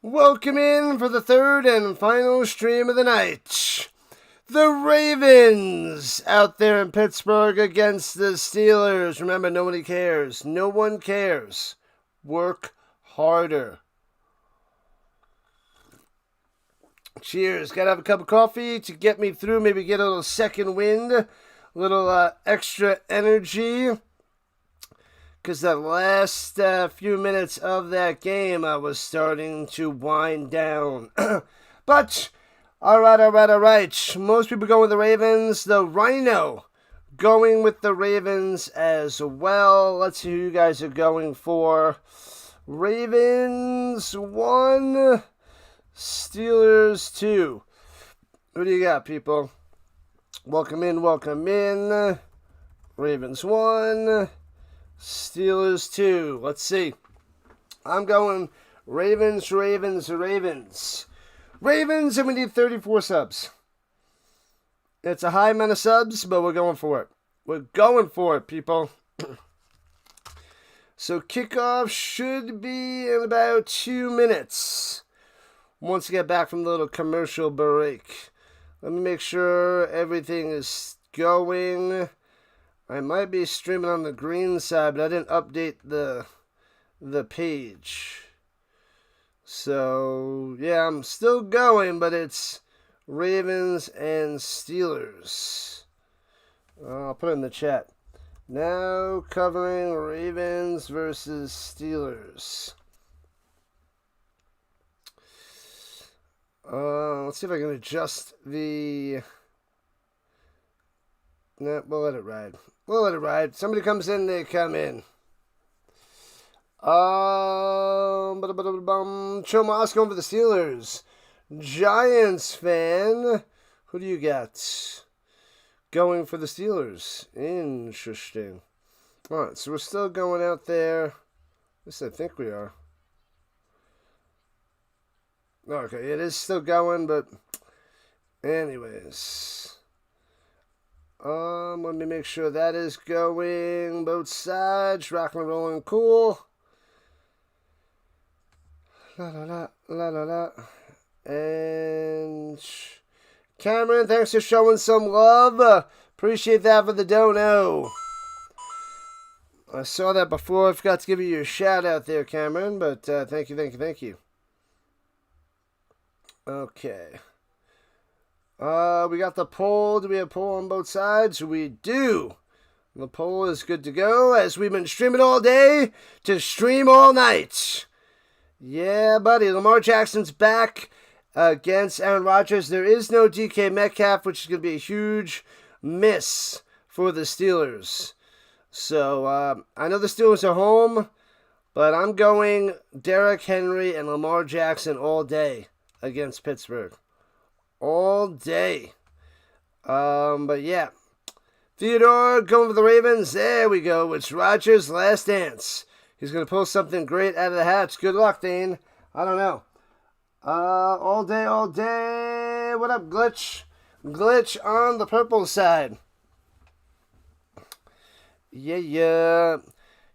Welcome in for the third and final stream of the night. The Ravens out there in Pittsburgh against the Steelers. Remember, nobody cares. No one cares. Work harder. Cheers. Gotta have a cup of coffee to get me through. Maybe get a little second wind. A little extra energy. Because the last few minutes of that game, I was starting to wind down. But, all right. Most people go with the Ravens. The Rhino going with the Ravens as well. Let's see who you guys are going for. Ravens 1, Steelers 2. Who do you got, people? Welcome in. Ravens 1. Steelers 2. Let's see. I'm going Ravens, and we need 34 subs. It's a high amount of subs, but we're going for it. We're going for it, people. So kickoff should be in about 2 minutes. Once we get back from the little commercial break. Let me make sure everything is going. I might be streaming on the green side, but I didn't update the page. So, yeah, I'm still going, but it's Ravens and Steelers. I'll put it in the chat. Now covering Ravens versus Steelers. Let's see if I can adjust the... No, we'll let it ride. Somebody comes in, they come in. Chomas going for the Steelers. Giants fan. Who do you got? Going for the Steelers. Interesting. Alright, so we're still going out there. At least I think we are. Okay, it is still going, but anyways. Let me make sure that is going. Both sides, rocking and rolling, cool. La. And Cameron, thanks for showing some love. Appreciate that for the dono. I saw that before. I forgot to give you your shout out there, Cameron, but thank you. Okay. We got the poll. Do we have poll on both sides? We do. The poll is good to go, as we've been streaming all day to stream all night. Yeah, buddy. Lamar Jackson's back against Aaron Rodgers. There is no DK Metcalf, which is going to be a huge miss for the Steelers. So, I know the Steelers are home, but I'm going Derrick Henry and Lamar Jackson all day against Pittsburgh. All day. But yeah. Theodore going for the Ravens. There we go. It's Rodgers' last dance. He's going to pull something great out of the hats. Good luck, Dane. I don't know. All day. What up, Glitch? Glitch on the purple side. Yeah.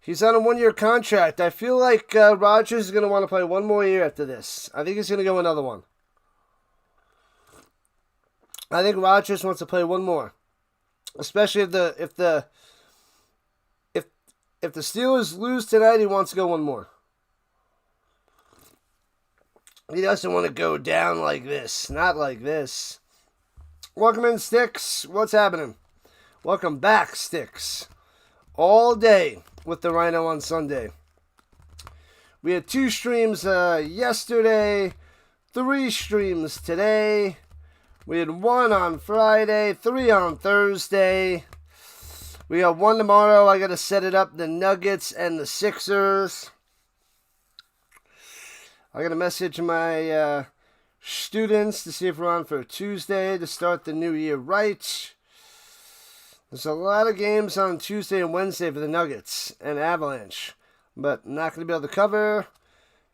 He's on a 1-year contract. I feel like Rodgers is going to want to play one more year after this. I think he's going to go another one. I think Rodgers wants to play one more, especially if the Steelers lose tonight. He wants to go one more. He doesn't want to go down like this, not like this. Welcome in, Sticks. What's happening? Welcome back, Sticks. All day with the Rhino on Sunday. We had 2 streams yesterday, 3 streams today. We had 1 on Friday, 3 on Thursday. We got 1 tomorrow. I got to set it up, the Nuggets and the Sixers. I got to message my students to see if we're on for Tuesday to start the new year right. There's a lot of games on Tuesday and Wednesday for the Nuggets and Avalanche. But not going to be able to cover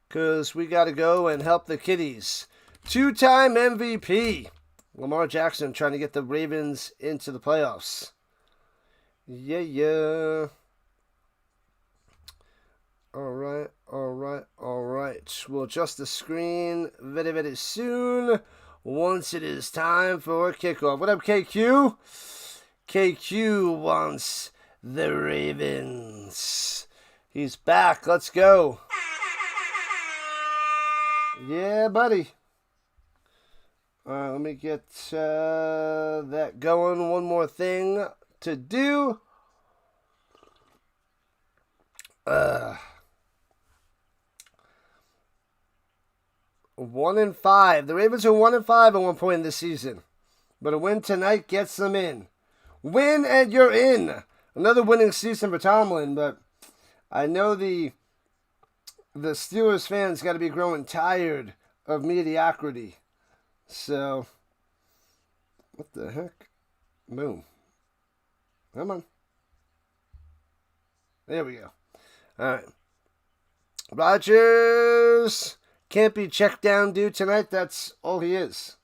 because we got to go and help the kiddies. 2-time MVP. Lamar Jackson trying to get the Ravens into the playoffs. Yeah. All right. right. We'll adjust the screen very, very soon once it is time for kickoff. What up, KQ? KQ wants the Ravens. He's back. Let's go. Yeah, buddy. All right, let me get that going. One more thing to do. 1-5. The Ravens are 1-5 at one point in this season. But a win tonight gets them in. Win and you're in. Another winning season for Tomlin, but I know the Steelers fans got to be growing tired of mediocrity. So, what the heck? Boom. Come on. There we go. All right. Rodgers can't be checked down dude tonight. That's all he is.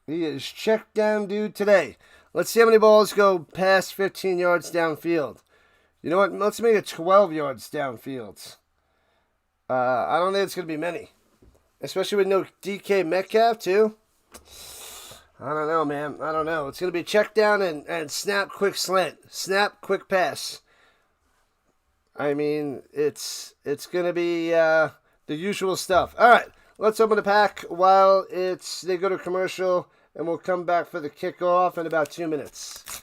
He is checked down dude today. Let's see how many balls go past 15 yards downfield. You know what? Let's make it 12 yards downfield. I don't think it's going to be many. Especially with no DK Metcalf, too. I don't know, man. I don't know. It's going to be check down and snap, quick slant. Snap, quick pass. I mean, it's going to be the usual stuff. All right. Let's open the pack while they go to commercial. And we'll come back for the kickoff in about 2 minutes.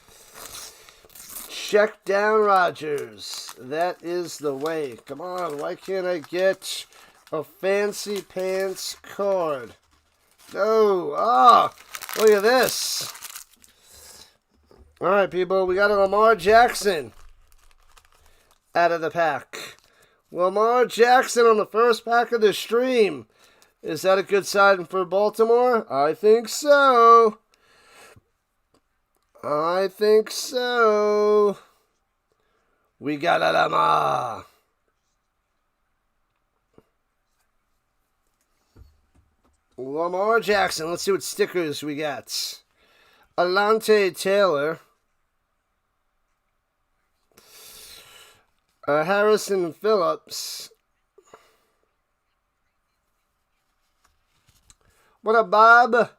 Check down Rodgers. That is the way. Come on. Why can't I get a fancy pants card? No. Ah, look at this. All right, people. We got a Lamar Jackson out of the pack. Lamar Jackson on the first pack of the stream. Is that a good sign for Baltimore? I think so. I think so. We got a Lamar. Lamar Jackson. Let's see what stickers we got. Alante Taylor. Harrison Phillips. What up, Bob?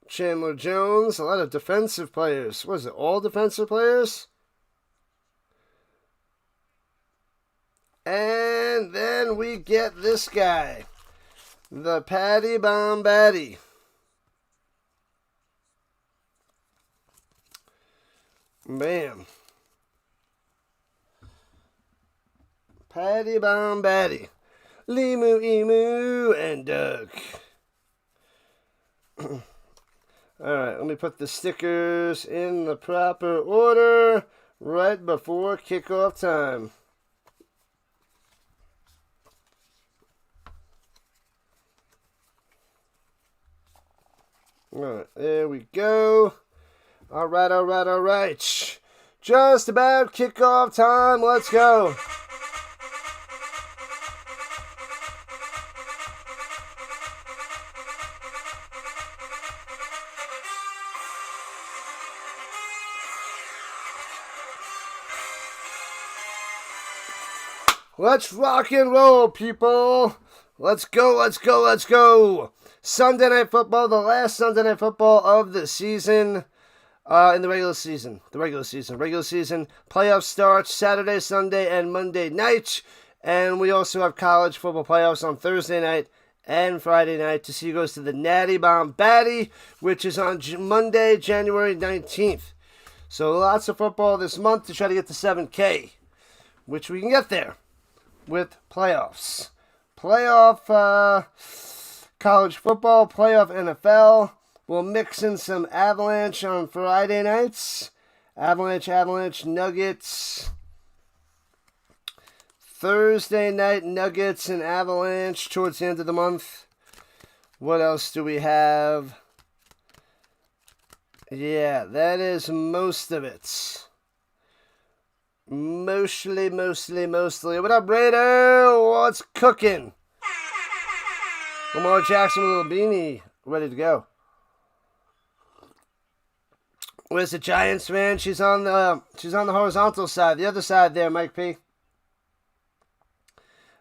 Chandler Jones. A lot of defensive players. What is it, all defensive players? And then we get this guy. The Patty Bombaddy. Bam. Patty Bombaddy. Limu, Emu, and Doug. Alright, let me put the stickers in the proper order right before kickoff time. Alright, there we go. Alright. Just about kickoff time. Let's go. Let's rock and roll, people. Let's go. Sunday Night Football, the last Sunday Night Football of the season. In the regular season. Regular season. Playoff starts Saturday, Sunday, and Monday night. And we also have college football playoffs on Thursday night and Friday night to see who goes to the Natty Bombaddy, which is on Monday, January 19th. So lots of football this month to try to get to 7K, which we can get there with playoffs. Playoff college football, playoff NFL. We'll mix in some Avalanche on Friday nights. Avalanche, Nuggets. Thursday night, Nuggets and Avalanche towards the end of the month. What else do we have? Yeah, that is most of it. Mostly. What up, Raider? What's cooking? Lamar Jackson with a little beanie ready to go. Where's the Giants, man? She's on the horizontal side. The other side there, Mike P.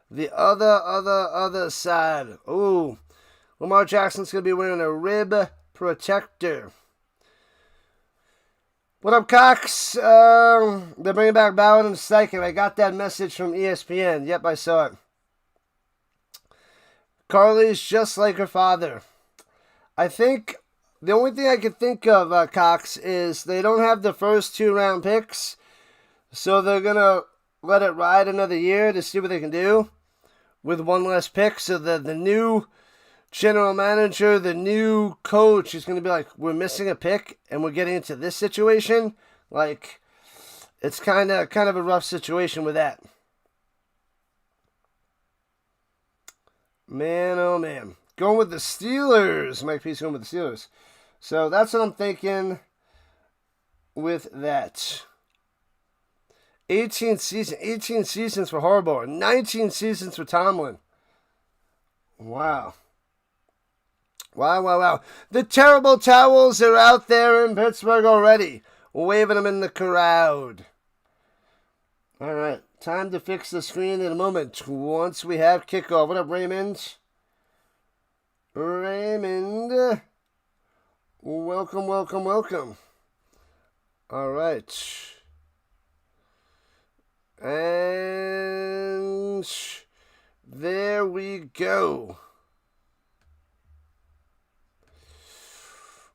The other side. Ooh. Lamar Jackson's going to be wearing a rib protector. What up, Cox? They're bringing back Ballard and Steichen. I got that message from ESPN. Yep, I saw it. Carly's just like her father. I think the only thing I could think of, Cox, is they don't have the first 2-round picks, so they're going to let it ride another year to see what they can do with one less pick. So the new general manager, the new coach is going to be like, we're missing a pick and we're getting into this situation. Like, it's kind of a rough situation with that. Man, oh man. Going with the Steelers. Mike P's going with the Steelers. So that's what I'm thinking with that. 18 seasons for Harbaugh. 19 seasons for Tomlin. Wow. Wow. The terrible towels are out there in Pittsburgh already. Waving them in the crowd. All right. Time to fix the screen in a moment. Once we have kickoff. What up, Raymond? Raymond. Welcome. All right. And there we go.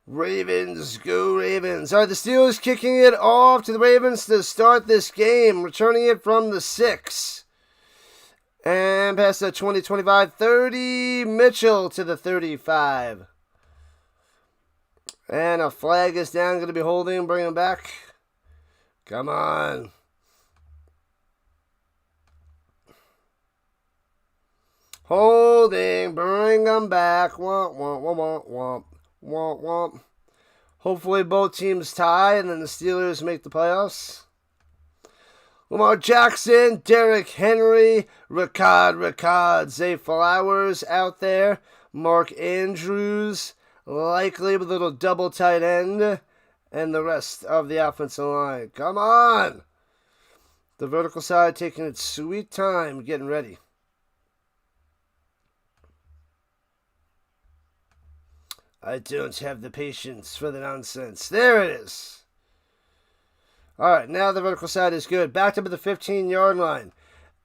Ravens, go Ravens. All right, the Steelers kicking it off to the Ravens to start this game, returning it from the 6. And past the 20-25, 30, Mitchell to the 35. And a flag is down, going to be holding, bring him back. Come on. Holding, bring him back. Womp, womp, womp, womp. Womp, womp. Hopefully both teams tie and then the Steelers make the playoffs. Lamar Jackson, Derrick Henry, Ricard, Zay Flowers out there. Mark Andrews, likely with a little double tight end. And the rest of the offensive line. Come on! The vertical side taking its sweet time getting ready. I don't have the patience for the nonsense. There it is. All right, now the vertical side is good. Backed up at the 15-yard line.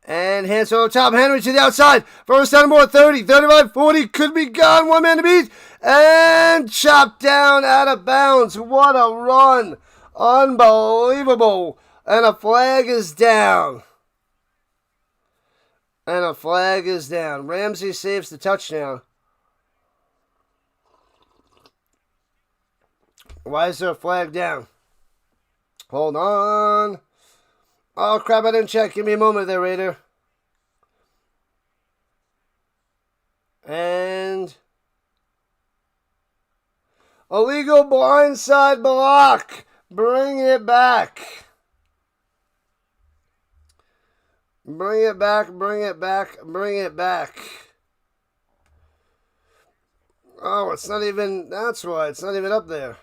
And hands over top. Henry to the outside. First down and more. 30, 35, 40. Could be gone. One man to beat. And chopped down out of bounds. What a run. Unbelievable. And a flag is down. Ramsey saves the touchdown. Why is there a flag down? Hold on. Oh, crap, I didn't check. Give me a moment there, Raider. And illegal blindside block. Bring it back. Bring it back. Oh, it's not even, that's why. It's not even up there.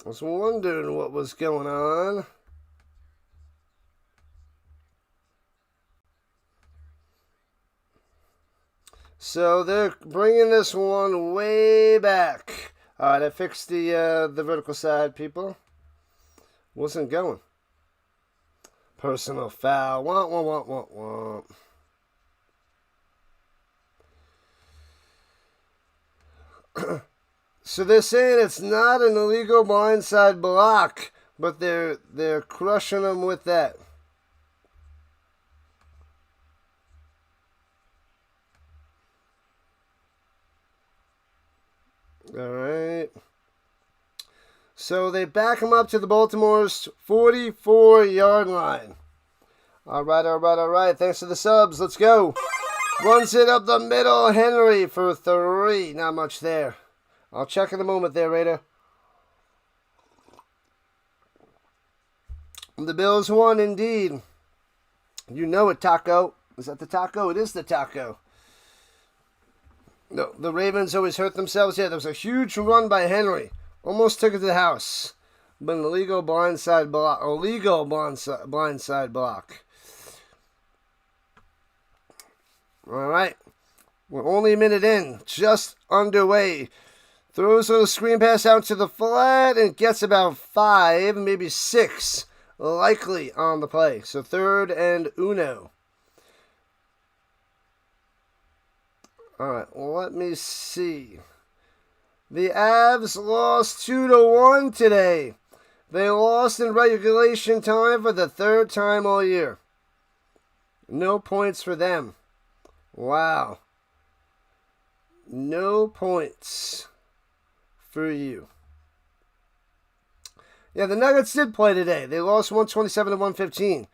I was wondering what was going on. So they're bringing this one way back. All right, I fixed the vertical side, people. Wasn't going. Personal foul. Womp. So they're saying it's not an illegal blindside block, but they're crushing them with that. All right. So they back him up to the Baltimore's 44-yard line. All right. Thanks for the subs. Let's go. Runs it up the middle. Henry for 3. Not much there. I'll check in a moment there, Raider. The Bills won indeed. You know it, Taco. Is that the Taco? It is the Taco. No, the Ravens always hurt themselves. Yeah, there was a huge run by Henry. Almost took it to the house. But an illegal blindside block. Blindside block. All right. We're only a minute in. Just underway. Throws a little screen pass out to the flat and gets about 5, maybe 6 likely on the play. So 3rd and uno. All right, let me see. The Avs lost 2-1 today. They lost in regulation time for the 3rd time all year. No points for them. Wow. No points for you. Yeah, the Nuggets did play today. They lost 127-115.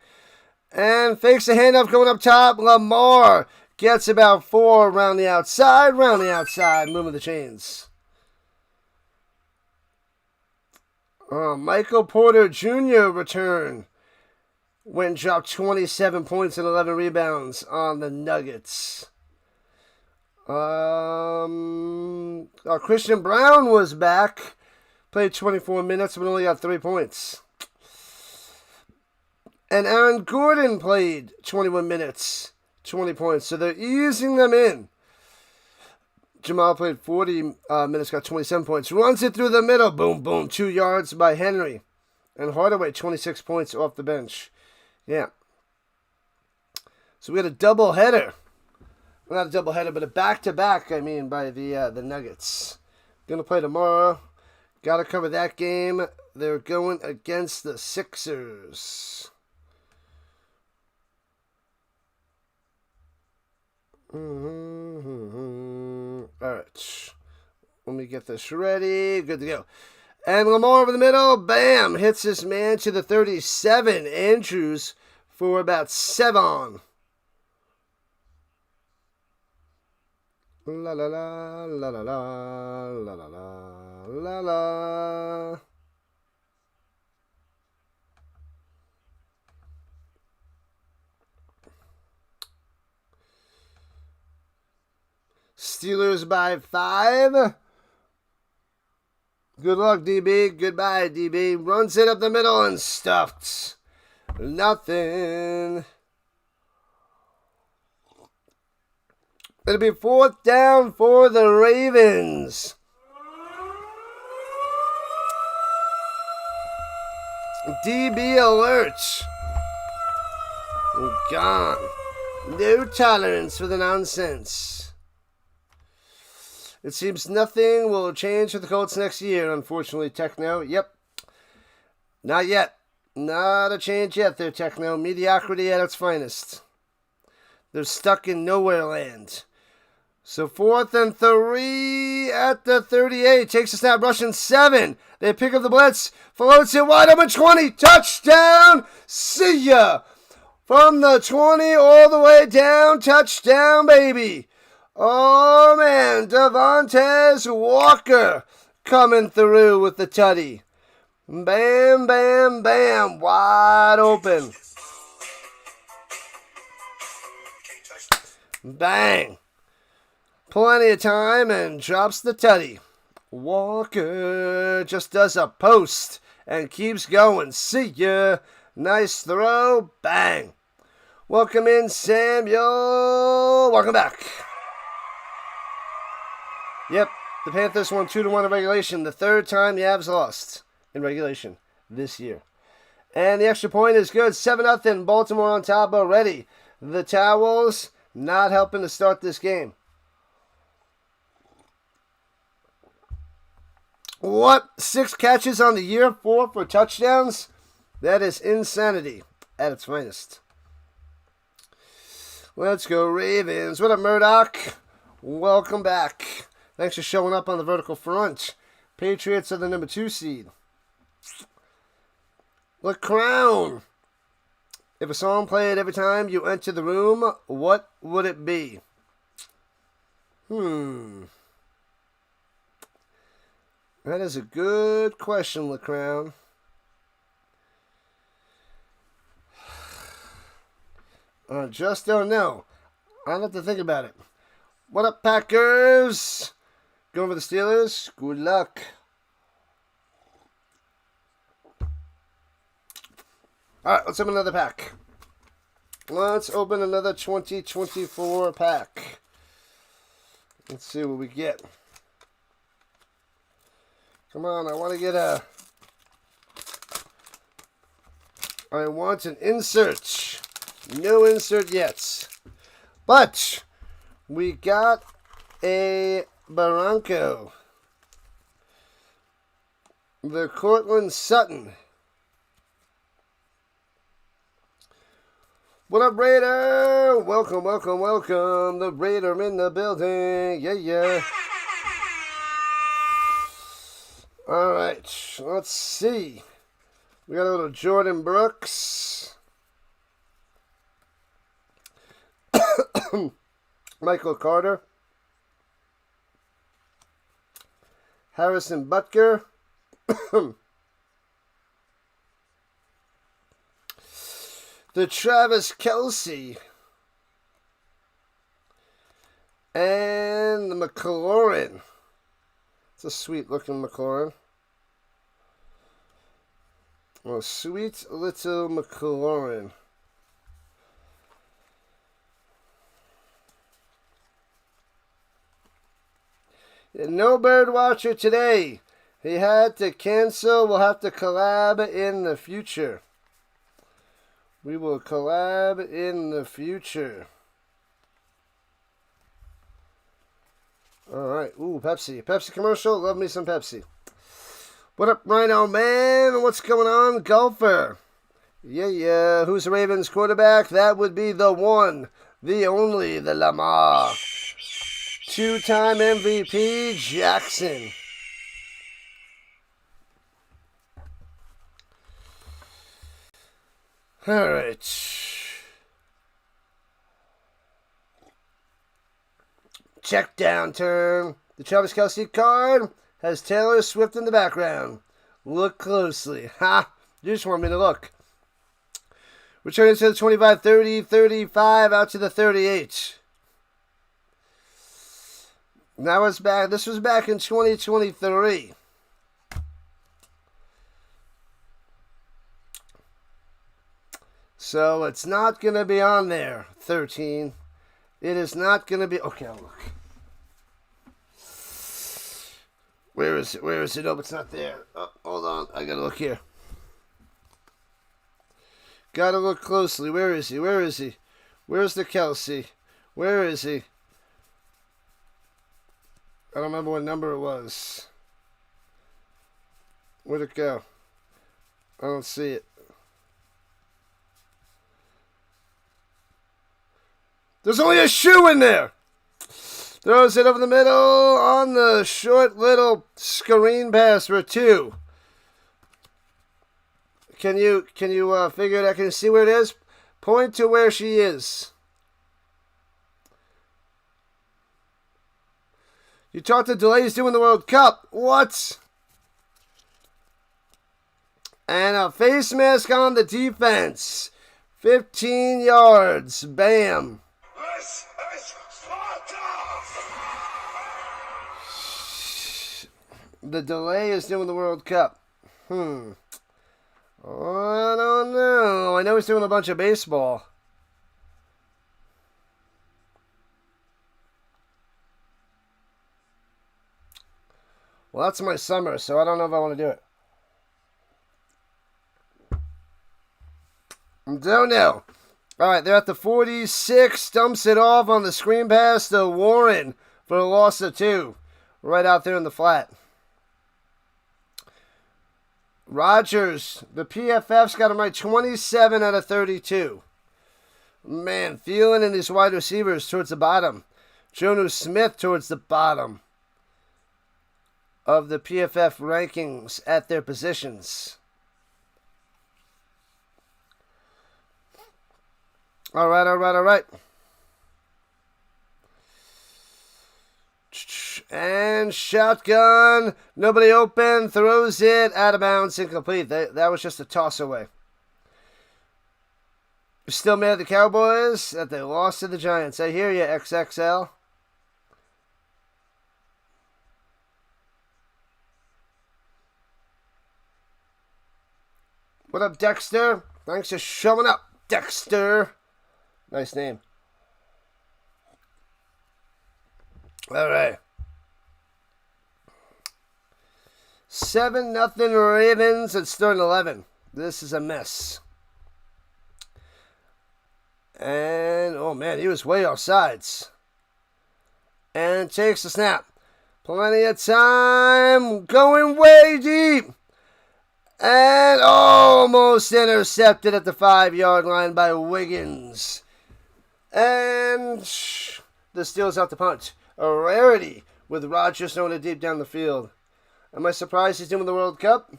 And fakes a handoff going up top. Lamar gets about 4 around the outside, moving the chains. Michael Porter Jr. return. Went and dropped 27 points and 11 rebounds on the Nuggets. Christian Brown was back. Played 24 minutes but only got 3 points. And Aaron Gordon played 21 minutes, 20 points. So they're easing them in. Jamal played 40 minutes, got 27 points. Runs it through the middle. Boom, boom. 2 yards by Henry. And Hardaway, 26 points off the bench. Yeah. So we had a doubleheader. Well, not a doubleheader, but a back-to-back, by the Nuggets. Gonna play tomorrow. Gotta cover that game. They're going against the Sixers. Alright. Let me get this ready. Good to go. And Lamar over the middle. Bam! Hits this man to the 37. Andrews for about 7. La la la la la la la la la la. Steelers by 5. Good luck, DB. Goodbye, DB. Runs it up the middle and stuffed. Nothing. It'll be 4th down for the Ravens. DB alert. Gone. No tolerance for the nonsense. It seems nothing will change for the Colts next year, unfortunately, Techno. Yep. Not yet. Not a change yet there, Techno. Mediocrity at its finest. They're stuck in nowhere land. So 4th and 3 at the 38. Takes a snap, rushing 7. They pick up the blitz. Floats it wide open 20. Touchdown. See ya. From the 20 all the way down. Touchdown, baby. Oh, man. Devontae Walker coming through with the tutty. Bam, bam, bam. Wide open. Bang. Plenty of time and drops the tutty. Walker just does a post and keeps going. See ya. Nice throw. Bang. Welcome in, Samuel. Welcome back. Yep, the Panthers won 2-1 in regulation. The 3rd time the Avs lost in regulation this year. And the extra point is good. 7-0. Baltimore on top already. The Towels not helping to start this game. What? 6 catches on the year, 4 for touchdowns? That is insanity at its finest. Let's go Ravens. What up, Murdoch? Welcome back. Thanks for showing up on the vertical front. Patriots are the number 2 seed. The Crown. If a song played every time you enter the room, what would it be? That is a good question, LeCrown. I just don't know. I'll have to think about it. What up, Packers? Going for the Steelers? Good luck. All right, let's open another pack. Let's open another 2024 pack. Let's see what we get. Come on, I want to get a... I want an insert. No insert yet. But we got a Barranco. The Cortland Sutton. What up, Raider? Welcome, welcome, welcome. The Raider in the building. Yeah, yeah. All right, let's see. We got a little Jordan Brooks. Michael Carter. Harrison Butker. The Travis Kelce. And the McLaurin. It's a sweet looking McLaurin. Oh, sweet little McLaurin. No bird watcher today. He had to cancel. We'll have to collab in the future. We will collab in the future. All right. Ooh, Pepsi. Pepsi commercial. Love me some Pepsi. What up, Rhino, man? What's going on, golfer? Yeah, yeah. Who's the Ravens quarterback? That would be the one, the only, the Lamar. Two-time MVP, Jackson. All right. Check down turn. The Travis Kelce card has Taylor Swift in the background. Look closely. Ha! You just want me to look. Returning to the 25, 30, 35, out to the 38. That was back. This was back in 2023. So it's not going to be on there, 13. It is not going to be... Okay, I'll look. Where is it? Where is it? Oh, it's not there. Oh, hold on. I got to look here. Got to look closely. Where is he? Where is he? Where's the Kelce? Where is he? I don't remember what number it was. Where'd it go? I don't see it. There's only a shoe in there. Throws it over the middle on the short little screen pass for 2. Can you figure it out? Can you see where it is? Point to where she is. You talked to delays doing the World Cup. What? And a face mask on the defense. 15 yards. Bam. The delay is doing the World Cup. I don't know. I know he's doing a bunch of baseball. Well, that's my summer, so I don't know if I want to do it. Don't know. All right, they're at the 46. Dumps it off on the screen pass to Warren for a loss of 2. Right out there in the flat. Rodgers, the PFF's got him right 27 out of 32. Man, Thielen and his wide receivers towards the bottom. Jonnu Smith towards the bottom of the PFF rankings at their positions. All right. And shotgun. Nobody open. Throws it out of bounds. Incomplete. That was just a toss away. Still mad at the Cowboys that they lost to the Giants. I hear you, XXL. What up, Dexter? Thanks for showing up, Dexter. Nice name. All right. 7-0 Ravens at starting 11. This is a mess. And, oh man, he was way off sides. And takes the snap. Plenty of time. Going way deep. And almost intercepted at the 5-yard line by Wiggins. And the Steelers out to punt. A rarity with Rodgers throwing it deep down the field. Am I surprised he's doing the World Cup?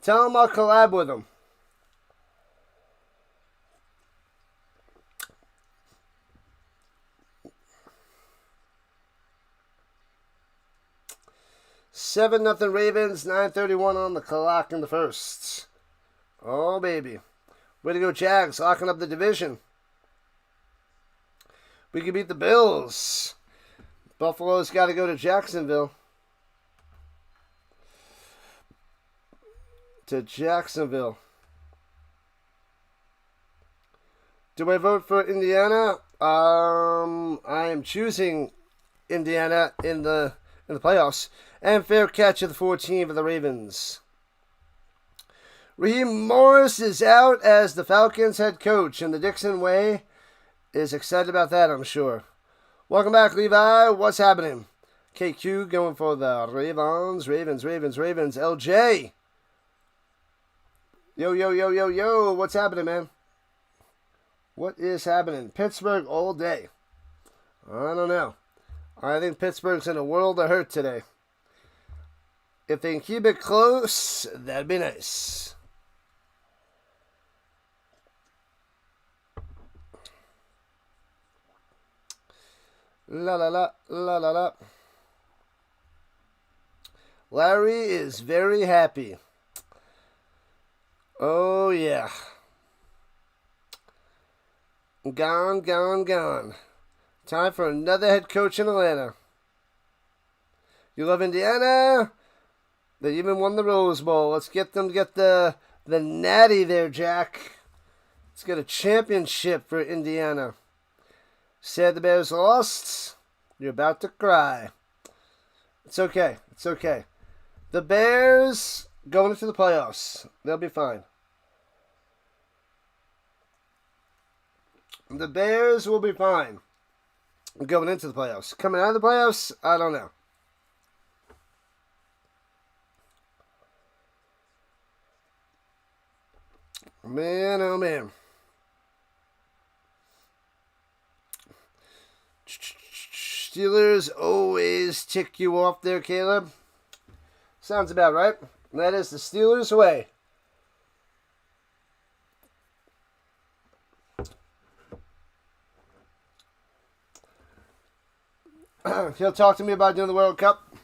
Tell him I'll collab with him. Seven nothing Ravens, 9:31 on the clock in the first. Oh, baby. Way to go, Jags, locking up the division. We can beat the Bills. Buffalo's got to go to Jacksonville. Do I vote for Indiana? I am choosing Indiana in the playoffs. And fair catch of the 14 for the Ravens. Raheem Morris is out as the Falcons head coach, and the Dixon Way is excited about that, I'm sure. Welcome back, Levi. What's happening? KQ going for the Ravens. LJ. Yo. What's happening, man? What is happening? Pittsburgh all day. I don't know. I think Pittsburgh's in a world of hurt today. If they can keep it close, that'd be nice. La. Larry is very happy. Oh, yeah. Gone. Time for another head coach in Atlanta. You love Indiana? They even won the Rose Bowl. Let's get them to get the natty there, Jack. Let's get a championship for Indiana. Said the Bears lost. You're about to cry. It's okay. The Bears going into the playoffs. They'll be fine. The Bears will be fine going into the playoffs. Coming out of the playoffs, I don't know. Man, oh man. Steelers always tick you off there, Caleb. Sounds about right. That is the Steelers' way. He'll talk to me about doing the World Cup.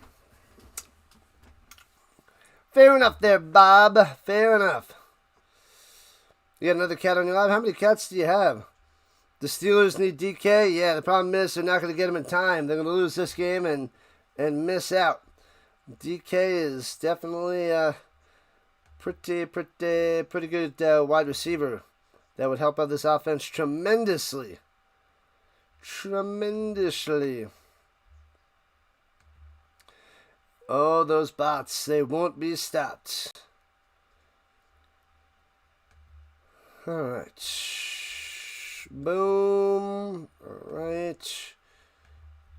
Fair enough there, Bob. Fair enough. You got another cat on your lap? How many cats do you have? The Steelers need DK? Yeah, the problem is they're not going to get him in time. They're going to lose this game and miss out. DK is definitely a pretty good wide receiver. That would help out this offense tremendously. Oh, those bots. They won't be stopped. Alright. Boom. Alright.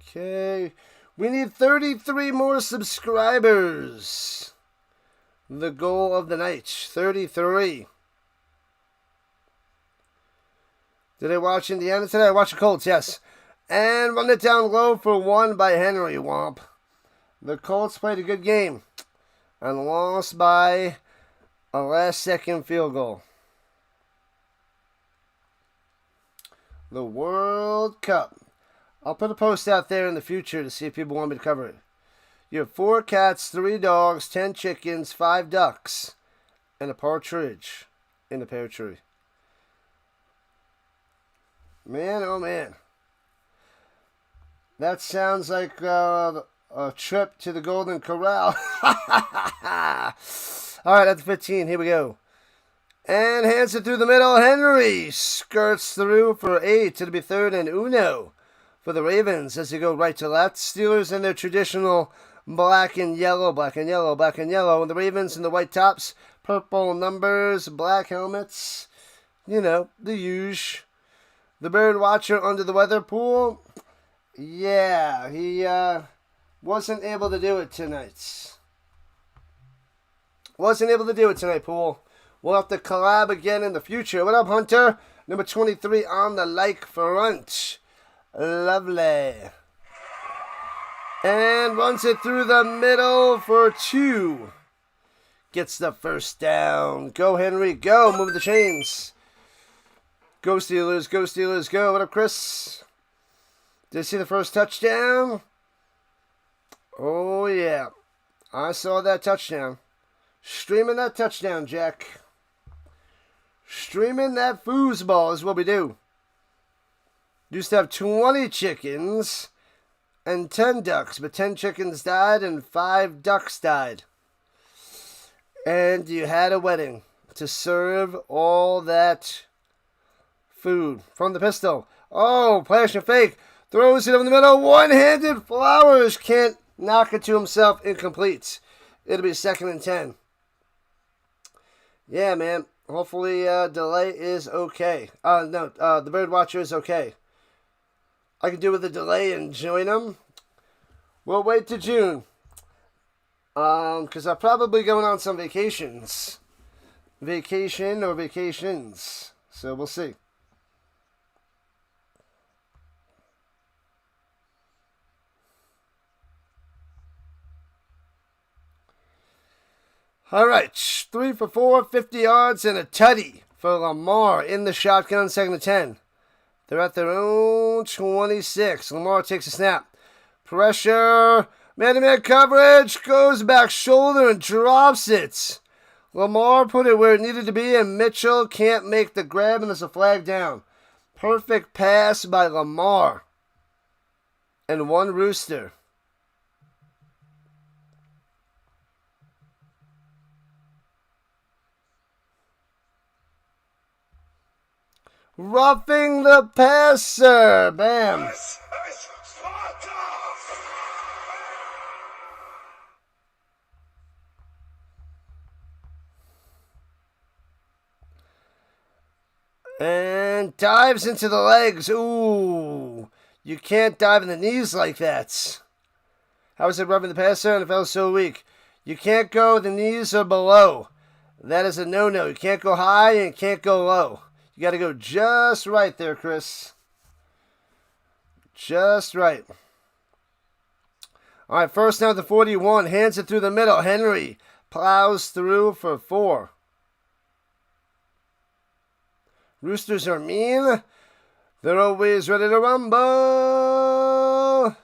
Okay. We need 33 more subscribers. The goal of the night. 33. Did I watch Indiana today? I watched the Colts, yes. And run it down low for 1 by Henry, Womp. The Colts played a good game and lost by a last-second field goal. The World Cup. I'll put a post out there in the future to see if people want me to cover it. You have 4 cats, 3 dogs, 10 chickens, 5 ducks, and a partridge in the pear tree. Man, oh man. That sounds like a trip to the Golden Corral. All right, at the 15, here we go. And hands it through the middle. Henry skirts through for 8. It'll be 3rd and Uno for the Ravens as they go right to left. Steelers in their traditional black and yellow, black and yellow, black and yellow. And the Ravens in the white tops, purple numbers, black helmets. You know, the huge. The bird watcher under the weather pool. Yeah, he wasn't able to do it tonight. Wasn't able to do it tonight, Pool. We'll have to collab again in the future. What up, Hunter? Number 23 on the like front. Lovely. And runs it through the middle for 2. Gets the first down. Go, Henry, go. Move the chains. Go, Steelers, go, Steelers, go. What up, Chris? Did you see the first touchdown? Oh, yeah. I saw that touchdown. Streaming that touchdown, Jack. Streaming that foosball is what we do. Used to have 20 chickens and 10 ducks, but 10 chickens died and 5 ducks died. And you had a wedding to serve all that food from the pistol. Oh, flash and fake. Throws it over the middle. One-handed. Flowers can't knock it to himself. Incomplete. It'll be 2nd and 10. Yeah, man. Hopefully, delay is okay. The bird watcher is okay. I can do with a delay and join them. We'll wait to June. Because I'm probably going on some vacations. Vacation or vacations. So we'll see. All right, 3 for 4, 50 yards, and a tutty for Lamar in the shotgun, 2nd and 10. They're at their own 26. Lamar takes a snap. Pressure. Man-to-man coverage. Goes back shoulder and drops it. Lamar put it where it needed to be, and Mitchell can't make the grab, and there's a flag down. Perfect pass by Lamar. And 1 rooster. Roughing the passer. Bam. And dives into the legs. Ooh. You can't dive in the knees like that. How is it roughing the passer? And it felt so weak. You can't go the knees or below. That is a no-no. You can't go high and can't go low. You got to go just right there, Chris. Just right. All right, first down to 41. Hands it through the middle. Henry plows through for 4. Roosters are mean. They're always ready to rumble.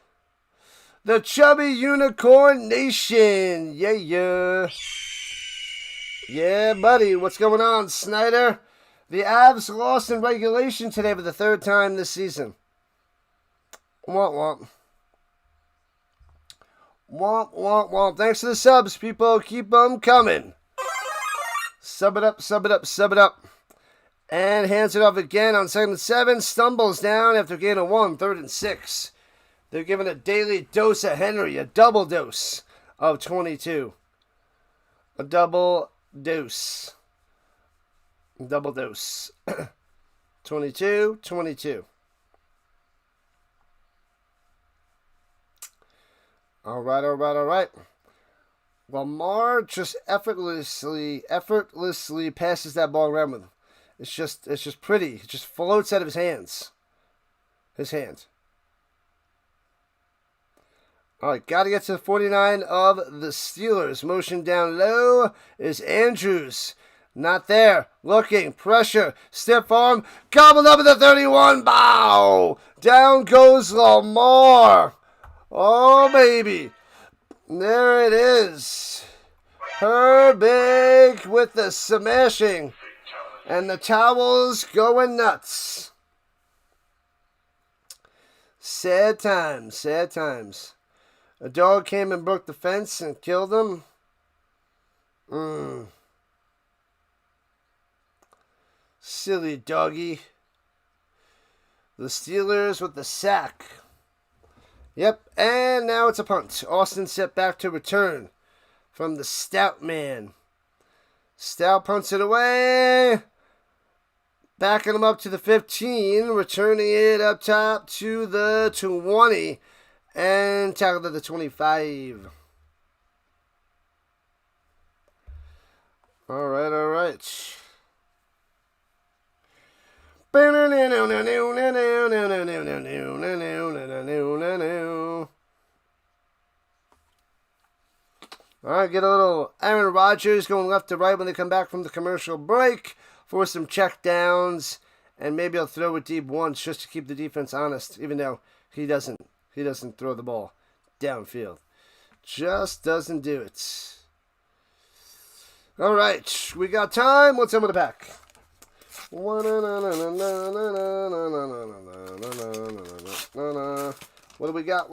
The Chubby Unicorn Nation. Yeah, yeah. Yeah, buddy. What's going on, Snyder? The Avs lost in regulation today for the 3rd time this season. Womp womp. Womp womp womp. Thanks for the subs, people. Keep them coming. Sub it up, sub it up, sub it up. And hands it off again on 2nd and 7. Stumbles down after gain of 1, 3rd and 6. They're giving a daily dose of Henry, a double dose of 22. A double dose. Double dose. 22, 22. All right, all right, all right. Lamar just effortlessly passes that ball around with him. It's just pretty. It just floats out of his hands. His hand. All right, got to get to the 49 of the Steelers. Motion down low is Andrews. Not there. Looking. Pressure. Stiff arm. Gobbled up at the 31. Bow. Down goes Lamar. Oh, baby. There it is. Herbig with the smashing. And the towels going nuts. Sad times. Sad times. A dog came and broke the fence and killed him. Silly doggy. The Steelers with the sack. Yep, and now it's a punt. Austin set back to return from the Stout man. Stout punts it away. Backing him up to the 15. Returning it up top to the 20. And tackled at the 25. All right. All right, get a little Aaron Rodgers going left to right when they come back from the commercial break for some check downs, and maybe I'll throw it deep once just to keep the defense honest, even though he doesn't throw the ball downfield. Just doesn't do it. All right, we got time. What's in with the pack? What do we got?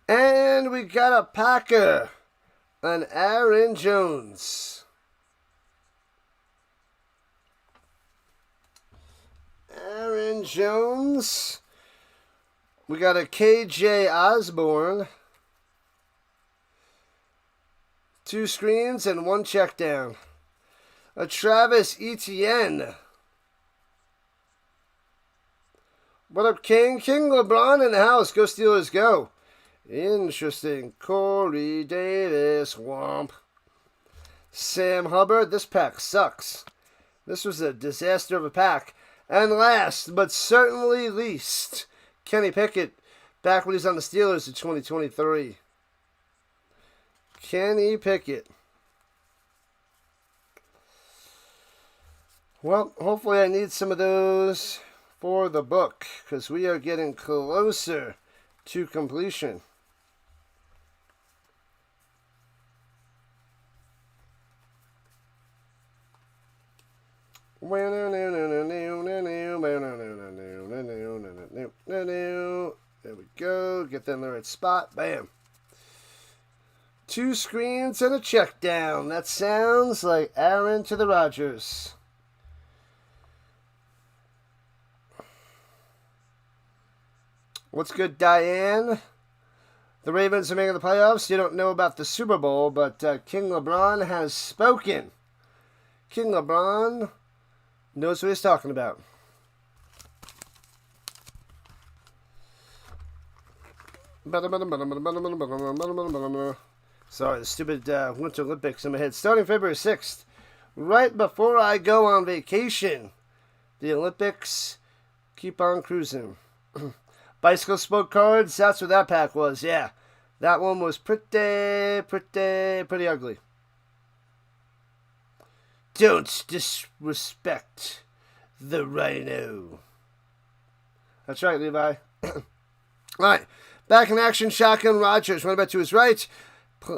And we got a Packer, an Aaron Jones. Aaron Jones. We got a KJ Osborne. 2 screens and 1 check down. A Travis Etienne. What up, King? King LeBron in the house. Go Steelers, go. Interesting. Corey Davis. Womp. Sam Hubbard. This pack sucks. This was a disaster of a pack. And last, but certainly least, Kenny Pickett. Back when he's on the Steelers in 2023. Kenny Pickett. Well, hopefully I need some of those for the book, because we are getting closer to completion. There we go. Get them in the right spot. Bam. 2 screens and a check down. That sounds like Aaron to the Rodgers. What's good, Diane? The Ravens are making the playoffs. You don't know about the Super Bowl, but King LeBron has spoken. King LeBron knows what he's talking about. Sorry, the stupid Winter Olympics in my head. Starting February 6th, right before I go on vacation. The Olympics keep on cruising. Bicycle Spoke cards, that's what that pack was, yeah. That one was pretty ugly. Don't disrespect the Rhino. That's right, Levi. All right, back in action, shotgun Rodgers. Running back to his right.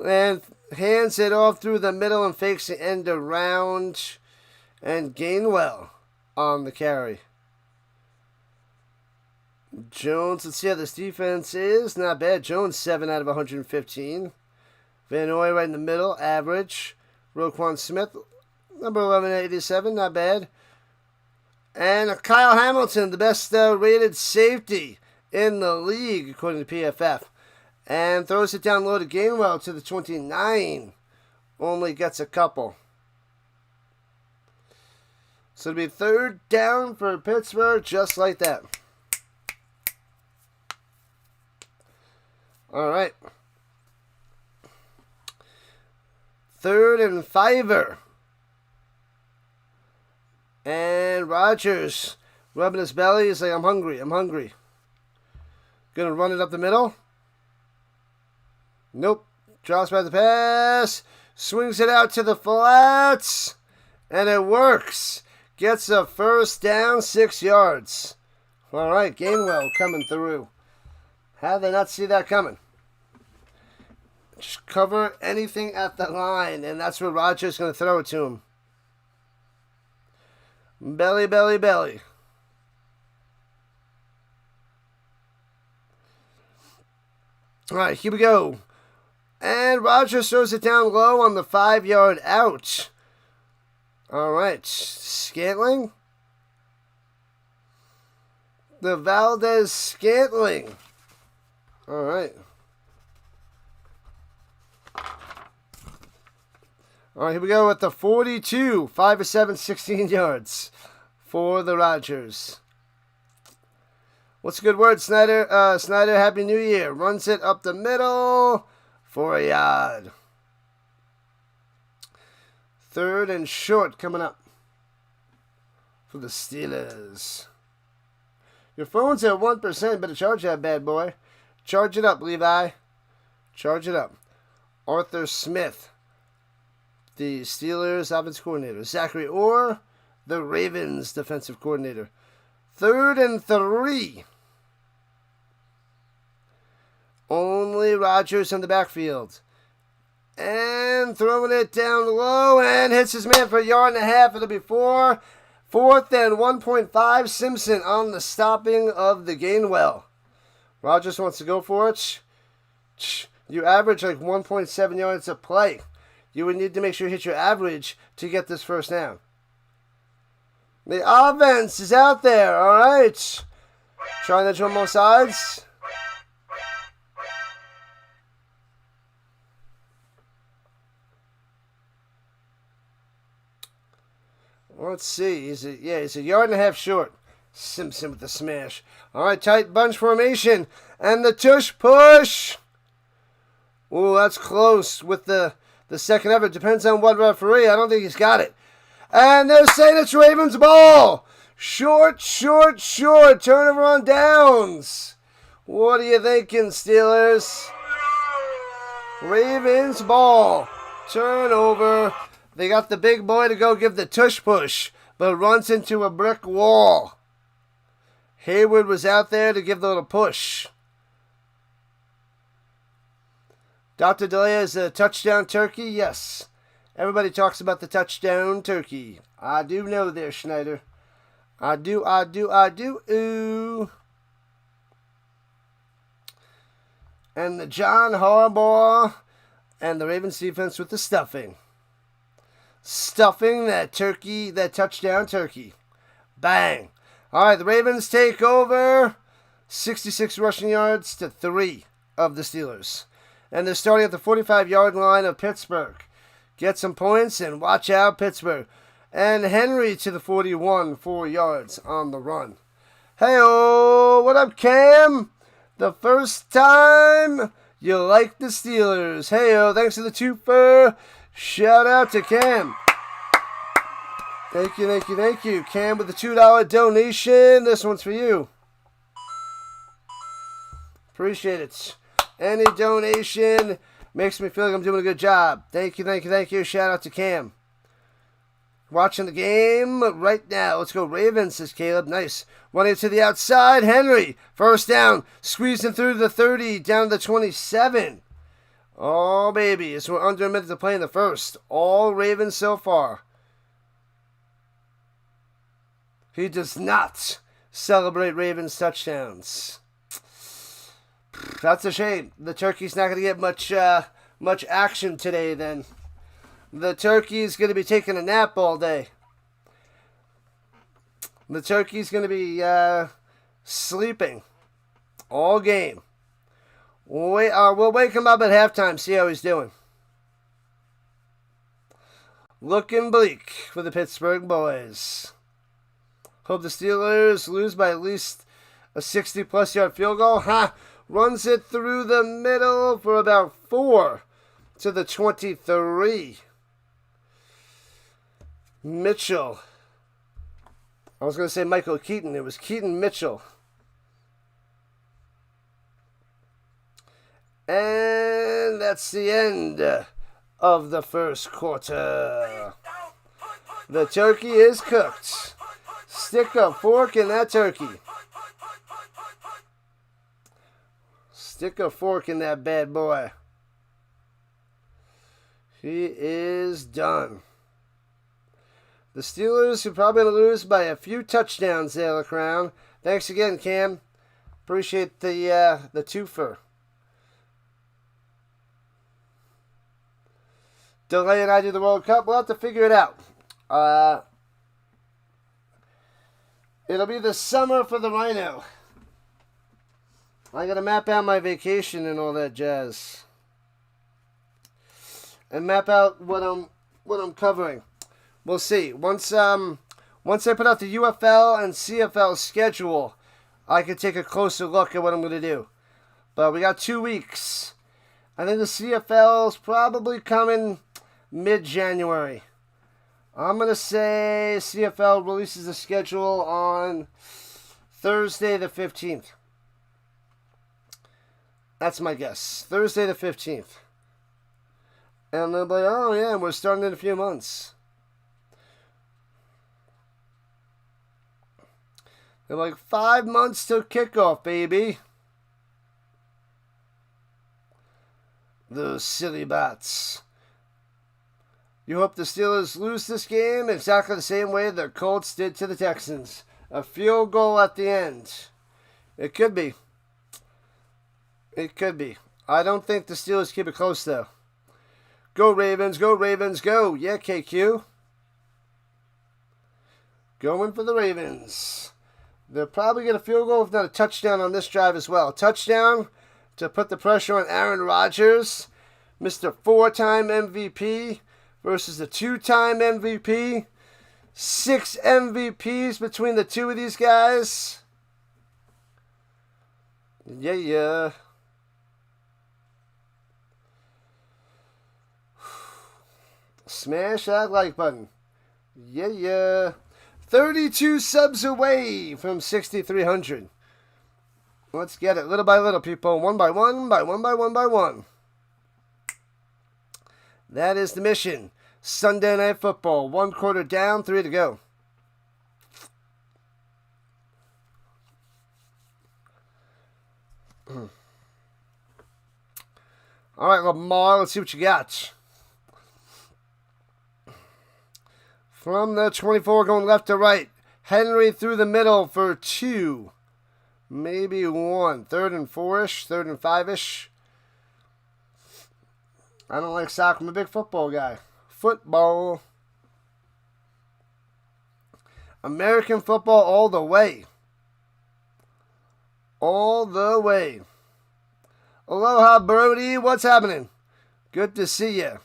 And hands it off through the middle and fakes the end around. And Gainwell on the carry. Jones, let's see how this defense is. Not bad. Jones, 7 out of 115. Van Noy right in the middle, average. Roquan Smith, number 11 at 87, not bad. And Kyle Hamilton, the best rated safety in the league, according to PFF. And throws it down low to Gainwell to the 29. Only gets a couple. So it'll be 3rd down for Pittsburgh, just like that. All right. 3rd and 5. And Rodgers rubbing his belly. He's like, I'm hungry. Gonna run it up the middle. Nope. Drops by the pass. Swings it out to the flats. And it works. Gets a 1st down, 6 yards. All right. Gainwell coming through. How did they not see that coming? Just cover anything at the line, and that's where Rodgers is going to throw it to him. Belly. All right, here we go. And Rodgers throws it down low on the 5-yard out. All right. Scantling. The Valdez-Scantling. All right. All right, here we go with the 42. 5 of 7, 16 yards for the Rodgers. What's a good word, Snyder? Snyder, Happy New Year. Runs it up the middle for a yard. 3rd and short coming up for the Steelers. Your phone's at 1%. Better charge that bad boy. Charge it up, Levi. Charge it up. Arthur Smith, the Steelers offensive coordinator. Zachary Orr, the Ravens defensive coordinator. 3rd and 3. Only Rodgers in the backfield. And throwing it down low and hits his man for a yard and a half. It'll be 4. 4th and 1.5. Simpson on the stopping of the Gainwell. Rodgers wants to go for it. You average like 1.7 yards a play. You would need to make sure you hit your average to get this first down. The offense is out there. All right. Trying to jump both sides. Let's see. He's a yard and a half short. Simpson with the smash. All right, tight bunch formation. And the tush push. Ooh, that's close with the second effort. Depends on what referee. I don't think he's got it. And they're saying it's Ravens ball. Short. Turnover on downs. What are you thinking, Steelers? Ravens ball. Turnover. They got the big boy to go give the tush push, but runs into a brick wall. Hayward was out there to give the little push. Dr. Delia is a touchdown turkey? Yes. Everybody talks about the touchdown turkey. I do know there, Schneider. I do. Ooh. And the John Harbaugh and the Ravens defense with the stuffing. Stuffing that turkey, that touchdown turkey. Bang. All right, the Ravens take over. 66 rushing yards to 3 of the Steelers. And they're starting at the 45-yard line of Pittsburgh. Get some points and watch out, Pittsburgh. And Henry to the 41, 4 yards on the run. Hey-oh, what up, Cam? The first time you like the Steelers. Hey-oh, thanks for the twofer. Shout out to Cam. Thank you. Cam with the $2 donation. This one's for you. Appreciate it. Any donation makes me feel like I'm doing a good job. Thank you. Shout out to Cam. Watching the game right now. Let's go Ravens, says Caleb. Nice. Running to the outside. Henry. First down. Squeezing through the 30. Down to the 27. Oh, baby. It's we're under a minute to play in the first. All Ravens so far. He does not celebrate Ravens touchdowns. That's a shame. The turkey's not going to get much action today then. The turkey's going to be taking a nap all day. The turkey's going to be sleeping all game. We'll wake him up at halftime, see how he's doing. Looking bleak for the Pittsburgh boys. Hope the Steelers lose by at least a 60-plus yard field goal. Runs it through the middle for about 4 to the 23. Mitchell. I was going to say Michael Keaton. It was Keaton Mitchell. And that's the end of the first quarter. The turkey is cooked. Stick a fork in that turkey. Stick a fork in that bad boy. He is done. The Steelers are probably going to lose by a few touchdowns there, LeCrown. Thanks again, Cam. Appreciate the twofer. delay and I do the World Cup. We'll have to figure it out. It'll be the summer for the Rhino. I gotta map out my vacation and all that jazz. And map out what I'm covering. We'll see. Once I put out the UFL and CFL schedule, I can take a closer look at what I'm going to do. But we got 2 weeks. I think the CFL is probably coming mid-January. I'm going to say CFL releases the schedule on Thursday the 15th. That's my guess. Thursday the 15th. And they'll be like, oh yeah, we're starting in a few months. They're like, 5 months till kickoff, baby. Those silly bats. You hope the Steelers lose this game exactly the same way the Colts did to the Texans. A field goal at the end. It could be. It could be. I don't think the Steelers keep it close, though. Go Ravens, go Ravens, go. Yeah, KQ. Going for the Ravens. They'll probably get a field goal, if not a touchdown on this drive as well. A touchdown to put the pressure on Aaron Rodgers, Mr. 4-time MVP versus the 2-time MVP. 6 MVPs between the two of these guys. Yeah. Smash that like button. Yeah. 32 subs away from 6,300. Let's get it little by little, people. One by one. That is the mission. Sunday Night Football. 1 quarter down, 3 to go. All right, Lamar, let's see what you got. From the 24, going left to right. Henry through the middle for 2. Maybe 1. 3rd and 4-ish. 3rd and 5-ish. I don't like soccer. I'm a big football guy. Football. American football all the way. All the way. Aloha, Brody. What's happening? Good to see you.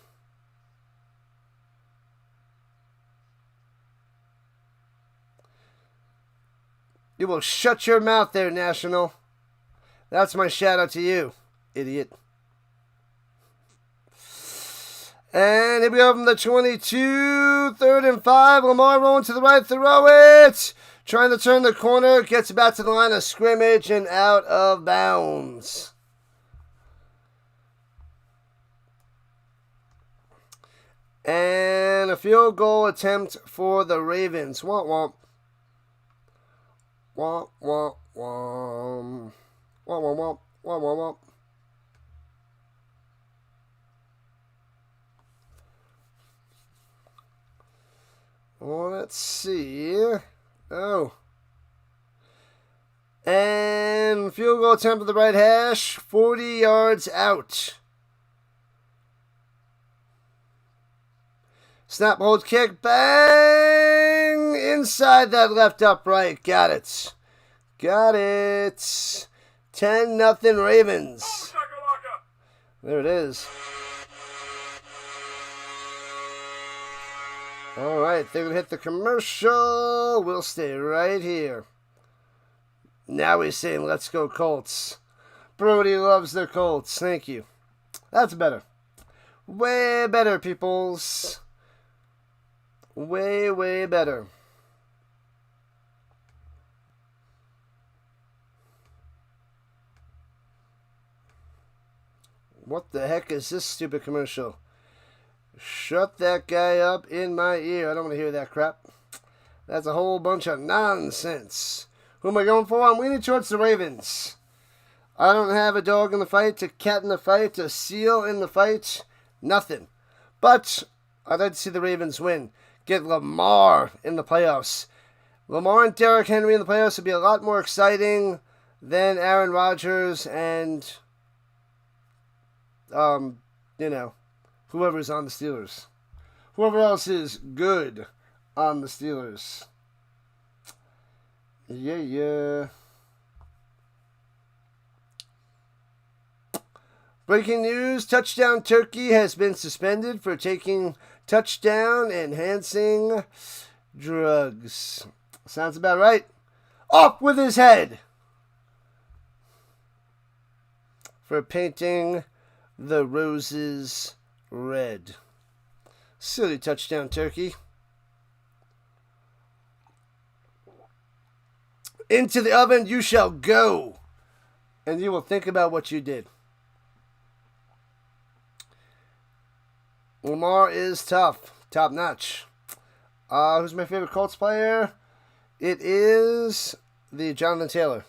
You will shut your mouth there, National. That's my shout out to you, idiot. And here we go from the 22, 3rd and 5. Lamar rolling to the right, throw it. Trying to turn the corner, gets back to the line of scrimmage and out of bounds. And a field goal attempt for the Ravens. Womp womp. Womp, womp, womp. Womp, womp, womp. Womp, womp, womp. Let's see. Oh. And field goal attempt at the right hash. 40 yards out. Snap, hold, kick, bang! Inside that left upright. Got it. 10-0 Ravens. There it is. All right, they're going to hit the commercial. We'll stay right here. Now he's saying, let's go Colts. Brody loves the Colts. Thank you. That's better. Way better, peoples. Way, way better. What the heck is this stupid commercial? Shut that guy up in my ear. I don't want to hear that crap. That's a whole bunch of nonsense. Who am I going for? I'm leaning towards the Ravens. I don't have a dog in the fight, a cat in the fight, a seal in the fight. Nothing. But I'd like to see the Ravens win. Get Lamar in the playoffs. Lamar and Derrick Henry in the playoffs would be a lot more exciting than Aaron Rodgers and, whoever's on the Steelers. Whoever else is good on the Steelers. Yeah. Breaking news, touchdown turkey has been suspended for taking touchdown enhancing drugs. Sounds about right. Off with his head for painting the roses red. Silly touchdown turkey. Into the oven you shall go, and you will think about what you did. Lamar is tough. Top notch. Who's my favorite Colts player? It is the Jonathan Taylor.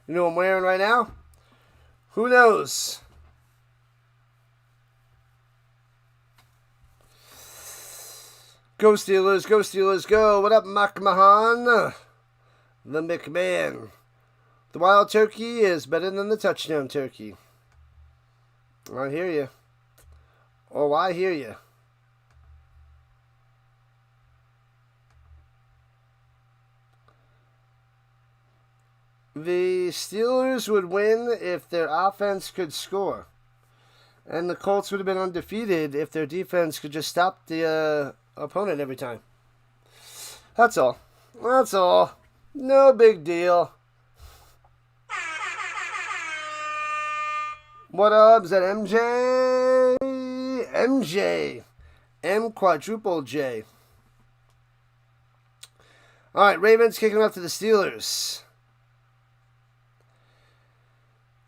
You know what I'm wearing right now? Who knows? Go Steelers, go Steelers, go. What up, McMahon? The McMahon. The wild turkey is better than the touchdown turkey. I hear you. Oh, I hear you. The Steelers would win if their offense could score. And the Colts would have been undefeated if their defense could just stop the opponent every time. That's all. That's all. No big deal. What up? Is that MJ? MJ. M quadruple J. Alright, Ravens kicking up to the Steelers.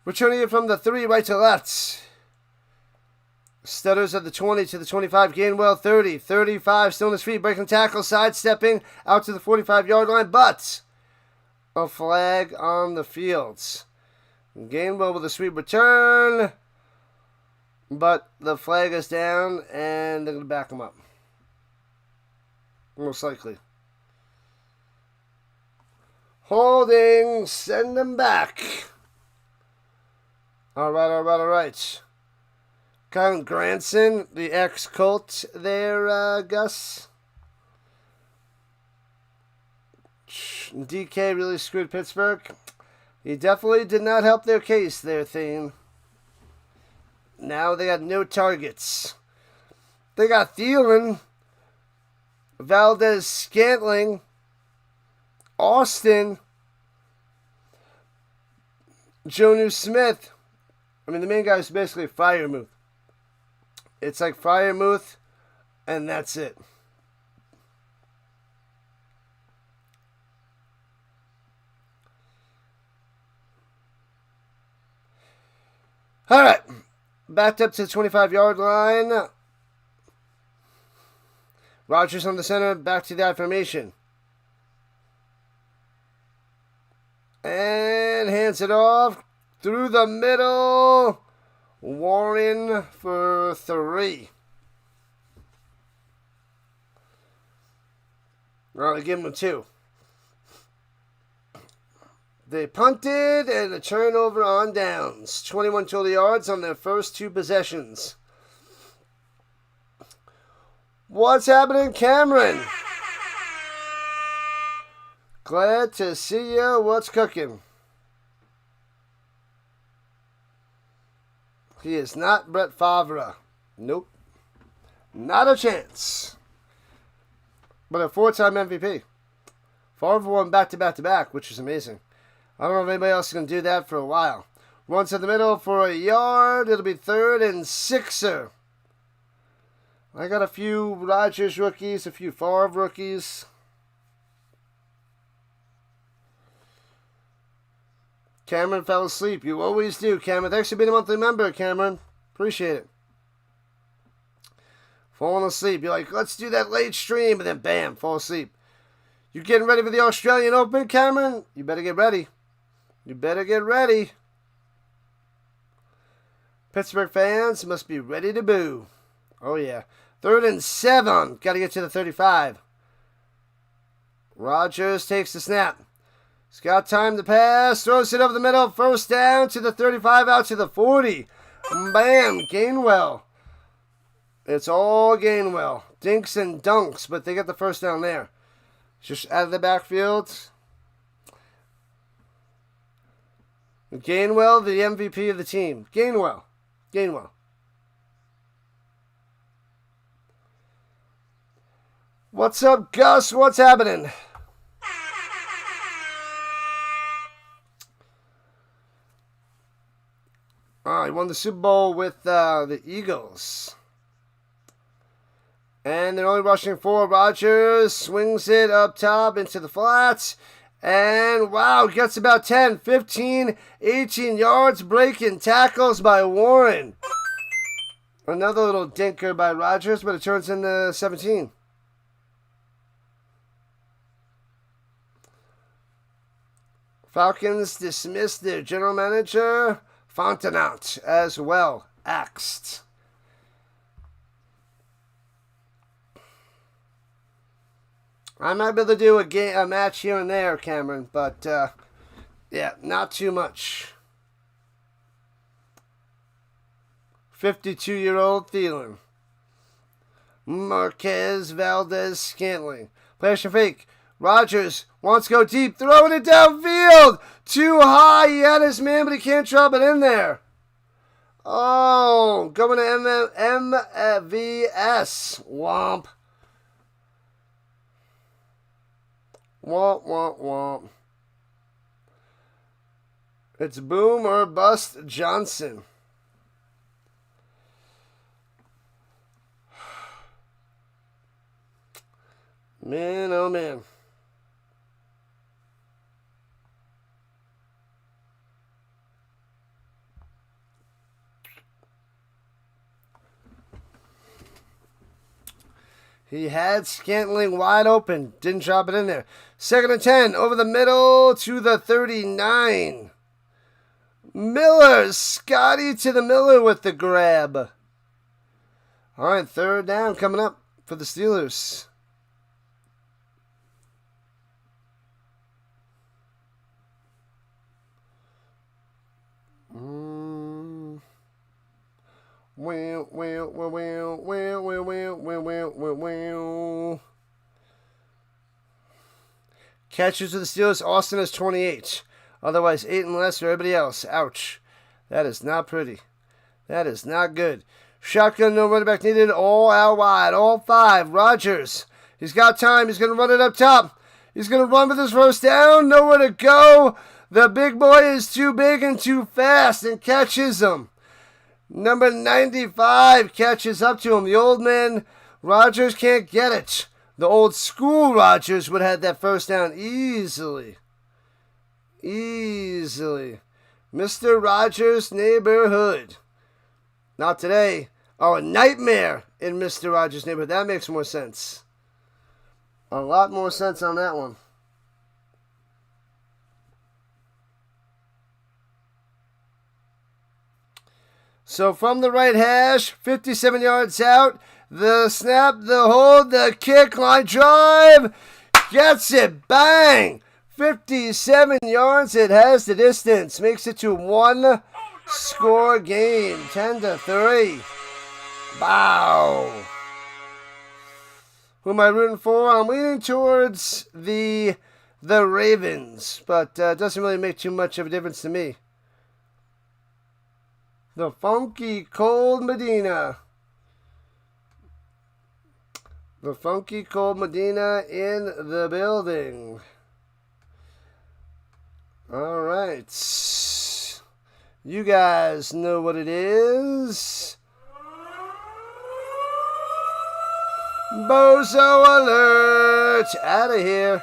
Returning it from the 3 right to left. Stutters at the 20 to the 25. Gainwell 30. 35. Still on his feet. Breaking tackle. Sidestepping out to the 45-yard line. But a flag on the field. Gainwell with a sweet return. But the flag is down. And they're going to back him up. Most likely. Holding. Send them back. Alright. Kyle Granson, the ex-Colt there, Gus. DK really screwed Pittsburgh. He definitely did not help their case there, Thane. Now they got no targets. They got Thielen, Valdez Scantling, Austin, Jonnu Smith. I mean, the main guy is basically Freiermuth. It's like Freiermuth, and that's it. All right. Backed up to the 25-yard line. Rodgers on the center. Back to the I formation. And hands it off. Through the middle. Warren for 3. Well, they give him a 2. They punted and a turnover on downs. 21 total yards on their first 2 possessions. What's happening, Cameron? Glad to see you. What's cooking? He is not Brett Favre. Nope. Not a chance. But a 4-time MVP. Favre won back-to-back-to-back, which is amazing. I don't know if anybody else is going to do that for a while. Runs to the middle for a yard. It'll be 3rd and 6er. I got a few Rodgers rookies, a few Favre rookies. Cameron fell asleep. You always do, Cameron. Thanks for being a monthly member, Cameron. Appreciate it. Falling asleep. You're like, let's do that late stream, and then bam, fall asleep. You getting ready for the Australian Open, Cameron? You better get ready. You better get ready. Pittsburgh fans must be ready to boo. Oh, yeah. 3rd and 7. Got to get to the 35. Rodgers takes the snap. He's got time to pass. Throws it over the middle. 1st down to the 35, out to the 40. Bam! Gainwell. It's all Gainwell. Dinks and dunks, but they get the first down there. Just out of the backfield. Gainwell, the MVP of the team. Gainwell. What's up, Gus? What's happening? He won the Super Bowl with the Eagles. And they're only rushing 4. Rodgers swings it up top into the flats. And wow, gets about 10, 15, 18 yards. Breaking tackles by Warren. Another little dinker by Rodgers, but it turns into 17. Falcons dismissed their general manager, Fontenot, as well, axed. I might be able to do a match here and there, Cameron, but yeah, not too much. 52-year-old Thielen. Marquez Valdez-Scantling. Flash and fake. Rodgers wants to go deep, throwing it downfield. Too high. He had his man, but he can't drop it in there. Oh, going to MVS. Womp. Womp, womp, womp. It's boom or bust Johnson. Man, oh man. He had Scantling wide open. Didn't drop it in there. 2nd and 10. Over the middle to the 39. Miller. Scotty to the Miller with the grab. All right, 3rd down coming up for the Steelers. Catches to the Steelers. Austin is 28. Otherwise, 8 and less for everybody else. Ouch. That is not pretty. That is not good. Shotgun, no running back needed. All out wide. All 5. Rodgers. He's got time. He's going to run it up top. He's going to run with his first down. Nowhere to go. The big boy is too big and too fast and catches him. Number 95 catches up to him. The old man, Rodgers, can't get it. The old school Rodgers would have had that first down easily. Easily. Mr. Rogers' neighborhood. Not today. Oh, a nightmare in Mr. Rogers' neighborhood. That makes more sense. A lot more sense on that one. So from the right hash, 57 yards out, the snap, the hold, the kick, line drive, gets it, bang! 57 yards, it has the distance, makes it to 1-score game, 10-3. Wow. Who am I rooting for? I'm leaning towards the Ravens, but doesn't really make too much of a difference to me. The Funky Cold Medina. The Funky Cold Medina in the building. All right. You guys know what it is. Bozo alert. Out of here.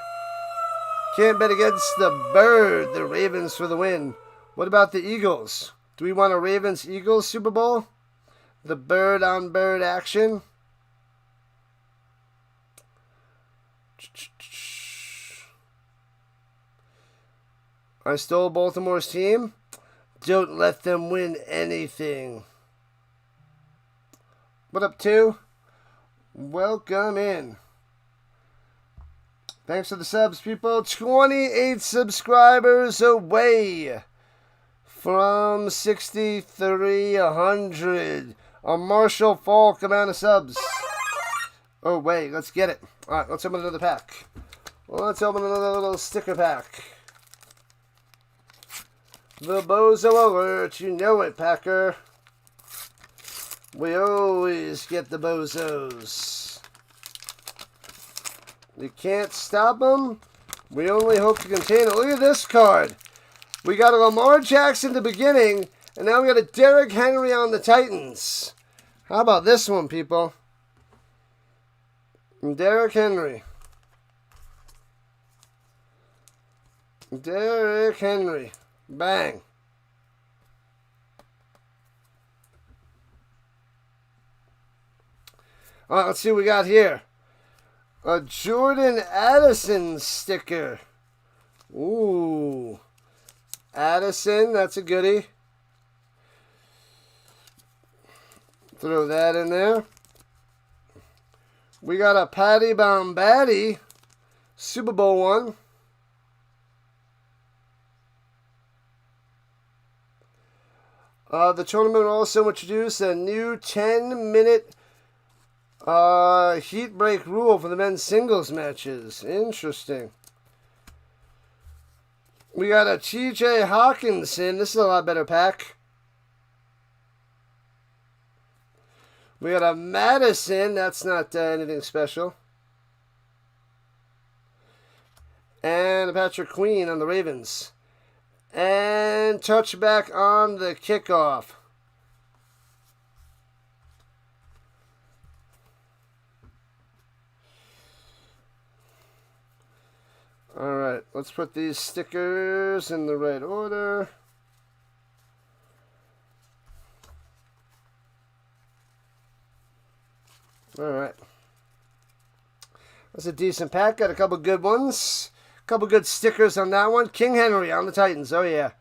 Can't bet against the bird. The Ravens for the win. What about the Eagles? Do we want a Ravens-Eagles Super Bowl? The bird-on-bird action? I stole Baltimore's team. Don't let them win anything. What up, 2? Welcome in. Thanks for the subs, people. 28 subscribers away From 63,100. A Marshall Falk amount of subs. Oh, wait. Let's get it. All right. Let's open another pack. Let's open another little sticker pack. The Bozo Alert. You know it, Packer. We always get the Bozos. You can't stop them. We only hope to contain it. Look at this card. We got a Lamar Jackson at the beginning, and now we got a Derrick Henry on the Titans. How about this one, people? Derrick Henry. Derrick Henry. Bang. All right, let's see what we got here. A Jordan Addison sticker. Ooh. Addison, that's a goodie. Throw that in there. We got a Patty Bombaddy Super Bowl one. The tournament will also introduce a new 10-minute heat break rule for the men's singles matches. Interesting. We got a TJ Hawkinson. This is a lot better pack. We got a Madison. That's not anything special. And a Patrick Queen on the Ravens. And touchback on the Kickoff. Alright, let's put these stickers in the right order. Alright. That's a decent pack. Got a couple good ones. A couple good stickers on that one. King Henry on the Titans. Oh, yeah.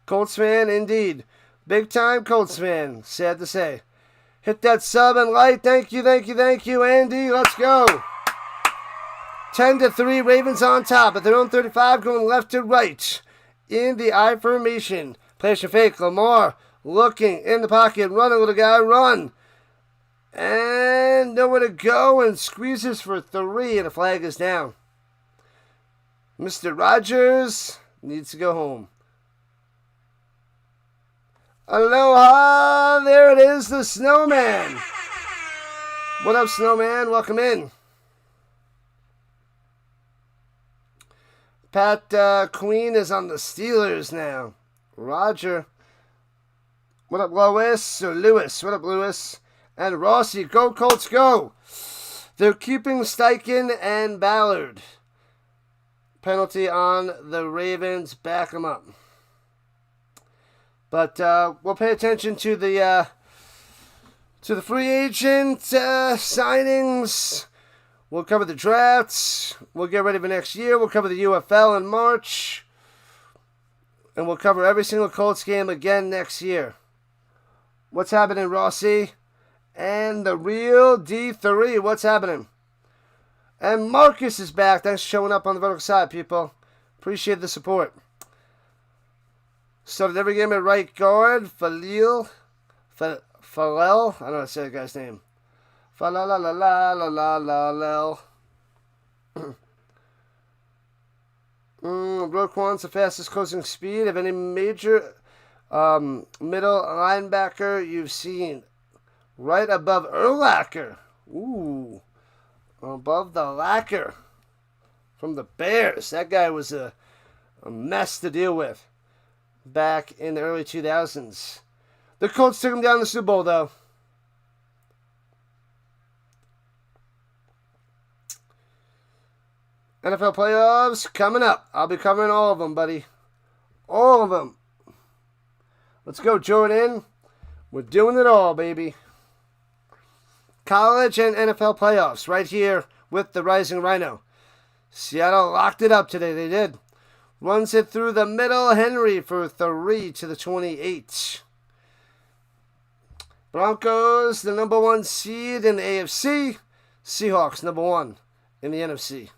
Colts fan, indeed. Big time Colts fan. Sad to say. Hit that sub and like. Thank you, thank you, thank you, Andy. Let's go. 10-3, Ravens on top at their own 35, going left to right in the I formation. Place your fake. Lamar looking in the pocket. Run, little guy, run. And nowhere to go, and squeezes for 3, and the flag is down. Mr. Rogers needs to go home. Aloha! There it is, the Snowman. What up, Snowman? Welcome in. Pat Queen is on the Steelers now. Roger. What up, Lois? Or Lewis. What up, Lewis? And Rossi. Go, Colts, go. They're keeping Steichen and Ballard. Penalty on the Ravens. Back them up. But we'll pay attention to the free agent signings. We'll cover the drafts. We'll get ready for next year. We'll cover the UFL in March. And we'll cover every single Colts game again next year. What's happening, Rossi? And the real D3. What's happening? And Marcus is back. Thanks for showing up on the vertical side, people. Appreciate the support. Started every game at right guard. Falel. I don't know how to say that guy's name. Fa-la-la-la-la-la-la-la-la. Roquan's the fastest closing speed of any major middle linebacker you've seen. Right above Urlacher. Ooh. Above the Lacker. From the Bears. That guy was a mess to deal with back in the early 2000s. The Colts took him down in the Super Bowl, though. NFL playoffs coming up. I'll be covering all of them, buddy. All of them. Let's go, Jordan. We're doing it all, baby. College and NFL playoffs right here with the Rising Rhino. Seattle locked it up today. They did. Runs it through the middle. Henry for 3 to the 28. Broncos, the number 1 seed in the AFC. Seahawks, number 1 in the NFC.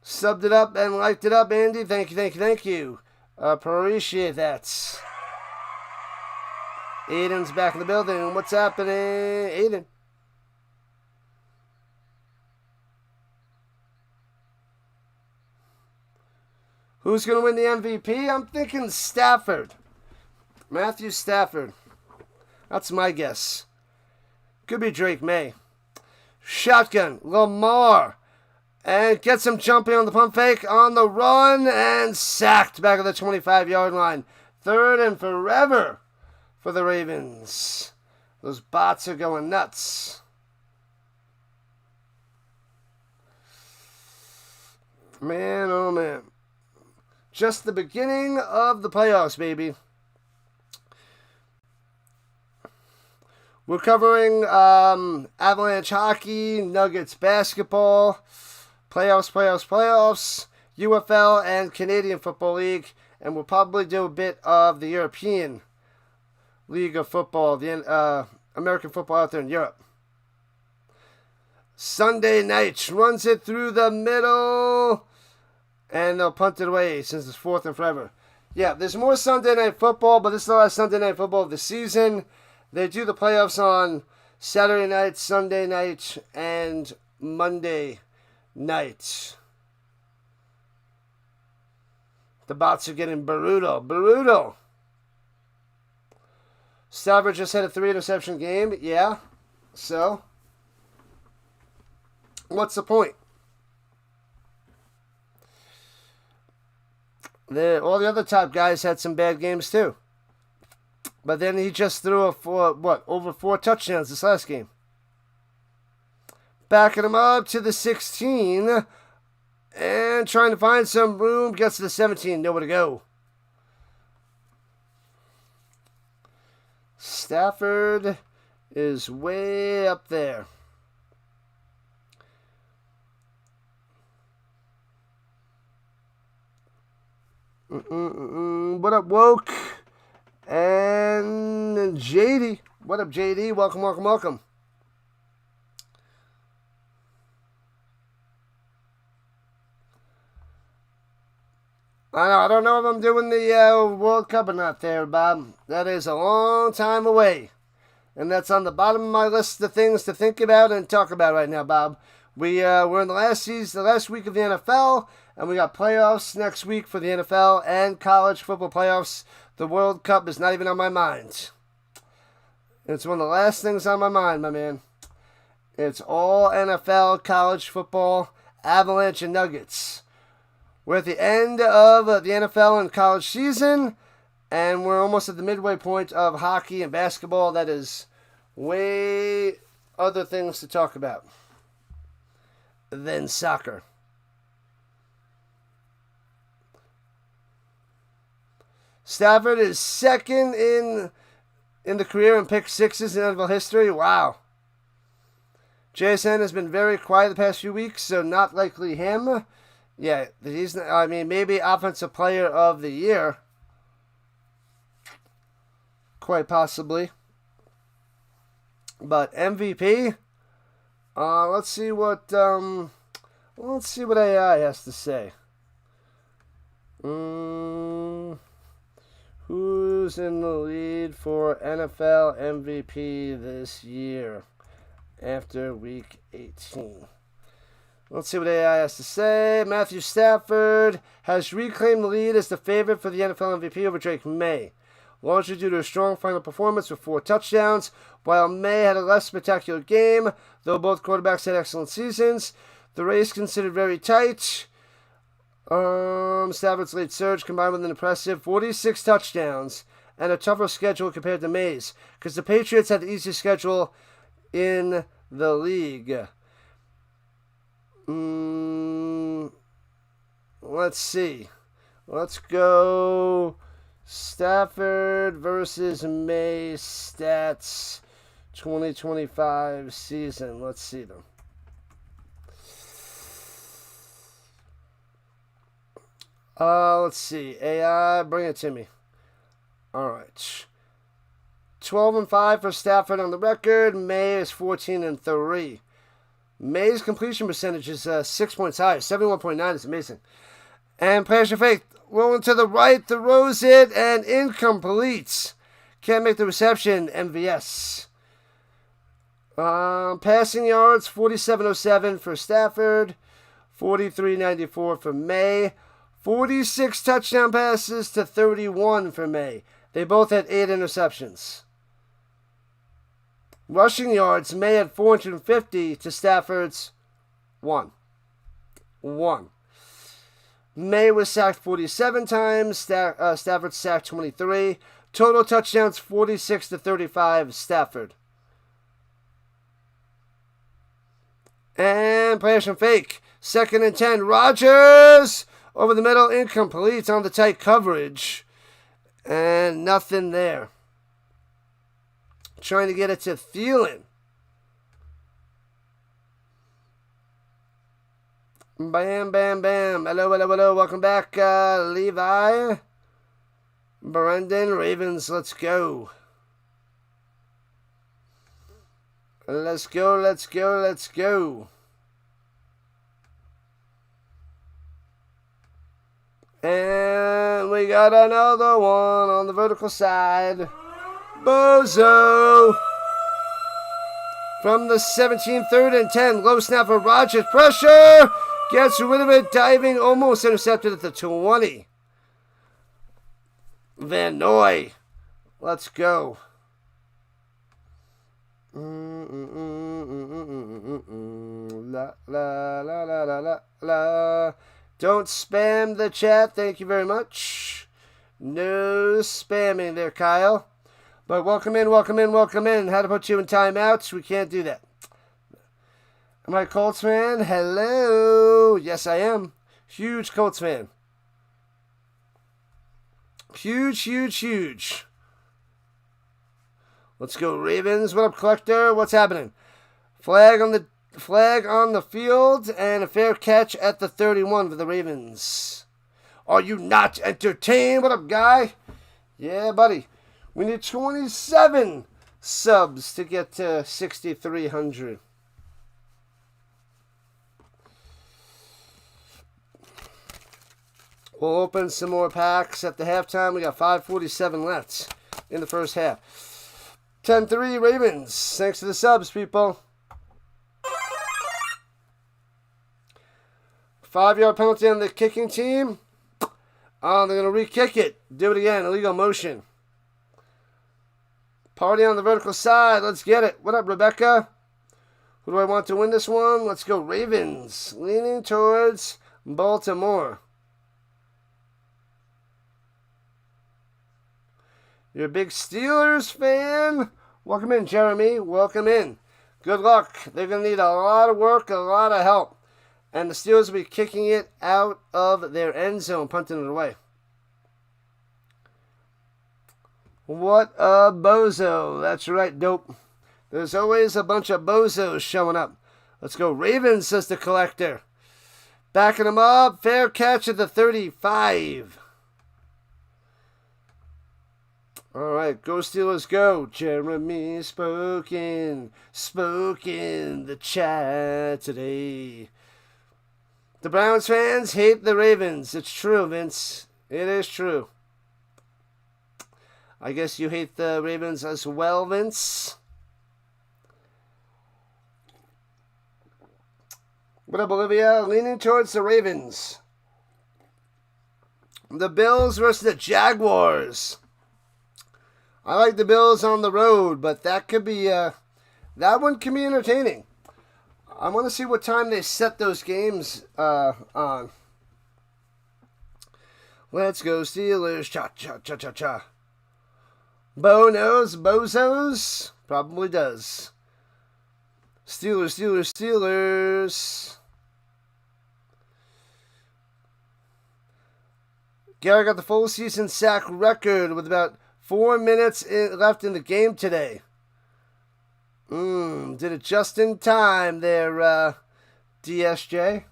Subbed it up and liked it up, Andy. Thank you, thank you, thank you. Appreciate that. Aiden's back in the building. What's happening, Aiden? Who's going to win the MVP? I'm thinking Stafford. Matthew Stafford. That's my guess. Could be Drake May. Shotgun. Lamar. And gets him jumping on the pump fake. On the run. And sacked back at the 25-yard line. 3rd and forever for the Ravens. Those bots are going nuts. Man, oh man. Just the beginning of the playoffs, baby. We're covering Avalanche hockey, Nuggets basketball, playoffs, UFL, and Canadian Football League. And we'll probably do a bit of the European League of Football, the American football out there in Europe. Sunday night, runs it through the middle, and they'll punt it away since it's 4th and forever. Yeah, there's more Sunday night football, but this is the last Sunday night football of the season. They do the playoffs on Saturday night, Sunday night, and Monday night. The bots are getting brutal. Stafford just had a 3-interception game. Yeah, so what's the point? All the other top guys had some bad games too. But then he just threw over 4 touchdowns this last game. Backing him up to the 16. And trying to find some room. Gets to the 17. Nowhere to go. Stafford is way up there. What up, Woke? And JD. What up, JD? Welcome. I don't know if I'm doing the World Cup or not there, Bob. That is a long time away. And that's on the bottom of my list of things to think about and talk about right now, Bob. We're in the last week of the NFL, and we got playoffs next week for the NFL and college football playoffs. The World Cup is not even on my mind. It's one of the last things on my mind, my man. It's all NFL, college football, Avalanche, and Nuggets. We're at the end of the NFL and college season, and we're almost at the midway point of hockey and basketball. That is way other things to talk about than soccer. Stafford is second in the career in pick sixes in NFL history. Wow. JSN has been very quiet the past few weeks, so not likely him. Yeah, maybe Offensive Player of the Year. Quite possibly. But MVP? Let's see what AI has to say. Who's in the lead for NFL MVP this year after Week 18? Let's see what AI has to say. Matthew Stafford has reclaimed the lead as the favorite for the NFL MVP over Drake May, largely due to a strong final performance with 4 touchdowns. While May had a less spectacular game, though both quarterbacks had excellent seasons, the race considered very tight. Stafford's late surge combined with an impressive 46 touchdowns and a tougher schedule compared to May's, because the Patriots had the easiest schedule in the league. Let's see. Let's go Stafford versus May stats 2025 season. Let's see them. Let's see. AI, bring it to me. All right. 12-5 for Stafford on the record. May is 14-3. May's completion percentage is 6 points higher. 71.9 is amazing. And Players of Faith, rolling to the right, throws it, and incomplete. Can't make the reception, MVS. Passing yards, 4707 for Stafford, 4394 for May, 46 touchdown passes to 31 for May. They both had 8 interceptions. Rushing yards, May had 450 to Stafford's 1. May was sacked 47 times, Stafford sacked 23. Total touchdowns, 46 to 35, Stafford. And play action fake. 2nd and 10. Rodgers over the middle, incomplete on the tight coverage. And nothing there. Trying to get it to Thielen. Bam, bam, bam. Hello, hello, hello. Welcome back, Levi. Brendan, Ravens, let's go. Let's go, let's go, let's go. And we got another one on the vertical side. Bozo. From the 17, 3rd and 10. Low snap for Rodgers. Pressure. Gets rid of it. Diving. Almost intercepted at the 20. Van Noy. Let's go. La la la la la la la. Don't spam the chat. Thank you very much. No spamming there, Kyle. But welcome in, welcome in, welcome in. How to put you in timeouts? We can't do that. Am I a Colts fan? Hello. Yes, I am. Huge Colts fan. Huge, huge, huge. Let's go, Ravens. What up, Collector? What's happening? Flag on the field and a fair catch at the 31 for the Ravens. Are you not entertained? What up, guy? Yeah, buddy. We need 27 subs to get to 6,300. We'll open some more packs at the halftime. We got 5:47 left in the first half. 10-3 Ravens. Thanks to the subs, people. 5-yard penalty on the kicking team. Oh, they're going to re-kick it. Do it again. Illegal motion. Party on the vertical side. Let's get it. What up, Rebecca? Who do I want to win this one? Let's go Ravens. Leaning towards Baltimore. You're a big Steelers fan? Welcome in, Jeremy. Welcome in. Good luck. They're going to need a lot of work, a lot of help. And the Steelers will be kicking it out of their end zone, punting it away. What a bozo. That's right, dope. There's always a bunch of bozos showing up. Let's go Ravens, says the collector. Backing them up. Fair catch at the 35. All right, go Steelers, go. Jeremy spoken the chat today. The Browns fans hate the Ravens. It's true, Vince. It is true. I guess you hate the Ravens as well, Vince. What up, Olivia? Leaning towards the Ravens. The Bills versus the Jaguars. I like the Bills on the road, but that could be that one can be entertaining. I want to see what time they set those games on. Let's go Steelers. Cha cha cha cha cha. Bo knows bozos? Probably does. Steelers, Steelers, Steelers. Gary got the full season sack record with about 4 minutes left in the game today. Did it just in time there, DSJ.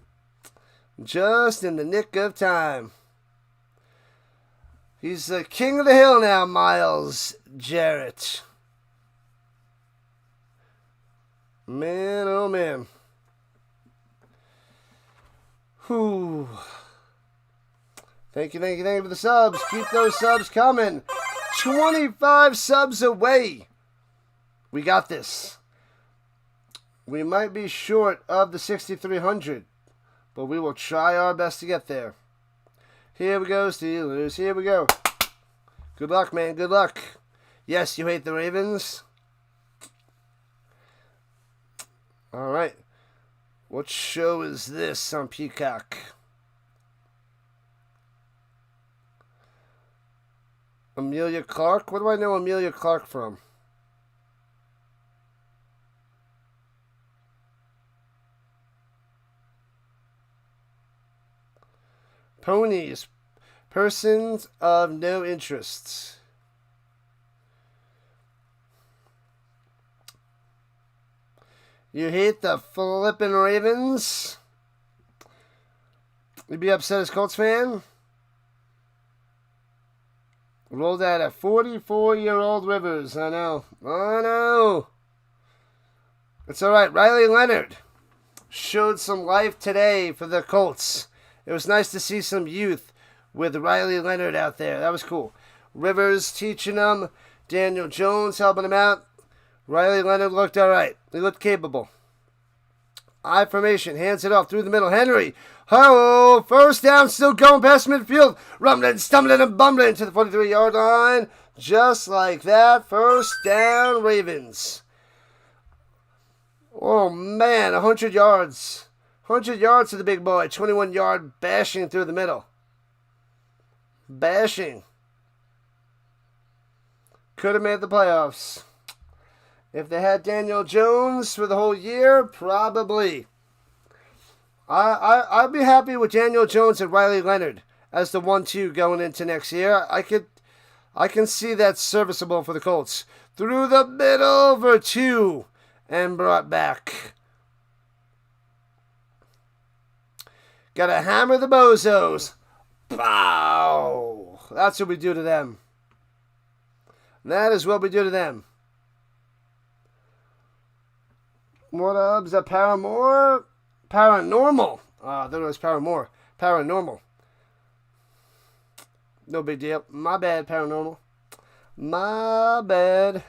Just in the nick of time. He's the king of the hill now, Miles Jarrett. Man, oh man. Whew. Thank you for the subs. Keep those subs coming. 25 subs away. We got this. We might be short of the 6,300, but we will try our best to get there. Here we go, Steelers. Here we go. Good luck, man. Good luck. Yes, you hate the Ravens. All right. What show is this on Peacock? Amelia Clark? What do I know Amelia Clark from? Ponies. Persons of no interest. You hate the flippin' Ravens? You'd be upset as Colts fan? Rolled out a 44-year-old Rivers. I know. It's all right. Riley Leonard showed some life today for the Colts. It was nice to see some youth with Riley Leonard out there. That was cool. Rivers teaching them. Daniel Jones helping him out. Riley Leonard looked all right. He looked capable. I formation. Hands it off through the middle. Henry. Oh, first down. Still going past midfield. Rumbling, stumbling, and bumbling to the 43-yard line. Just like that. First down, Ravens. Oh, man. 100 yards. 100 yards to the big boy. 21-yard bashing through the middle. Bashing. Could have made the playoffs. If they had Daniel Jones for the whole year, probably. I'd be happy with Daniel Jones and Riley Leonard as the 1-2 going into next year. I can see that serviceable for the Colts. Through the middle for 2 and brought back. Gotta hammer the bozos. Pow! That's what we do to them. That is what we do to them. What up? Is that Paramore? Paranormal. I thought it was Paramore. Paranormal. No big deal. My bad, Paranormal. My bad.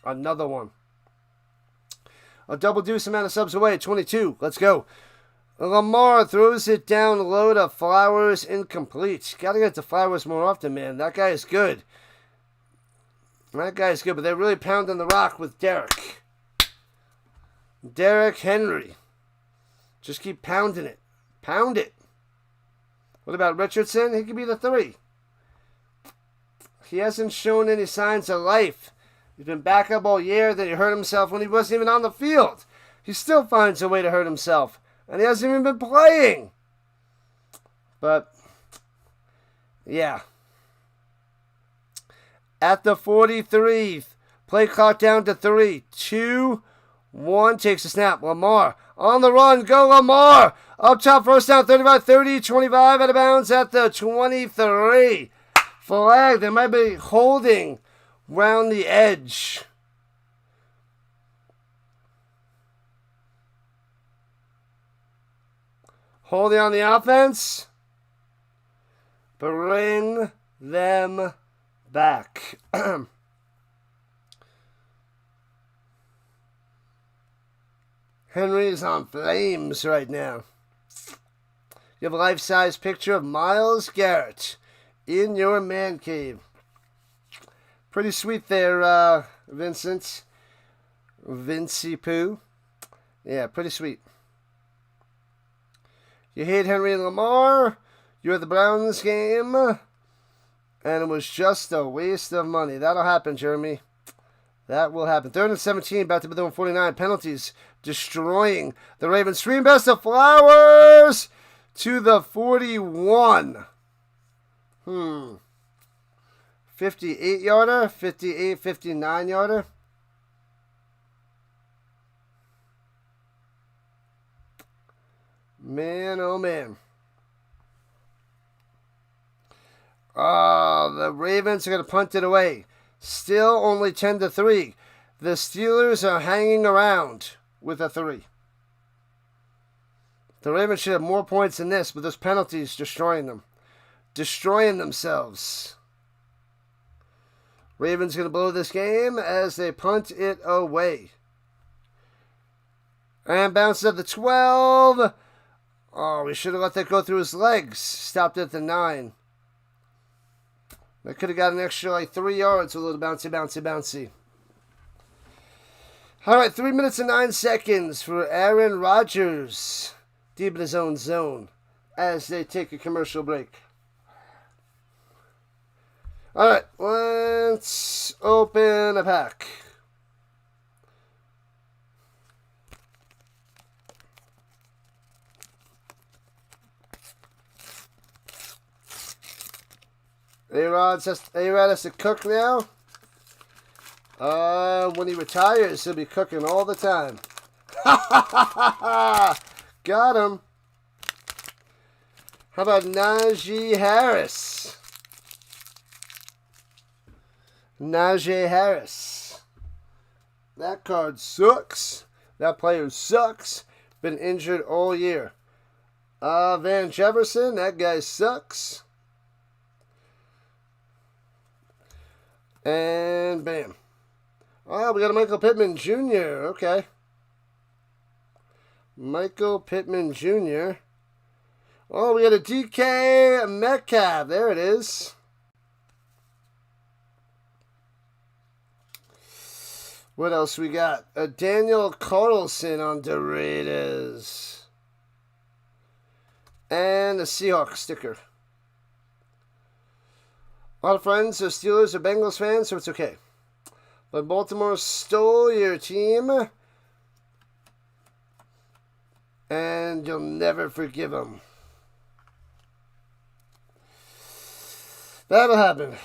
Another one. A double deuce amount of subs away. 22. Let's go. Lamar throws it down low to Flowers. Incomplete. Got to get to Flowers more often, man. That guy is good. That guy is good, but they're really pounding the rock with Derek. Derek Henry. Just keep pounding it. Pound it. What about Richardson? He could be the 3. He hasn't shown any signs of life. He's been back up all year. Then he hurt himself when he wasn't even on the field. He still finds a way to hurt himself. And he hasn't even been playing. But, yeah. At the 43. Play clock down to 3. 2, 1. Takes a snap. Lamar on the run. Go Lamar. Up top, first down, 35-30. 25 out of bounds at the 23. Flag. They might be holding round the edge. Holding on the offense. Bring them back. Henry is on flames right now. You have a life-size picture of Myles Garrett in your man cave. Pretty sweet there, Vincent. Vincey Pooh. Yeah, pretty sweet. You hate Henry and Lamar. You're the Browns game. And it was just a waste of money. That'll happen, Jeremy. That will happen. 3rd and 17, about to be doing 49. Penalties destroying the Ravens. Stream best of Flowers to the 41. 58-yarder? 58, 59-yarder? Man, oh man. The Ravens are going to punt it away. Still only 10-3. The Steelers are hanging around with a 3. The Ravens should have more points than this, but those penalties destroying them. Destroying themselves. Ravens going to blow this game as they punt it away. And bounces up to 12. Oh, we should have let that go through his legs. Stopped at the 9. That could have got an extra like 3 yards. A little bouncy, bouncy, bouncy. All right, 3 minutes and 9 seconds for Aaron Rodgers. Deep in his own zone as they take a commercial break. All right, let's open a pack. A-Rod has to cook now. When he retires, he'll be cooking all the time. Got him. How about Najee Harris? Najee Harris. That card sucks. That player sucks. Been injured all year. Van Jefferson, that guy sucks. And bam. Oh, we got a Michael Pittman Jr. Okay. Michael Pittman Jr. Oh, we got a DK Metcalf. There it is. What else we got? A Daniel Carlson on the Raiders. And a Seahawks sticker. A lot of friends are Steelers or Bengals fans, so it's okay. But Baltimore stole your team. And you'll never forgive them. That'll happen.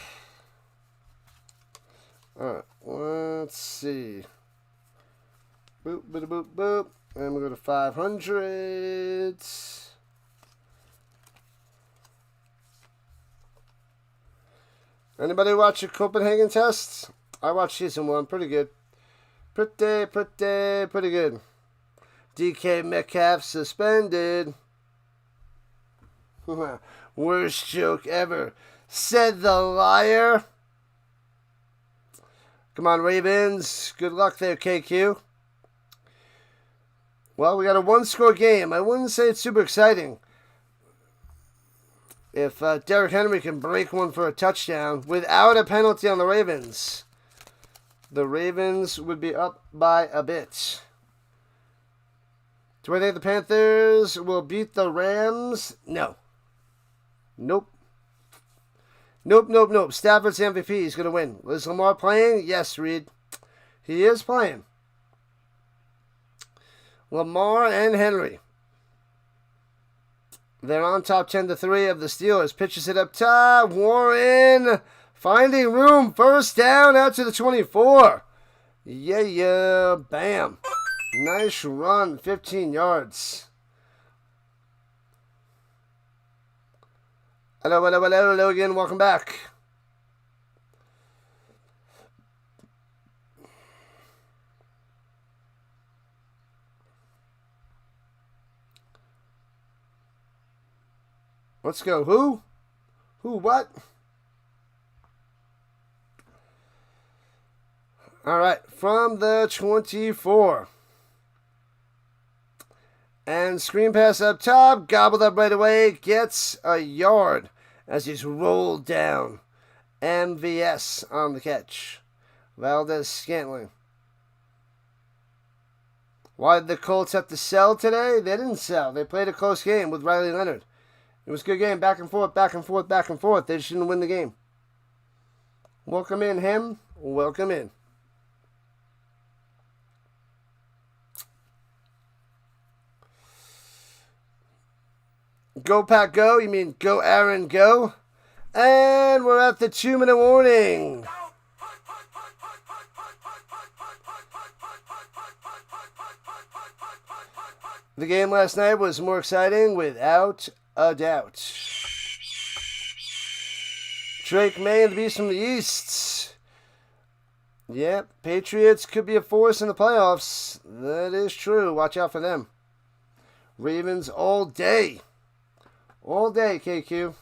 Alright, let's see. Boop, boop, boop, boop. And we go to 500. Anybody watch the Copenhagen test? I watched season 1. Pretty good. Pretty good. DK Metcalf suspended. Worst joke ever. Said the liar. Come on, Ravens. Good luck there, KQ. Well, we got a one-score game. I wouldn't say it's super exciting. If Derrick Henry can break one for a touchdown without a penalty on the Ravens would be up by a bit. Do I think the Panthers will beat the Rams? No. Nope. Stafford's MVP. He's going to win. Is Lamar playing? Yes, Reed. He is playing. Lamar and Henry. They're on top 10-3 of the Steelers. Pitches it up top. Warren finding room. First down out to the 24. Yeah. Bam. Nice run. 15 yards. Hello again. Welcome back. Let's go. Who? What? All right. From the 24. And screen pass up top. Gobbled up right away. Gets a yard as he's rolled down. MVS on the catch. Valdez-Scantling. Why did the Colts have to sell today? They didn't sell. They played a close game with Riley Leonard. It was a good game. Back and forth. They just didn't win the game. Welcome in, him. Welcome in. Go, Pack, go. You mean go, Aaron, go. And we're at the 2-minute warning. The game last night was more exciting without a doubt. Drake May and the Beast from the East. Yep, Patriots could be a force in the playoffs. That is true. Watch out for them. Ravens all day. All day, KQ.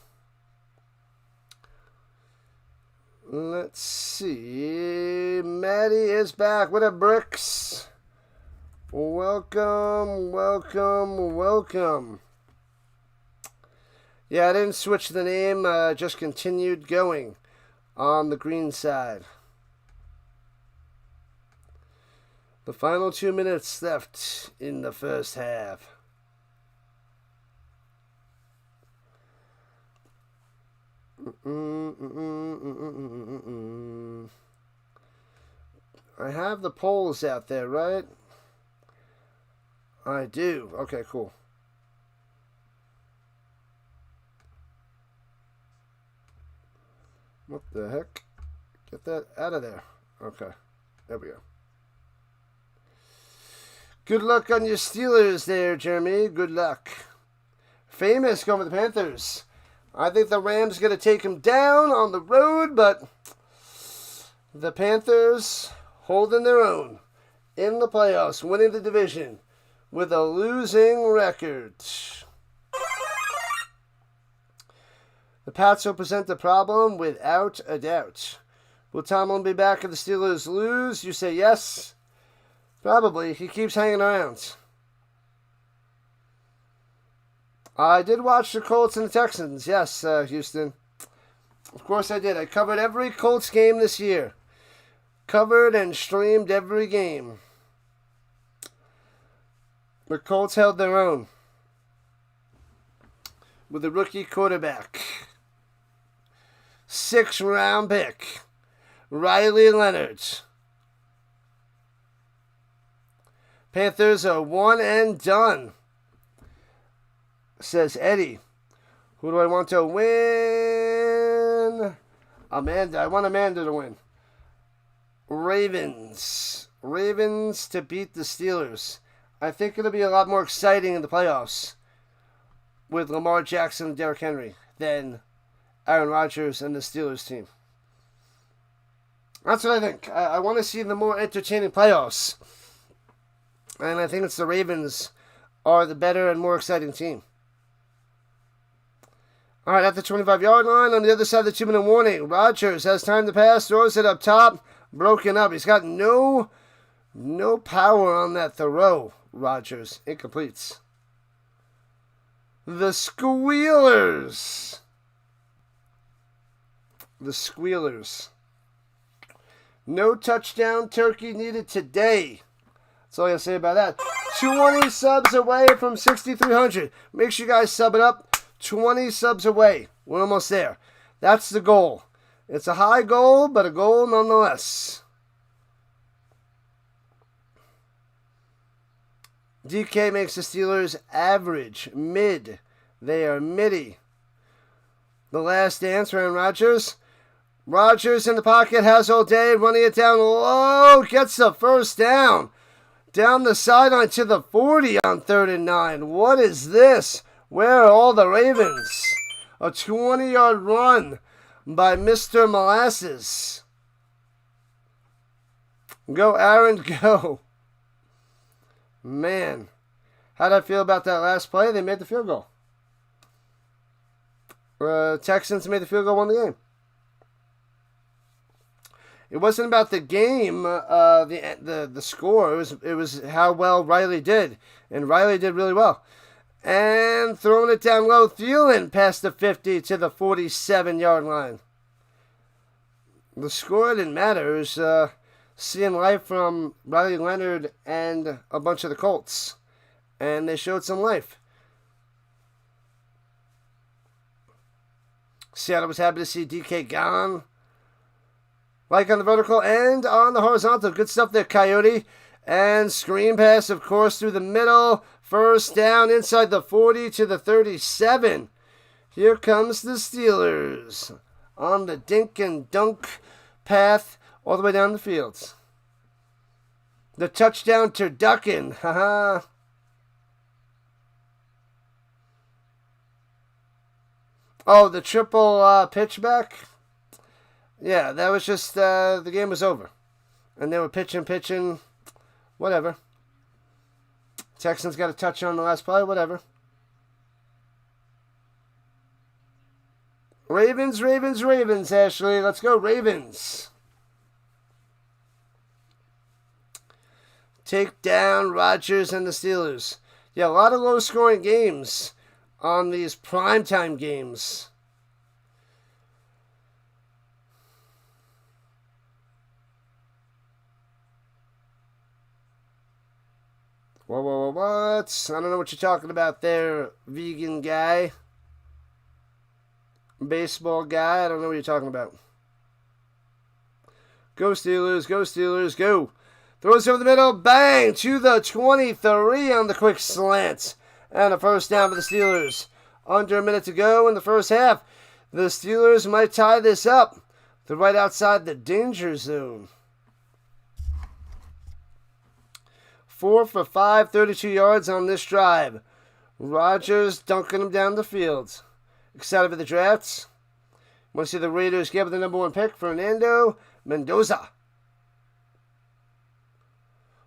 Let's see. Maddie is back. What up, Bricks? Welcome, welcome, welcome. Yeah, I didn't switch the name. Just continued going on the green side. The final 2 minutes left in the first half. I have the polls out there, right? I do. Okay, cool. What the heck? Get that out of there. Okay. There we go. Good luck on your Steelers there, Jeremy. Good luck. Famous going with the Panthers. I think the Rams are going to take him down on the road, but the Panthers holding their own in the playoffs, winning the division with a losing record. The Pats will present the problem without a doubt. Will Tomlin be back if the Steelers lose? You say yes. Probably. He keeps hanging around. I did watch the Colts and the Texans. Yes, Houston. Of course I did. I covered every Colts game this year. Covered and streamed every game. The Colts held their own with a rookie quarterback. 6th-round pick, Riley Leonard. Panthers are one and done, says Eddie. Who do I want to win? Amanda. I want Amanda to win. Ravens. Ravens to beat the Steelers. I think it'll be a lot more exciting in the playoffs with Lamar Jackson and Derrick Henry than Aaron Rodgers and the Steelers team. That's what I think. I want to see the more entertaining playoffs. And I think it's the Ravens are the better and more exciting team. All right, at the 25-yard line on the other side of the 2-minute warning, Rodgers has time to pass, throws it up top, broken up. He's got no power on that throw, Rodgers. Incompletes. The Squealers. The Squealers. No touchdown turkey needed today. That's all I gotta say about that. 20 subs away from 6,300. Make sure you guys sub it up. 20 subs away. We're almost there. That's the goal. It's a high goal, but a goal nonetheless. DK makes the Steelers average, mid. They are middy. The last dance, Aaron Rodgers. Rodgers in the pocket, has all day, running it down low, gets the first down. Down the sideline to the 40 on 3rd and 9. What is this? Where are all the Ravens? A 20-yard run by Mr. Molasses. Go, Aaron, go. Man, how'd I feel about that last play? They made the field goal. Texans made the field goal, won the game. It wasn't about the game, the score. It was how well Riley did, and Riley did really well. And throwing it down low, Thielen past the 50 to the 47-yard line. The score didn't matter. It was seeing life from Riley Leonard and a bunch of the Colts, and they showed some life. Seattle was happy to see DK gone. Like on the vertical and on the horizontal. Good stuff there, Coyote. And screen pass, of course, through the middle. First down inside the 40 to the 37. Here comes the Steelers on the dink and dunk path all the way down the field. The touchdown turducken. Haha. Oh, the triple pitchback? Yeah, that was just, the game was over. And they were pitching, whatever. Texans got a touch on the last play, whatever. Ravens, Ravens, Ravens, Ashley. Let's go, Ravens. Take down Rodgers and the Steelers. Yeah, a lot of low-scoring games on these primetime games. Whoa, what? I don't know what you're talking about there, vegan guy. Baseball guy. I don't know what you're talking about. Go Steelers, go Steelers, go. Throws over the middle, bang, to the 23 on the quick slant. And a first down for the Steelers. Under a minute to go in the first half. The Steelers might tie this up. They're right outside the danger zone. 4 for 5, 32 yards on this drive. Rodgers dunking them down the field. Excited for the drafts? Want to see the Raiders get the number 1 pick, Fernando Mendoza.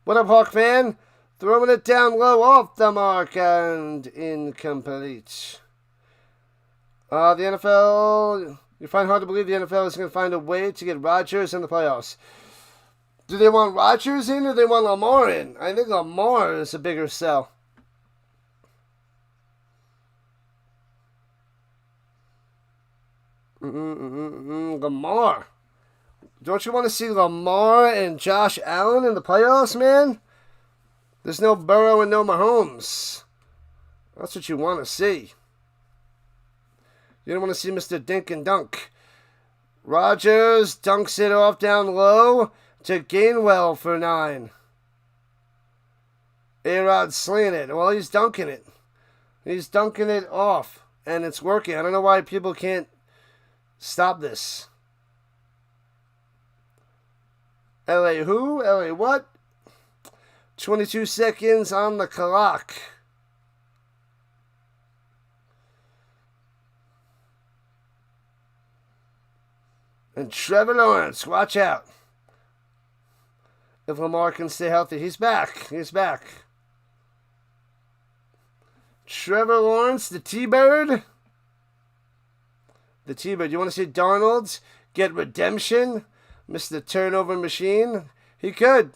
What up, Hawk fan? Throwing it down low, off the mark, and incomplete. The NFL, you find hard to believe the NFL is going to find a way to get Rodgers in the playoffs. Do they want Rodgers in or do they want Lamar in? I think Lamar is a bigger sell. Lamar. Don't you want to see Lamar and Josh Allen in the playoffs, man? There's no Burrow and no Mahomes. That's what you want to see. You don't want to see Mr. Dink and Dunk. Rodgers dunks it off down low to Gainwell for 9. A-Rod slaying it. Well, he's dunking it. He's dunking it off. And it's working. I don't know why people can't stop this. LA who? LA what? 22 seconds on the clock. And Trevor Lawrence, watch out. If Lamar can stay healthy, he's back. He's back. Trevor Lawrence, the T-Bird. The T-Bird. You want to see Darnold get redemption? Mr. Turnover Machine? He could.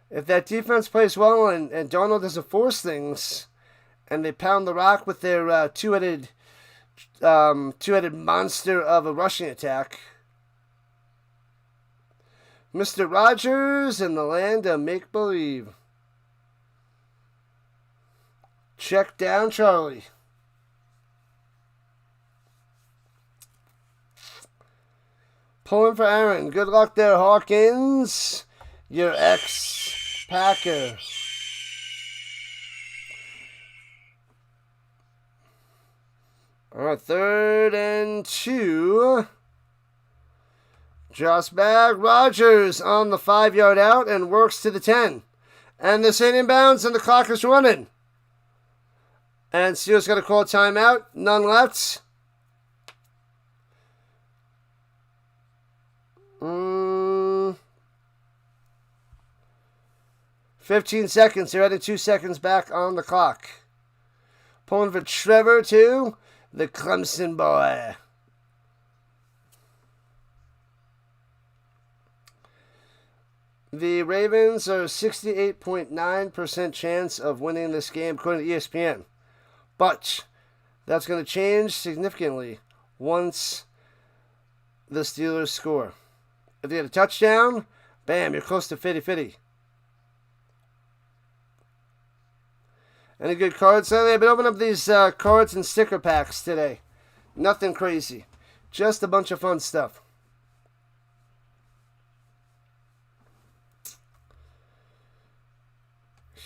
If that defense plays well and Darnold doesn't force things, and they pound the rock with their two-headed monster of a rushing attack. Mr. Rodgers in the land of make-believe. Check down, Charlie. Pulling for Aaron. Good luck there, Hawkins. Your ex-Packer. All right, 3rd and 2. Josh back. Rodgers on the 5-yard out and works to the 10. And this ain't inbounds and the clock is running. And Steelers got to call timeout. None left. 15 seconds. They're adding 2 seconds back on the clock. Pulling for Trevor, too. The Clemson boy. The Ravens are 68.9% chance of winning this game, according to ESPN. But that's going to change significantly once the Steelers score. If they get a touchdown, bam, you're close to 50-50. Any good cards? I've been opening up these cards and sticker packs today. Nothing crazy. Just a bunch of fun stuff.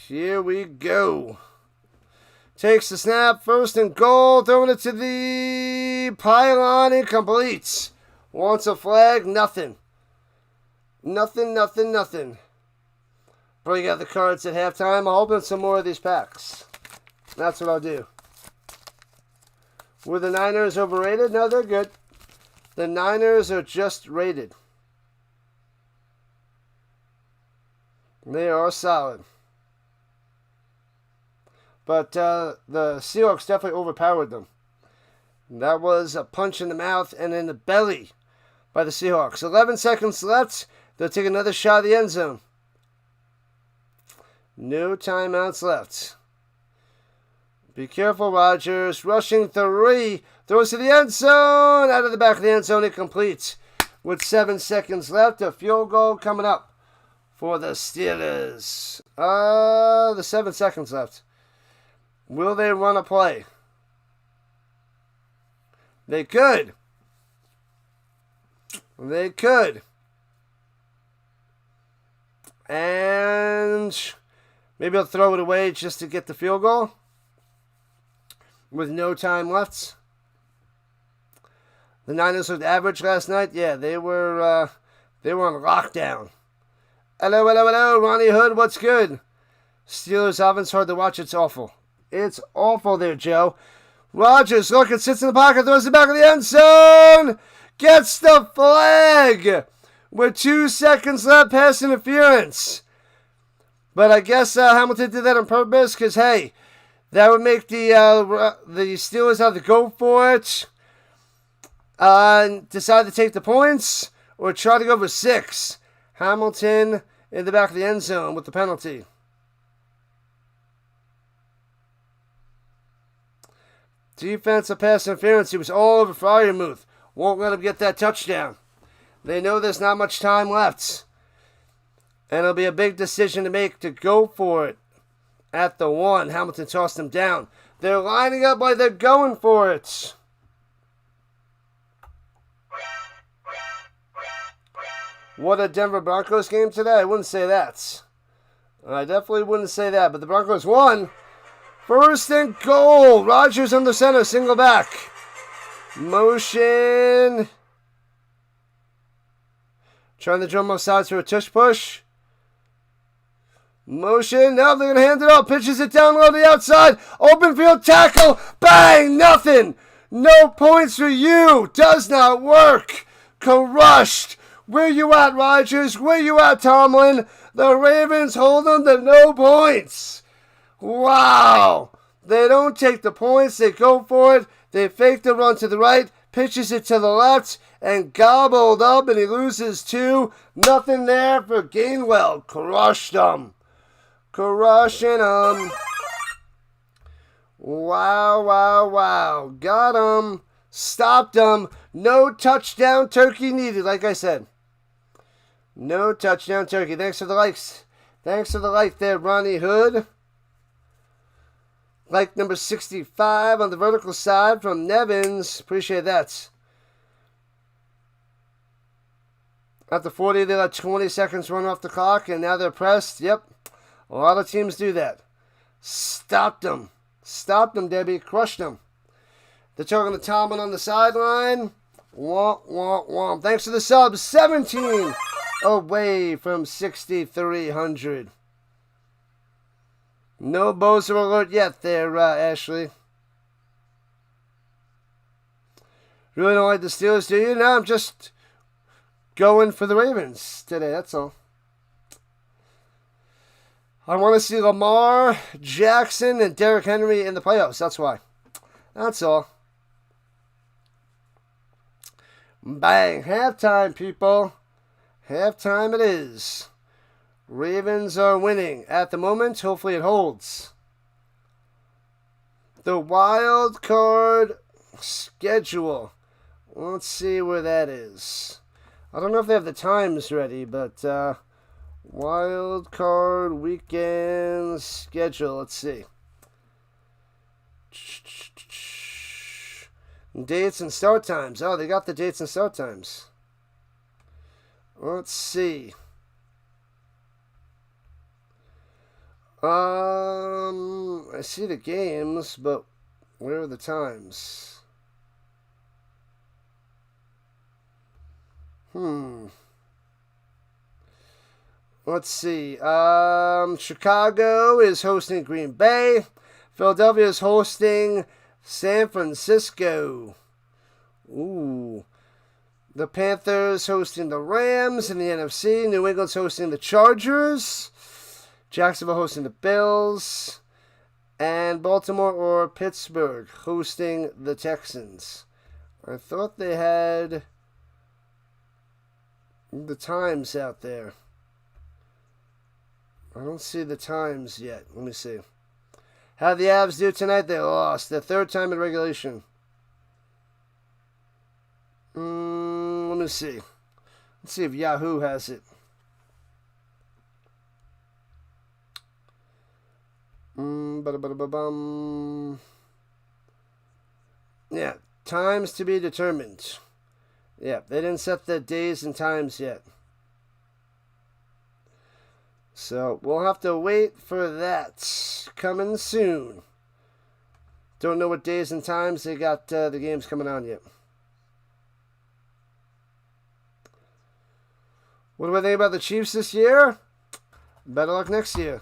Here we go. Takes the snap, 1st and goal, throwing it to the pylon, incomplete. Wants a flag, nothing. Nothing. Bring out the cards at halftime. I'll open some more of these packs. That's what I'll do. Were the Niners overrated? No, they're good. The Niners are just rated. They are solid. But the Seahawks definitely overpowered them. That was a punch in the mouth and in the belly by the Seahawks. 11 seconds left. They'll take another shot at the end zone. No timeouts left. Be careful, Rodgers. Rushing 3. Throws to the end zone. Out of the back of the end zone. Incomplete. With 7 seconds left. A field goal coming up for the Steelers. The 7 seconds left. Will they run a play? They could. They could. And maybe they'll throw it away just to get the field goal. With no time left. The Niners looked average last night. Yeah, they were on lockdown. Hello, hello, hello. Ronnie Hood, what's good? Steelers offense hard to watch. It's awful. It's awful there, Joe. Rodgers, looking, sits in the pocket, throws it back of the end zone. Gets the flag. With 2 seconds left, pass interference. But I guess Hamilton did that on purpose because, hey, that would make the Steelers have to go for it. Decide to take the points or try to go for 6. Hamilton in the back of the end zone with the penalty. Defensive pass interference. He was all over Freiermuth. Won't let him get that touchdown. They know there's not much time left. And it'll be a big decision to make to go for it. At the 1, Hamilton tossed him down. They're lining up like they're going for it. What a Denver Broncos game today. I wouldn't say that. I definitely wouldn't say that. But the Broncos won. 1st and goal. Rodgers on the center. Single back. Motion. Trying to drum off sides for a tush push. Motion. Now they're going to hand it off. Pitches it down low to the outside. Open field tackle. Bang. Nothing. No points for you. Does not work. Crushed. Where you at, Rodgers? Where you at, Tomlin? The Ravens hold them to no points. Wow. They don't take the points. They go for it. They fake the run to the right. Pitches it to the left. And gobbled up. And he loses 2. Nothing there for Gainwell. Crushed them. Crushing them. Wow, wow, wow. Got them. Stopped them. No touchdown turkey needed, like I said. No touchdown turkey. Thanks for the likes. Thanks for the like there, Ronnie Hood. Like number 65 on the vertical side from Nevins. Appreciate that. After 40, they let 20 seconds run off the clock, and now they're pressed. Yep. A lot of teams do that. Stopped them. Stopped them, Debbie. Crushed them. They're talking to Tomlin on the sideline. Womp, womp, womp. Thanks for the subs. 17 away from 6,300. No Bozer alert yet there, Ashley. Really don't like the Steelers, do you? No, I'm just going for the Ravens today, that's all. I want to see Lamar Jackson and Derrick Henry in the playoffs, that's why. That's all. Bang. Halftime, people. Halftime it is. Ravens are winning at the moment. Hopefully it holds. The wild card schedule. Let's see where that is. I don't know if they have the times ready, but wild card weekend schedule. Let's see. Dates and start times. Oh, they got the dates and start times. Let's see. I see the games, but where are the times? Let's see. Chicago is hosting Green Bay. Philadelphia is hosting San Francisco. Ooh. The Panthers hosting the Rams in the NFC. New England's hosting the Chargers. Jacksonville hosting the Bills. And Baltimore or Pittsburgh hosting the Texans. I thought they had the times out there. I don't see the times yet. Let me see. How'd the Avs do tonight? They lost. Their third time in regulation. Let me see. Let's see if Yahoo has it. Yeah, times to be determined. Yeah, they didn't set the days and times yet. So we'll have to wait for that. Coming soon. Don't know what days and times they got the games coming on yet. What do I think about the Chiefs this year? Better luck next year.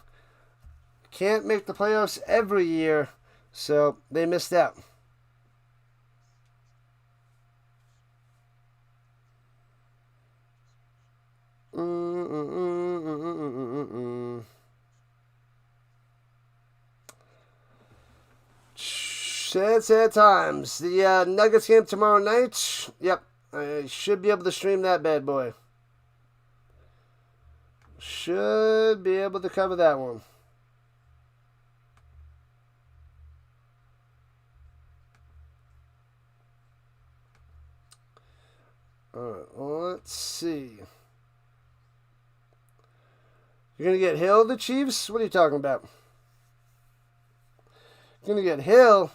Can't make the playoffs every year, so they missed out. Sad times. The Nuggets game tomorrow night. Yep, I should be able to stream that bad boy. Should be able to cover that one. Alright, let's see. You're going to get Hill, the Chiefs? What are you talking about? You're going to get Hill?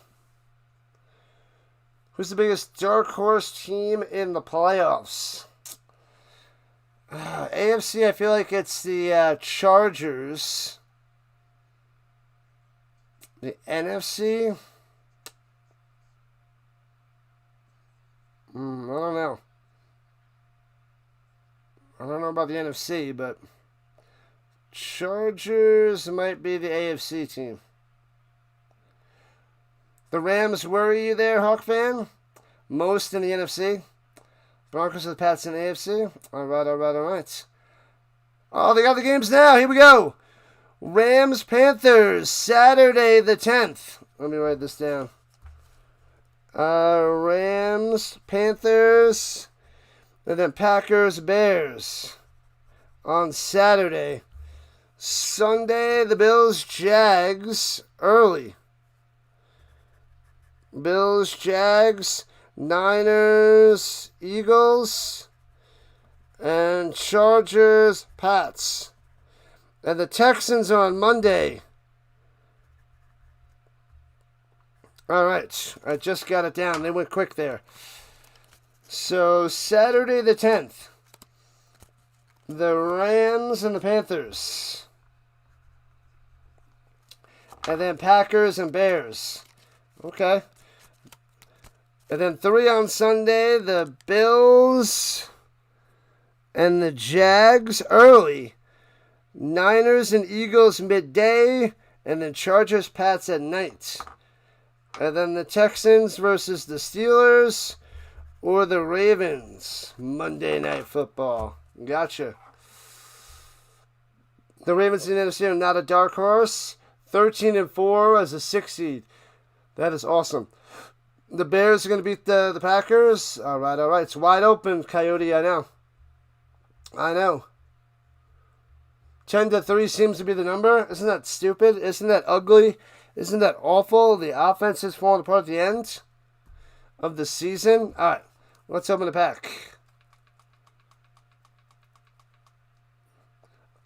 Who's the biggest dark horse team in the playoffs? AFC, I feel like it's the Chargers. The NFC? I don't know. I don't know about the NFC, but Chargers might be the AFC team. The Rams worry you there, Hawk fan? Most in the NFC. Broncos or the Pats in the AFC. All right. Oh, they got the games now. Here we go. Rams, Panthers, Saturday the 10th. Let me write this down. Rams, Panthers, and then Packers, Bears on Saturday. Sunday, the Bills, Jags, early. Bills, Jags, Niners, Eagles, and Chargers, Pats. And the Texans are on Monday. All right, I just got it down. They went quick there. So Saturday the 10th, the Rams and the Panthers. And then Packers and Bears. Okay. And then 3 on Sunday, the Bills and the Jags early. Niners and Eagles midday. And then Chargers, Pats at night. And then the Texans versus the Steelers or the Ravens. Monday Night Football. Gotcha. The Ravens in the NFC are not a dark horse. 13-4 as a 6 seed. That is awesome. The Bears are going to beat the Packers. All right. It's wide open, Coyote. I know. 10-3 seems to be the number. Isn't that stupid? Isn't that ugly? Isn't that awful? The offense is falling apart at the end of the season. All right. Let's open the pack.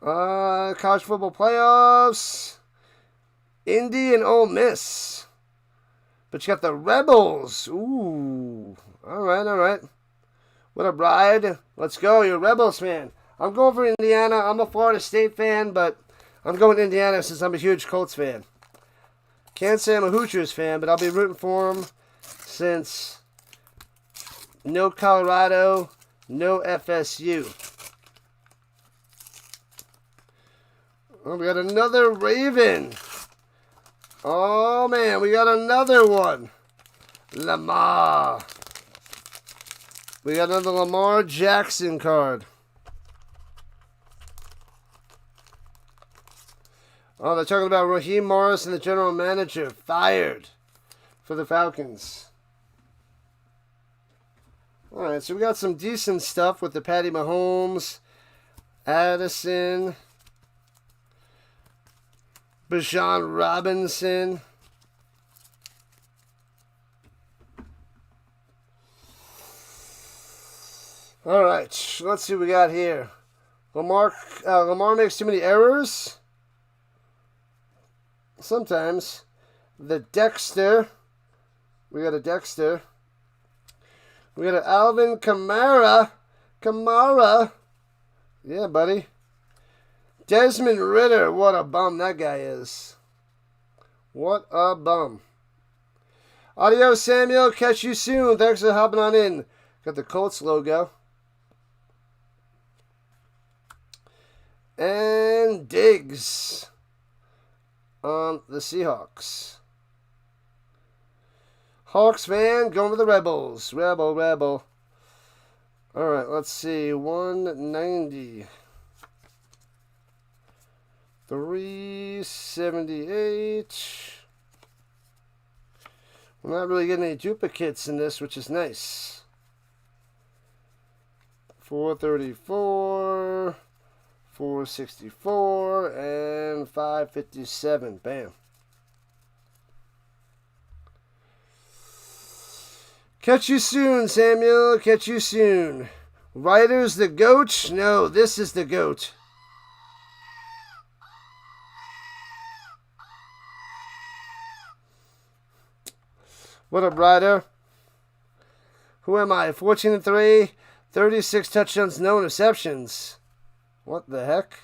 College football playoffs. Indy and Ole Miss. But you got the Rebels. Ooh. All right. What a ride. Let's go. You're a Rebels fan. I'm going for Indiana. I'm a Florida State fan, but I'm going to Indiana since I'm a huge Colts fan. Can't say I'm a Hoosiers fan, but I'll be rooting for them since no Colorado, no FSU. Oh, we got another Raven. Oh, man, we got another one. Lamar. We got another Lamar Jackson card. Oh, they're talking about Raheem Morris and the general manager fired for the Falcons. All right, so we got some decent stuff with the Patty Mahomes, Addison, Bijan Robinson. All right, let's see what we got here. Lamar makes too many errors. Sometimes. The Dexter. We got a Dexter. We got an Alvin Kamara. Yeah, buddy. Desmond Ridder. What a bum that guy is. What a bum. Adios, Samuel. Catch you soon. Thanks for hopping on in. Got the Colts logo. And Diggs on the Seahawks. Hawks fan going with the Rebels. Rebel. All right, let's see. 190. 378. We're not really getting any duplicates in this, which is nice. 434. 464 and 557. Bam. Catch you soon, Samuel. Catch you soon. Ryder's the GOAT? No, this is the GOAT. What up, Ryder? Who am I? 14-3, 36 touchdowns, no interceptions. What the heck?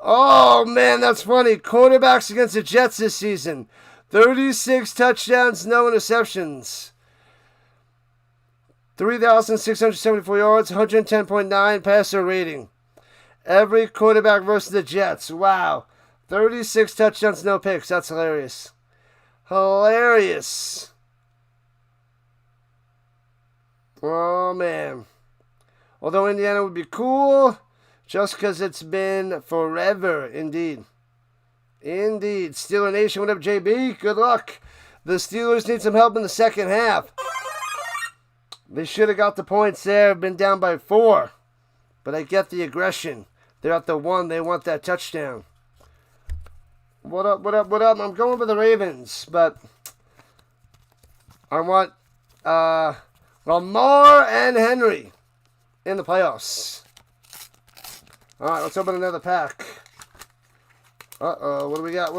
Oh, man, that's funny. Quarterbacks against the Jets this season. 36 touchdowns, no interceptions. 3,674 yards, 110.9 passer rating. Every quarterback versus the Jets. Wow. 36 touchdowns, no picks. That's hilarious. Hilarious. Oh, man. Although Indiana would be cool, just because it's been forever. Indeed. Indeed. Steeler Nation, what up, JB? Good luck. The Steelers need some help in the second half. They should have got the points there. Been down by 4. But I get the aggression. They're at the 1. They want that touchdown. What up? I'm going with the Ravens, but I want Lamar and Henry in the playoffs. All right, let's open another pack. Uh-oh, what do we got?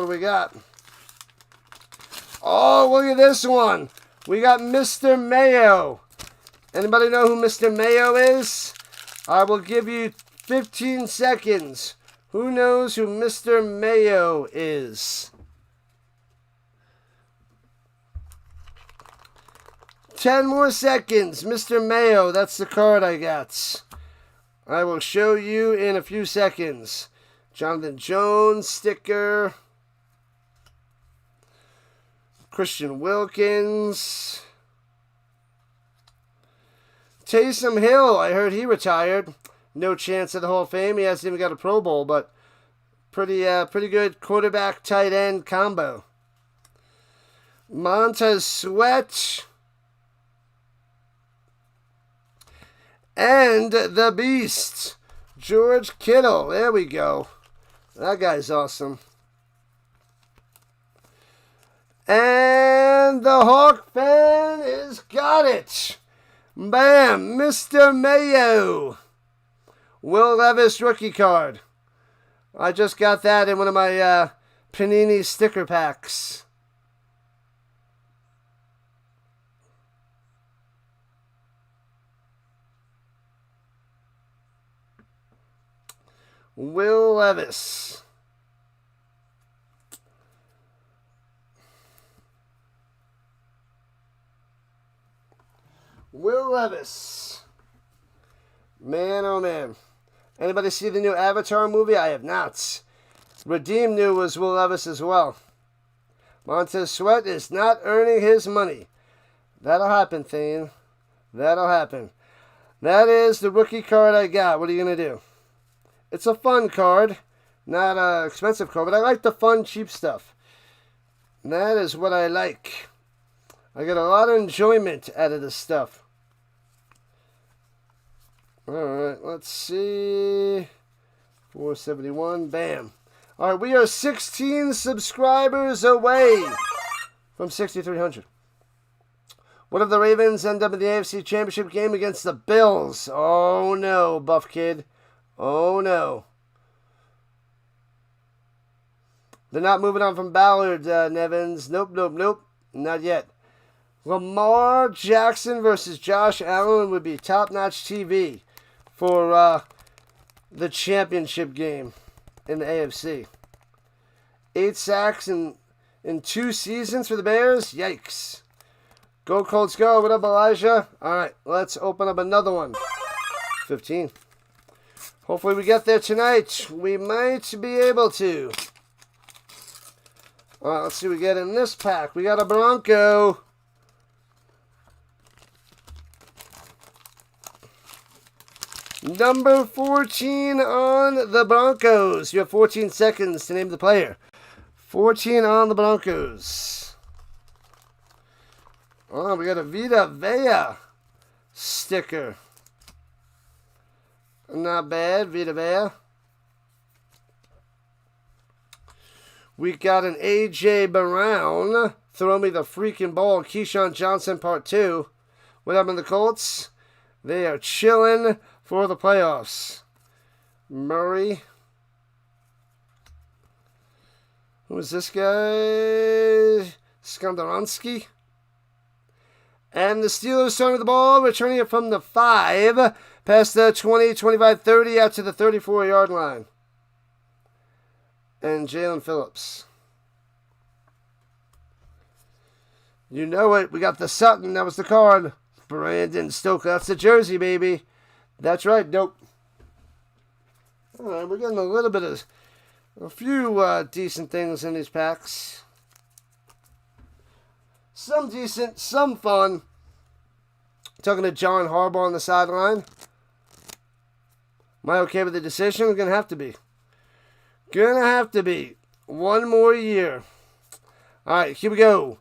Oh, look at this one. We got Mr. Mayo. Anybody know who Mr. Mayo is? I will give you 15 seconds. Who knows who Mr. Mayo is? 10 more seconds. Mr. Mayo, that's the card I got. I will show you in a few seconds. Jonathan Jones sticker. Christian Wilkins. Taysom Hill, I heard he retired. No chance at the Hall of Fame. He hasn't even got a Pro Bowl, but pretty good quarterback tight end combo. Montez Sweat. And the Beast, George Kittle. There we go. That guy's awesome. And the Hawk fan has got it. Bam, Mr. Mayo. Will Levis rookie card. I just got that in one of my Panini sticker packs. Will Levis. Will Levis. Man, oh man. Anybody see the new Avatar movie? I have not. Redeem knew was Will Levis as well. Montez Sweat is not earning his money. That'll happen, Thane. That'll happen. That is the rookie card I got. What are you going to do? It's a fun card. Not an expensive card, but I like the fun, cheap stuff. And that is what I like. I get a lot of enjoyment out of this stuff. Alright, let's see. 471. Bam. Alright, we are 16 subscribers away from 6,300. What if the Ravens end up in the AFC Championship game against the Bills? Oh no, Buff Kid. Oh no. They're not moving on from Ballard, Nevins. Nope, nope, nope. Not yet. Lamar Jackson versus Josh Allen would be top-notch TV for the championship game in the AFC. 8 sacks in 2 seasons for the Bears? Yikes. Go Colts go. What up, Elijah? Alright, let's open up another one. 15. Hopefully we get there tonight. We might be able to. Alright, let's see what we get in this pack. We got a Bronco. Number 14 on the Broncos. You have 14 seconds to name the player. 14 on the Broncos. Oh, we got a Vita Vea sticker. Not bad, Vita Vea. We got an A.J. Brown. Throw me the freaking ball. Keyshawn Johnson Part 2. What happened to the Colts? They are chilling for the playoffs. Murray. Who is this guy? Skandaronski. And the Steelers throwing the ball, returning it from the 5, past the 20, 25, 30, out to the 34-yard line. And Jalen Phillips. You know it. We got the Sutton. That was the card. Brandon Stoker. That's the jersey, baby. That's right. Nope. All right, we're getting a little bit of a few decent things in these packs. Some decent, some fun. Talking to John Harbaugh on the sideline. Am I okay with the decision? We're going to have to be. Gonna have to be. One more year. Alright, here we go.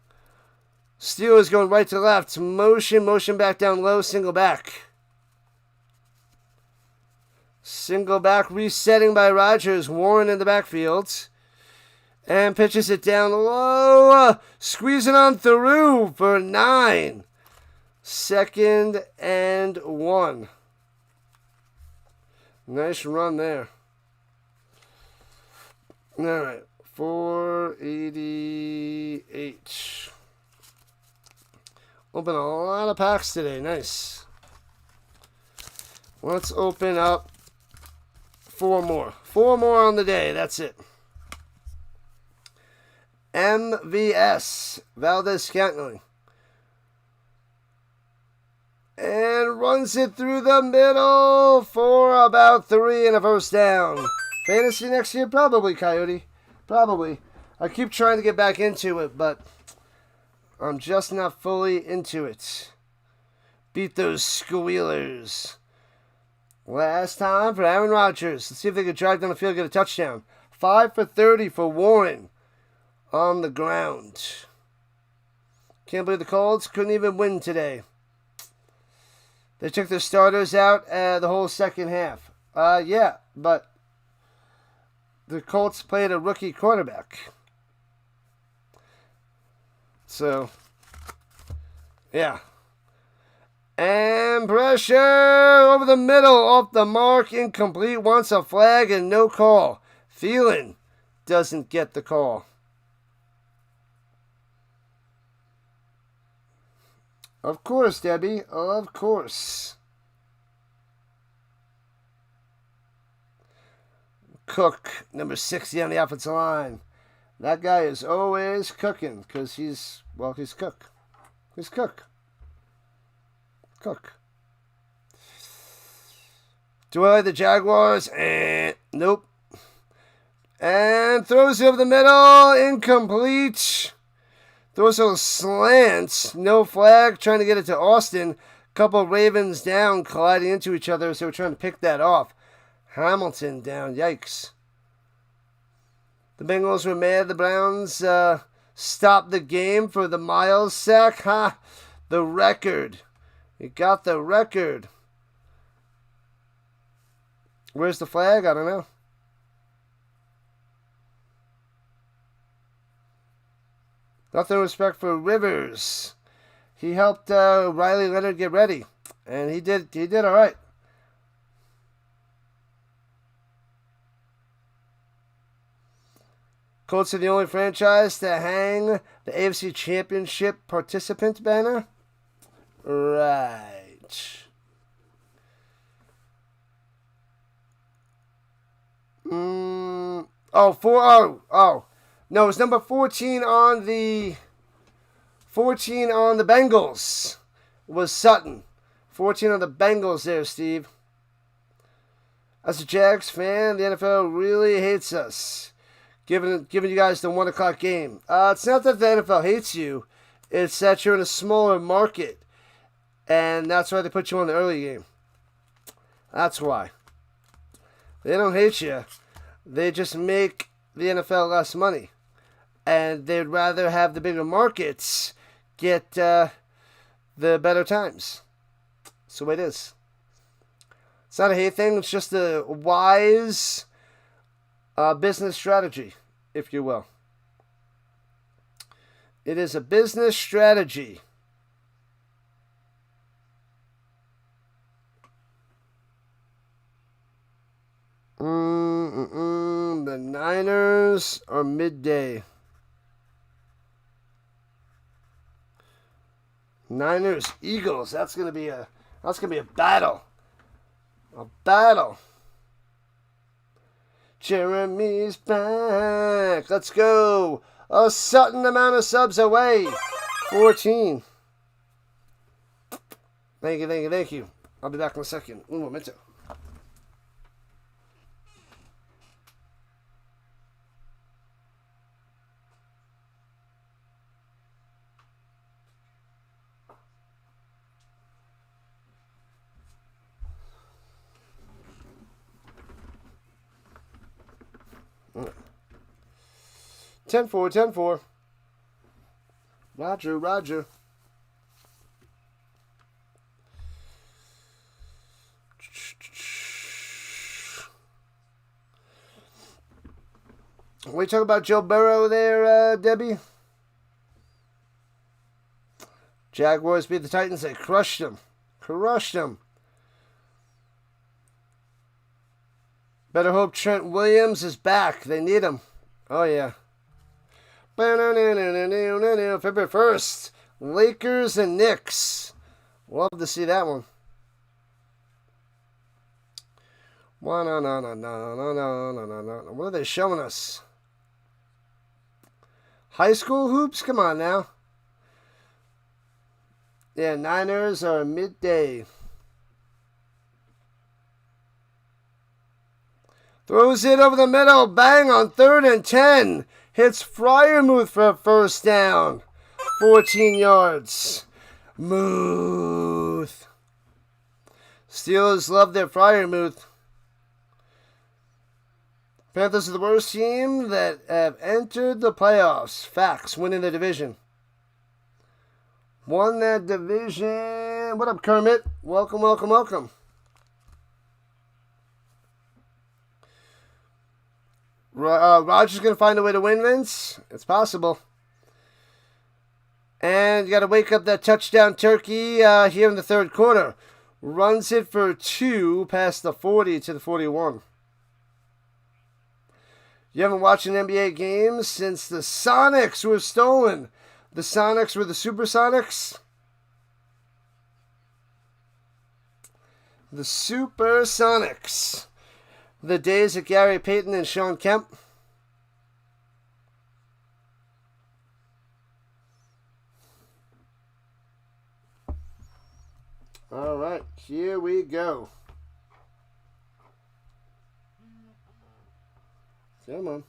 Steelers going right to left. Motion back down low, single back. Single back, resetting by Rodgers. Warren in the backfield. And pitches it down low. Squeezing on through for 9. 2nd and 1. Nice run there. Alright, 488. Open a lot of packs today. Nice. Let's open up 4 more. 4 more on the day. That's it. MVS. Valdez Scantling. And runs it through the middle for about 3 and a first down. Fantasy next year? Probably, Coyote. Probably. I keep trying to get back into it, but I'm just not fully into it. Beat those squealers. Last time for Aaron Rodgers. Let's see if they can drive down the field and get a touchdown. 5 for 30 for Warren on the ground. Can't believe the Colts couldn't even win today. They took their starters out the whole second half. Yeah, but the Colts played a rookie quarterback. So, yeah. And pressure over the middle, off the mark, incomplete, wants a flag and no call. Thielen doesn't get the call. Of course, Debbie, of course. Cook, number 60 on the offensive line. That guy is always cooking because he's Cook. He's Cook. Cook. Do I like the Jaguars? Nope. And throws it over the middle. Incomplete. Throws those slants. No flag. Trying to get it to Austin. Couple of Ravens down colliding into each other, so we're trying to pick that off. Hamilton down. Yikes. The Bengals were mad. The Browns stopped the game for the Miles sack. Ha! The record. You got the record. Where's the flag? I don't know. Nothing respect for Rivers. He helped Riley Leonard get ready, and he did all right. Colts are the only franchise to hang the AFC Championship participant banner. Right. No, it's number 14 on the Bengals was Sutton. 14 on the Bengals there, Steve. As a Jags fan, the NFL really hates us. Giving you guys the 1 o'clock game. It's not that the NFL hates you. It's that you're in a smaller market. And that's why they put you on the early game. That's why. They don't hate you. They just make the NFL less money. And they'd rather have the bigger markets get the better times. That's the way it is. It's not a hate thing. It's just a wise business strategy, if you will. It is a business strategy. The Niners are midday. Niners Eagles. That's gonna be a battle. A battle. Jeremy's back. Let's go. A certain amount of subs away. 14. Thank you. I'll be back in a second. Un momento. Ten four. Roger. We talk about Joe Burrow there, Debbie? Jaguars beat the Titans. They crushed them. Better hope Trent Williams is back. They need him. Oh, yeah. February 1st. Lakers and Knicks. Love to see that one. No. What are they showing us? High school hoops? Come on now. Yeah, Niners are midday. Throws it over the middle. Bang on 3rd and 10. Hits Freiermuth for a first down. 14 yards. Muth. Steelers love their Freiermuth. Panthers are the worst team that have entered the playoffs. Facts. Winning the division. Won that division. What up, Kermit? Welcome. Rodgers going to find a way to win, Vince? It's possible. And you got to wake up that touchdown turkey here in the third quarter. Runs it for 2 past the 40 to the 41. You haven't watched an NBA game since the Sonics were stolen. The Sonics were the Supersonics. The Supersonics. The days of Gary Payton and Sean Kemp. All right, here we go. Come on.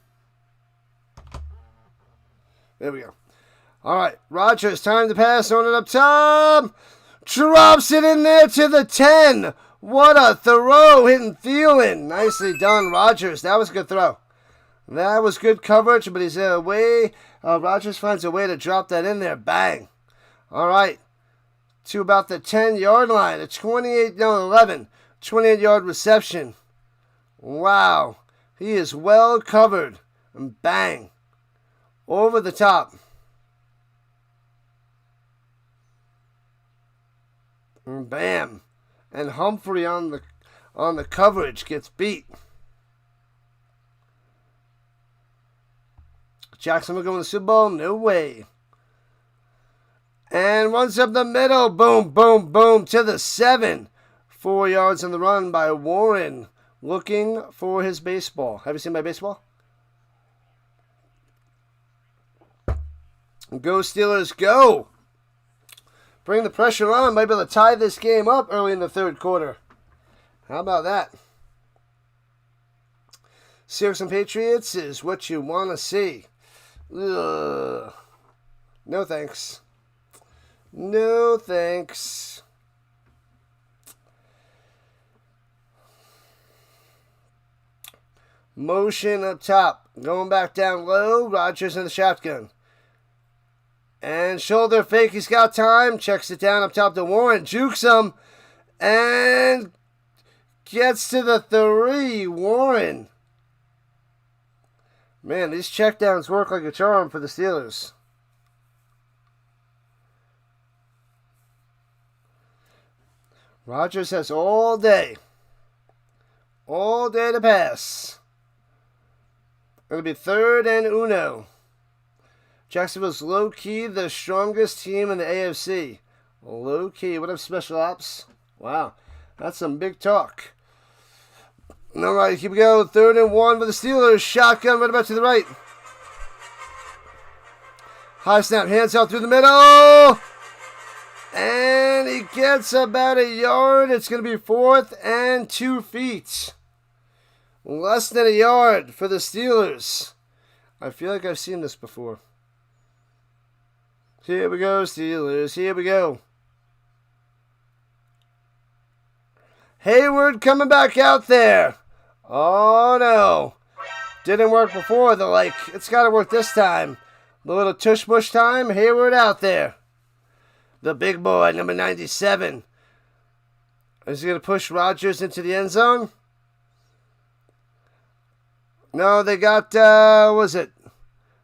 There we go. All right, Rodgers, time to pass on it up top. Drops it in there to the 10. What a throw, hitting Thielen. Nicely done, Rodgers. That was a good throw. That was good coverage, but he's away. Rodgers finds a way to drop that in there. Bang. All right. To about the 10-yard line. A 28-yard reception. Wow. He is well covered. And bang. Over the top. And bam. And Humphrey on the coverage gets beat. Jackson will go in the Super Bowl? No way. And runs up the middle. Boom, boom, boom to the 7. 4 yards on the run by Warren. Looking for his baseball. Have you seen my baseball? Go Steelers, go. Bring the pressure on. Might be able to tie this game up early in the third quarter. How about that? Seahawks and Patriots is what you want to see. Ugh. No thanks. No thanks. Motion up top. Going back down low. Rodgers in the shotgun. And shoulder fake. He's got time. Checks it down up top to Warren. Jukes him. And gets to the 3. Warren. Man, these checkdowns work like a charm for the Steelers. Rodgers has all day. All day to pass. It'll be 3rd and uno. Jacksonville's low-key the strongest team in the AFC. Low-key. What up, Special Ops? Wow. That's some big talk. All right, here we go. 3rd and 1 for the Steelers. Shotgun right about to the right. High snap. Hands out through the middle. And he gets about a yard. It's going to be 4th and 2 feet. Less than a yard for the Steelers. I feel like I've seen this before. Here we go, Steelers. Here we go. Hayward coming back out there. Oh, no. Didn't work before. They're like, it's got to work this time. The little tush-push time. Hayward out there. The big boy, number 97. Is he going to push Rodgers into the end zone? No, they got, what was it?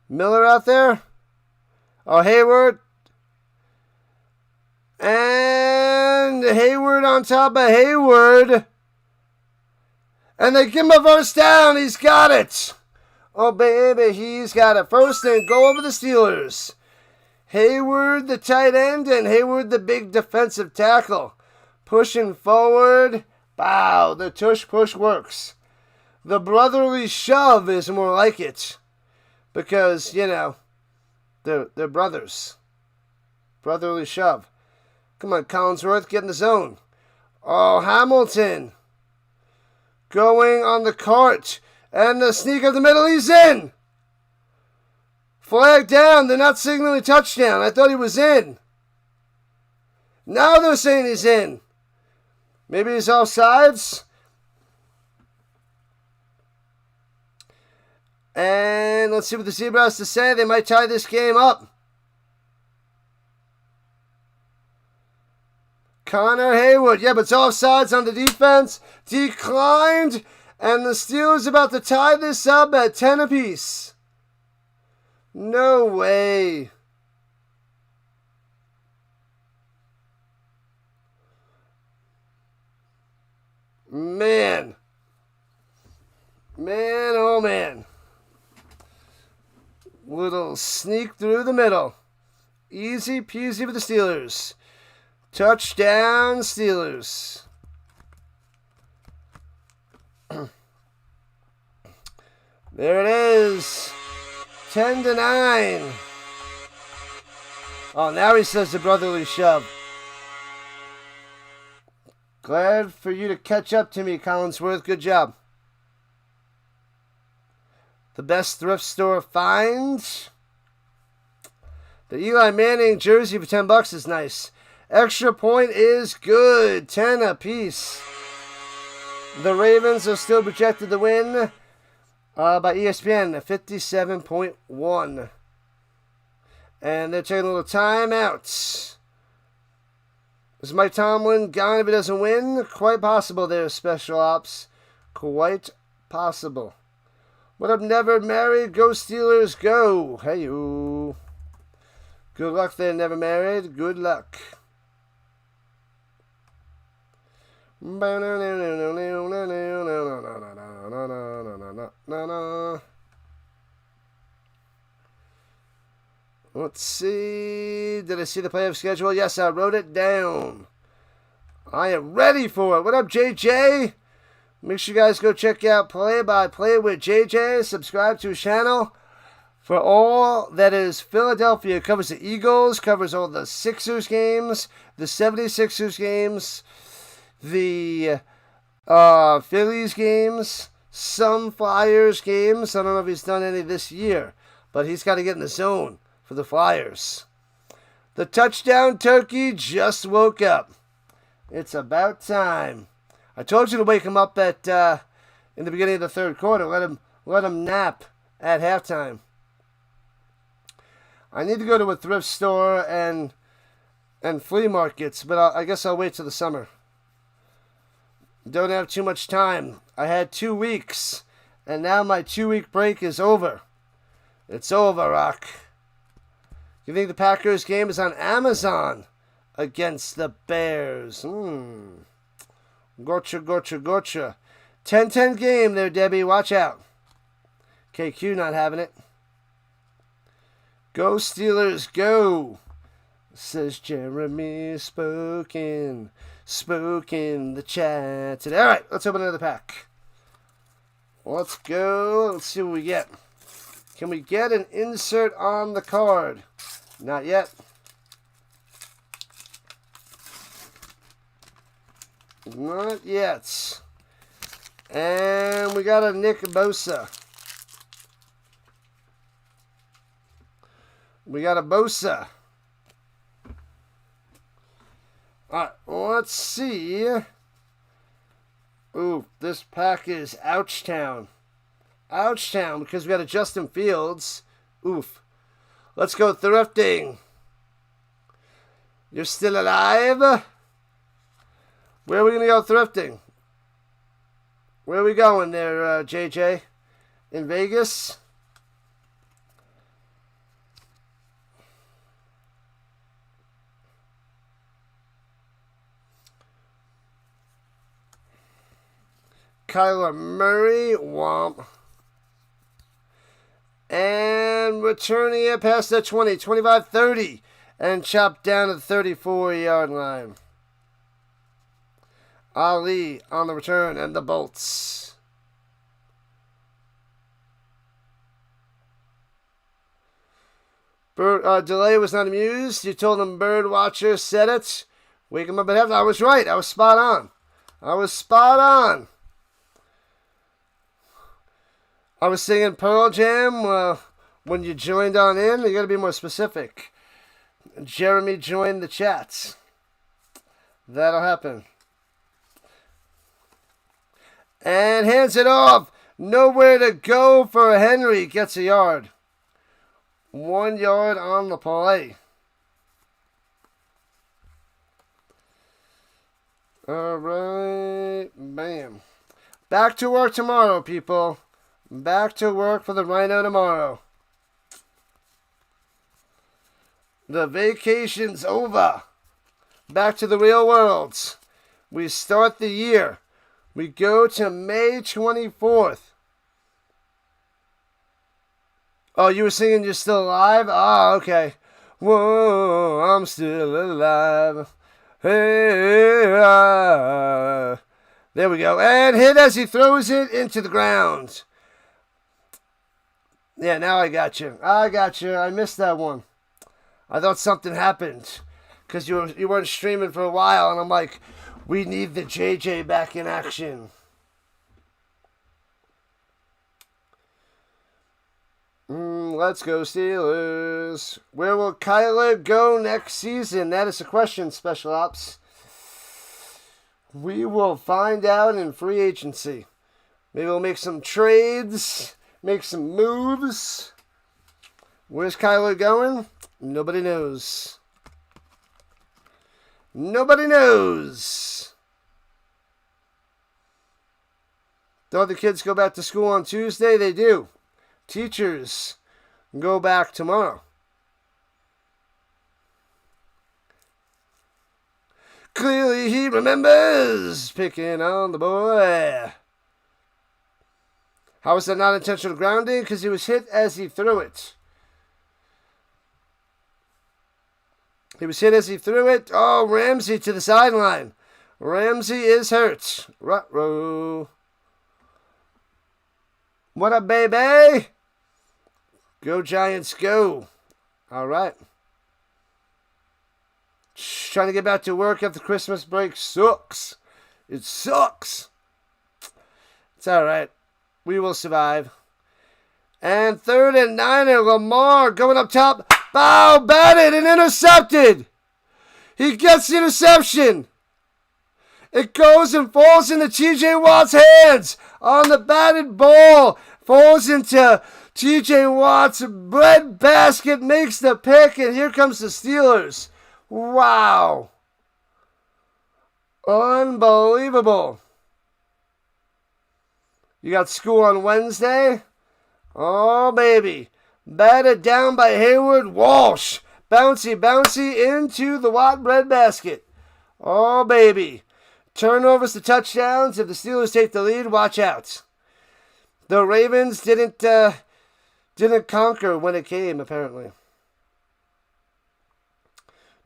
Miller out there? Oh, Hayward. And Hayward on top of Hayward. And they give him a first down. He's got it. Oh, baby, he's got it. 1st and goal over the Steelers. Hayward, the tight end, and Hayward, the big defensive tackle. Pushing forward. Wow, the tush-push works. The brotherly shove is more like it. Because, you know, they're brothers. Brotherly shove. Come on, Collinsworth, get in the zone. Oh, Hamilton. Going on the cart. And the sneak of the middle, he's in. Flag down. They're not signaling touchdown. I thought he was in. Now they're saying he's in. Maybe he's offsides. And let's see what the Zebra has to say. They might tie this game up. Connor Hayward. Yeah, but it's offsides on the defense. Declined. And the Steelers about to tie this up at 10 apiece. No way. Man. Man, oh man. Little sneak through the middle. Easy peasy for the Steelers. Touchdown, Steelers. There it is. 10-9. Oh, now he says the brotherly shove. Glad for you to catch up to me, Collinsworth. Good job. The best thrift store find. The Eli Manning jersey for $10 is nice. Extra point is good. 10 apiece. The Ravens are still projected to win by ESPN, 57.1. And they're taking a little timeout. Is Mike Tomlin gone if he doesn't win? Quite possible there, Special Ops. Quite possible. What up, Never Married? Go Steelers, go. Hey-oo. Good luck there, Never Married. Good luck. Let's see. Did I see the playoff schedule? Yes, I wrote it down. I am ready for it. What up, JJ? Make sure you guys go check out Play by Play with JJ. Subscribe to his channel for all that is Philadelphia. It covers the Eagles, covers all the Sixers games, the 76ers games, the Phillies games, some Flyers games. I don't know if he's done any this year, but he's got to get in the zone for the Flyers. The touchdown turkey just woke up. It's about time. I told you to wake him up at in the beginning of the third quarter. Let him nap at halftime. I need to go to a thrift store and flea markets, but I guess I'll wait till the summer. Don't have too much time. I had 2 weeks, and now my 2-week break is over. It's over, Rock. You think the Packers game is on Amazon against the Bears? Gotcha. 10-10 game there, Debbie. Watch out. KQ not having it. Go Steelers, go, says Jeremy. Spoken the chat today. All right, let's open another pack. Let's go. Let's see what we get. Can we get an insert on the card? Not yet. Not yet. And we got a Nick Bosa. We got a Bosa. Alright, let's see. Ooh, this pack is Ouchtown. Ouchtown, because we got a Justin Fields. Oof. Let's go thrifting. You're still alive? Where are we going to go thrifting? Where are we going there, JJ? In Vegas? Kyler Murray, womp. And returning it past the 20, 25, 30. And chopped down to the 34-yard line. Ali on the return and the bolts. Delay was not amused. You told him Bird Watcher said it. Wake him up at half. I was right. I was spot on. I was singing Pearl Jam when you joined on in. You got to be more specific. Jeremy joined the chat. That'll happen. And hands it off. Nowhere to go for Henry. Gets a yard. 1 yard on the play. All right. Bam. Back to work tomorrow, people. Back to work for the Rhino tomorrow. The vacation's over. Back to the real world. We start the year. We go to May 24th. Oh, you were singing You're Still Alive? Oh, okay. Whoa, I'm still alive. Hey, there we go. And hit as he throws it into the ground. Yeah, now I got you. I missed that one. I thought something happened. Because you weren't streaming for a while. And I'm like, we need the JJ back in action. Let's go Steelers. Where will Kyler go next season? That is the question, Special Ops. We will find out in free agency. Maybe we'll make some trades, make some moves. Where's Kyler going? Nobody knows. Nobody knows. Don't the kids go back to school on Tuesday? They do. Teachers go back tomorrow. Clearly he remembers picking on the boy. How was that not intentional grounding? Because he was hit as he threw it. He was hit as he threw it. Oh, Ramsey to the sideline. Ramsey is hurt. Ruh-roh. What up, baby? Go Giants, go. All right. Trying to get back to work after Christmas break sucks. It sucks. It's all right. We will survive. And 3rd and 9, Lamar going up top. Bow, batted and intercepted. He gets the interception. It goes and falls into T.J. Watt's hands on the batted ball. Falls into T.J. Watt's breadbasket, makes the pick, and here comes the Steelers. Wow. Unbelievable. You got school on Wednesday? Oh, baby. Batted down by Hayward Walsh. Bouncy, bouncy into the Watt breadbasket. Oh, baby. Turnovers to touchdowns. If the Steelers take the lead, watch out. The Ravens didn't conquer when it came, apparently.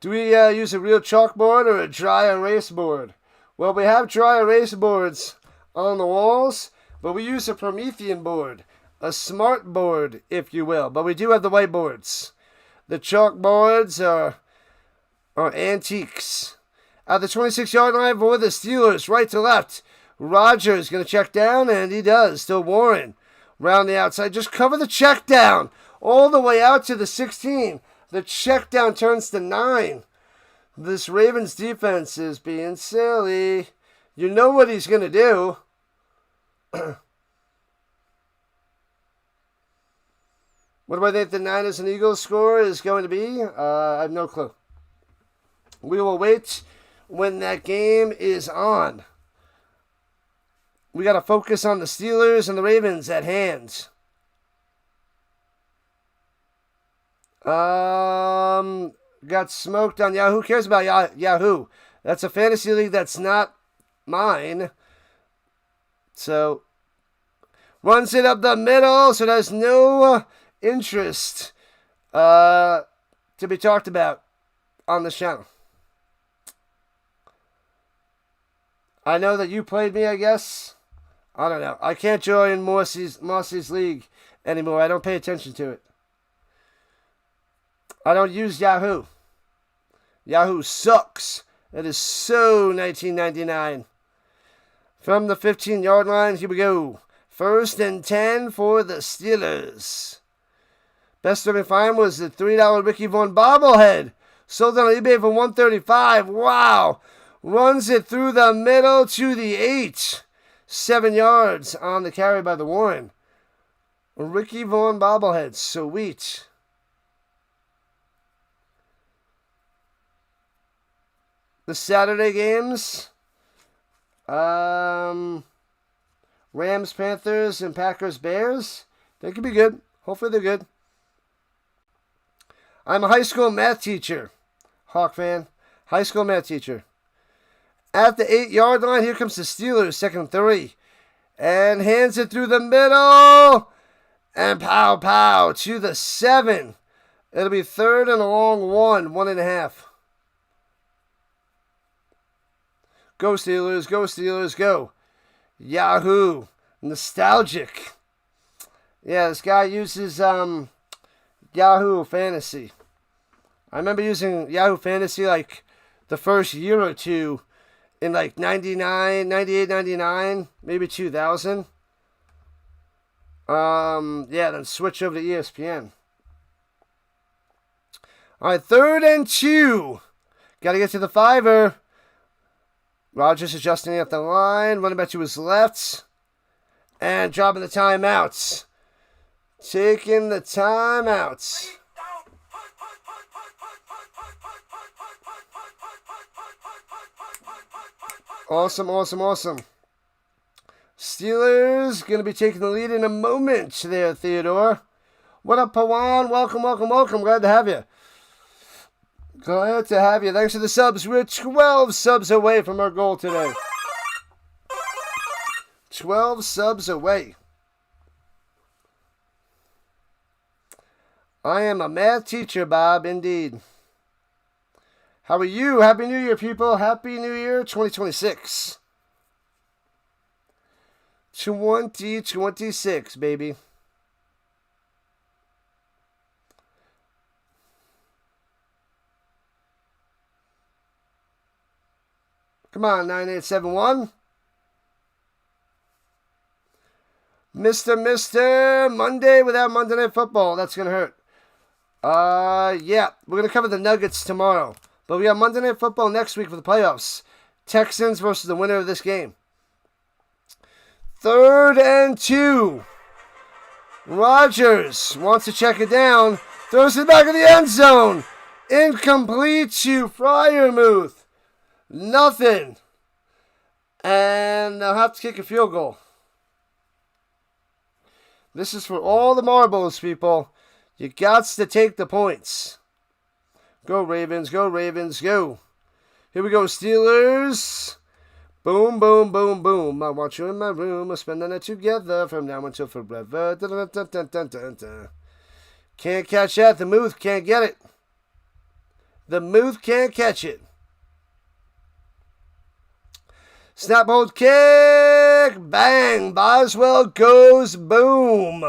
Do we use a real chalkboard or a dry erase board? Well, we have dry erase boards on the walls, but we use a Promethean board, a smart board, if you will. But we do have the whiteboards. The chalkboards are antiques. At the 26-yard line for the Steelers, right to left. Rodgers going to check down, and he does. Still Warren round the outside. Just cover the check down all the way out to the 16. The check down turns to 9. This Ravens defense is being silly. You know what he's going to do. What do I think the Niners and Eagles score is going to be? I have no clue. We will wait when that game is on. We got to focus on the Steelers and the Ravens at hand. Got smoked on Yahoo. Who cares about Yahoo? That's a fantasy league that's not mine. So, runs it up the middle, so there's no interest to be talked about on the channel. I know that you played me, I guess. I don't know. I can't join Mossy's league anymore. I don't pay attention to it. I don't use Yahoo. Yahoo sucks. It is so 1999. From the 15-yard line, here we go. 1st and 10 for the Steelers. Best I find was the $3 Ricky Vaughn bobblehead. Sold on eBay for $135. Wow. Runs it through the middle to the 8. 7 yards on the carry by the Warren. Ricky Vaughn bobblehead. Sweet. The Saturday games. Rams, Panthers, and Packers, Bears. They could be good. Hopefully they're good. I'm a high school math teacher. Hawk fan. High school math teacher. At the 8-yard line, here comes the Steelers, 2nd and 3. And hands it through the middle. And pow, pow, to the 7. It'll be 3rd and a long 1.5. Go Steelers, go Steelers, go. Yahoo. Nostalgic. Yeah, this guy uses Yahoo Fantasy. I remember using Yahoo Fantasy like the first year or two in like 99, 98, 99, maybe 2000. Yeah, then switch over to ESPN. All right, 3rd and 2. Got to get to the 5-er. Rodgers adjusting at the line. Running back to his left. And dropping the timeouts. Taking the timeouts. Awesome, awesome, awesome. Steelers going to be taking the lead in a moment there, Theodore. What up, Pawan? Welcome, welcome, welcome. Glad to have you. Glad to have you. Thanks for the subs. We're 12 subs away from our goal today. 12 subs away. I am a math teacher, Bob, indeed. How are you? Happy New Year, people. Happy New Year 2026. 2026, baby. Come on, 9871. Mister, Monday without Monday Night Football. That's going to hurt. Yeah, we're going to cover the Nuggets tomorrow. But we have Monday Night Football next week for the playoffs. Texans versus the winner of this game. 3rd and 2. Rodgers wants to check it down. Throws it back in the end zone. Incomplete to Freiermuth. Nothing. And they'll have to kick a field goal. This is for all the marbles, people. You got to take the points. Go Ravens, go Ravens, go. Here we go, Steelers. Boom, boom, boom, boom. I want you in my room. We're spending it together from now until forever. Dun, dun, dun, dun, dun, dun. Can't catch that. The Muth can't get it. The Muth can't catch it. Snap, hold, kick. Bang. Boswell goes boom.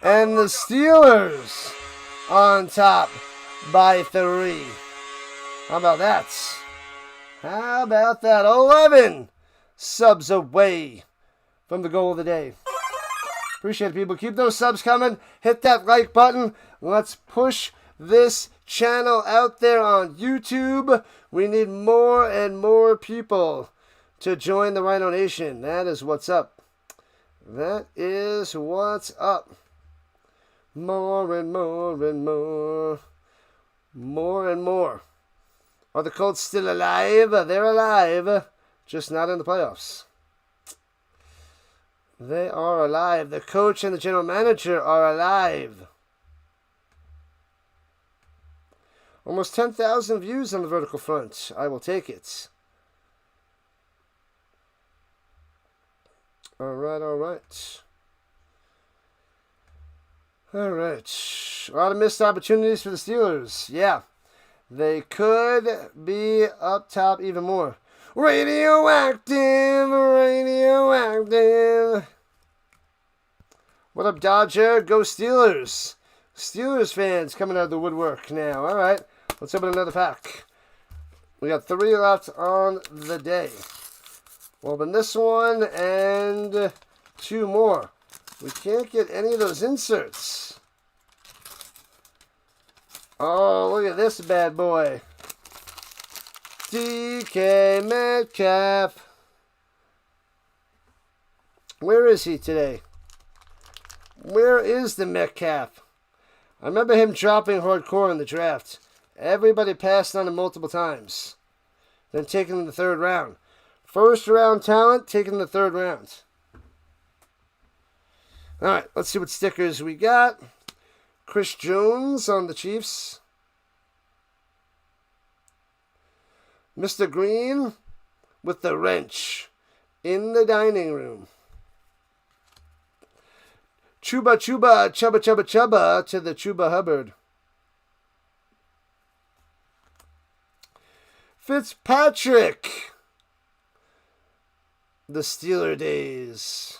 And the Steelers on top by 3. How about that? How about that? 11 subs away from the goal of the day. Appreciate it, people. Keep those subs coming. Hit that like button. Let's push this channel out there on YouTube. We need more and more people to join the Rhino Nation. That is what's up. That is what's up. More and more and more. More and more. Are the Colts still alive? They're alive. Just not in the playoffs. They are alive. The coach and the general manager are alive. Almost 10,000 views on the vertical front. I will take it. Alright, alright. Alright. A lot of missed opportunities for the Steelers. Yeah. They could be up top even more. Radioactive, radioactive. What up, Dodger? Go Steelers. Steelers fans coming out of the woodwork now. Alright. Let's open another pack. We got 3 left on the day. We'll open this one and 2 more. We can't get any of those inserts. Oh, look at this bad boy. DK Metcalf. Where is he today? Where is the Metcalf? I remember him dropping hardcore in the draft. Everybody passed on him multiple times. Then taking him in the 3rd round. 1st round talent, taking the 3rd round. Alright, let's see what stickers we got. Chris Jones on the Chiefs. Mr. Green with the wrench in the dining room. Chuba Chuba, Chubba Chubba Chubba to the Chuba Hubbard. Fitzpatrick. The Steeler days.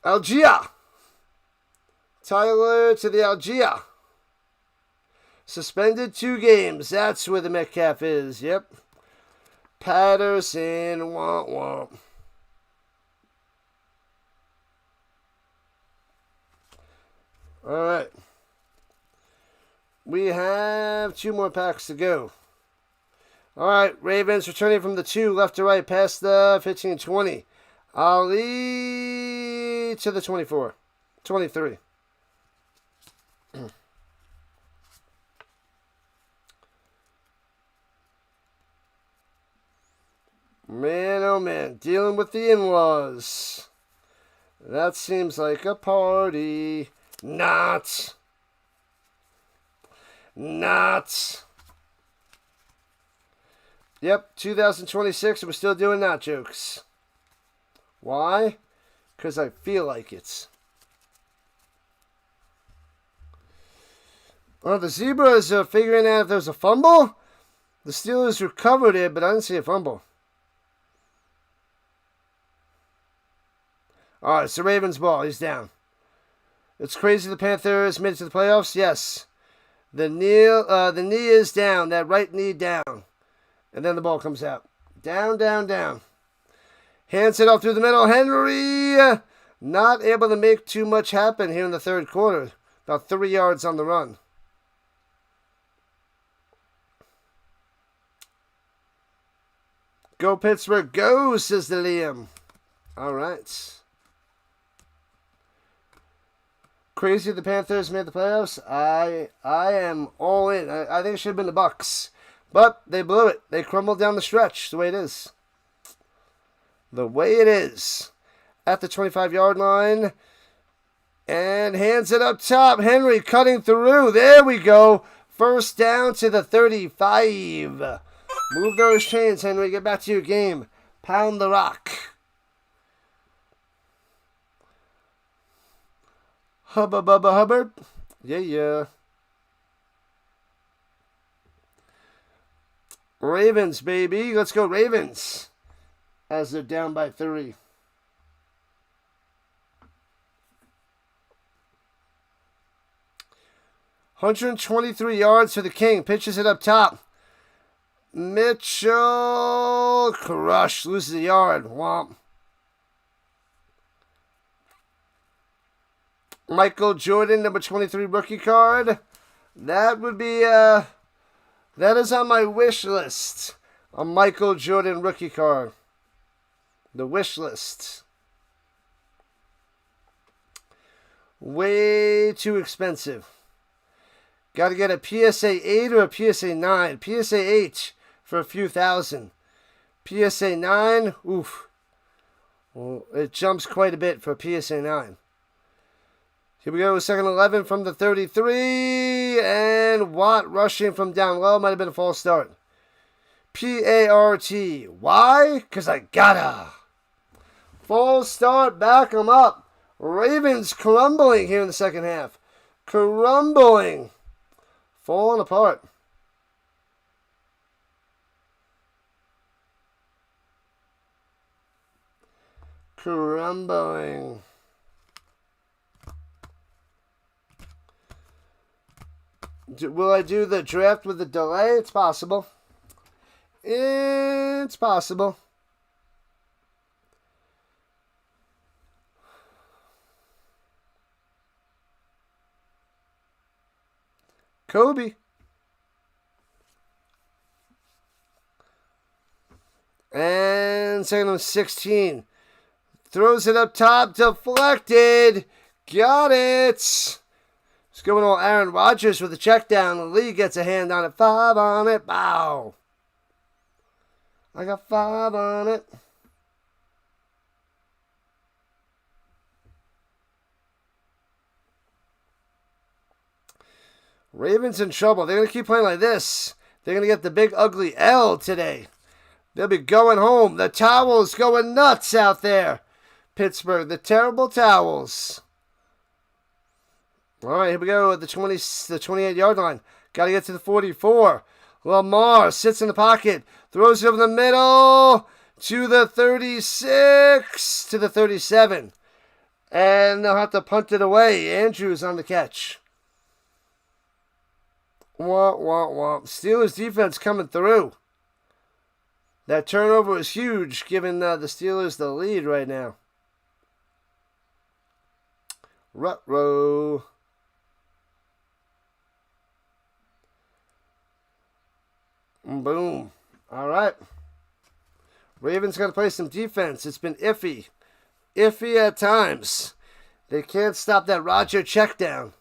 Algia. Tyler to the Algia. Suspended 2 games. That's where the Metcalf is. Yep. Patterson. Womp womp. All right. We have 2 more packs to go. All right, Ravens returning from the 2, left to right, past the 15-20. Ali to the 24. 23. Man, oh man, dealing with the in-laws. That seems like a party. Not. Yep, 2026, we're still doing not jokes. Why? Because I feel like it. Well, the Zebras are figuring out if there's a fumble. The Steelers recovered it, but I didn't see a fumble. All right, it's the Ravens' ball. He's down. It's crazy the Panthers made it to the playoffs. Yes. The knee is down. That right knee down. And then the ball comes out. Down, down, down. Hands it off through the middle. Henry not able to make too much happen here in the third quarter. About 3 yards on the run. Go Pittsburgh, go, says the Liam. All right. Crazy the Panthers made the playoffs. I am all in. I think it should have been the Bucks. But they blew it. They crumbled down the stretch the way it is. The way it is. At the 25-yard line. And hands it up top. Henry cutting through. There we go. First down to the 35. Move those chains, Henry. Get back to your game. Pound the rock. Hubba bubba hubbard. Yeah. Ravens, baby. Let's go Ravens. As they're down by 3. $123 yards for the King. Pitches it up top. Mitchell. Crush. Loses a yard. Womp. Michael Jordan, number 23 rookie card. That would be, that is on my wish list. A Michael Jordan rookie card. The wish list. Way too expensive. Got to get a PSA 8 or a PSA 9. PSA 8 for a few thousand. PSA 9, oof. Well, it jumps quite a bit for a PSA 9. Here we go, 2nd 11 from the 33, and Watt rushing from down low. Might have been a false start. P-A-R-T. Why? Because I gotta. False start, back them up. Ravens crumbling here in the second half. Crumbling. Falling apart. Crumbling. Will I do the draft with the delay? It's possible. It's possible. Kobe. And 2nd and 16. Throws it up top. Deflected. Got it. It's going on Aaron Rodgers with a check down. The league gets a hand on it. 5 on it. Bow. I got 5 on it. Ravens in trouble. They're going to keep playing like this. They're going to get the big ugly L today. They'll be going home. The Towels going nuts out there. Pittsburgh, the terrible Towels. All right, here we go at the 28-yard line. Got to get to the 44. Lamar sits in the pocket. Throws it over the middle to the 36, to the 37. And they'll have to punt it away. Andrews on the catch. Womp, womp, womp. Steelers defense coming through. That turnover is huge, giving the Steelers the lead right now. Ruh-roh. Boom. All right. Ravens got to play some defense. It's been iffy. Iffy at times. They can't stop that Roger check down.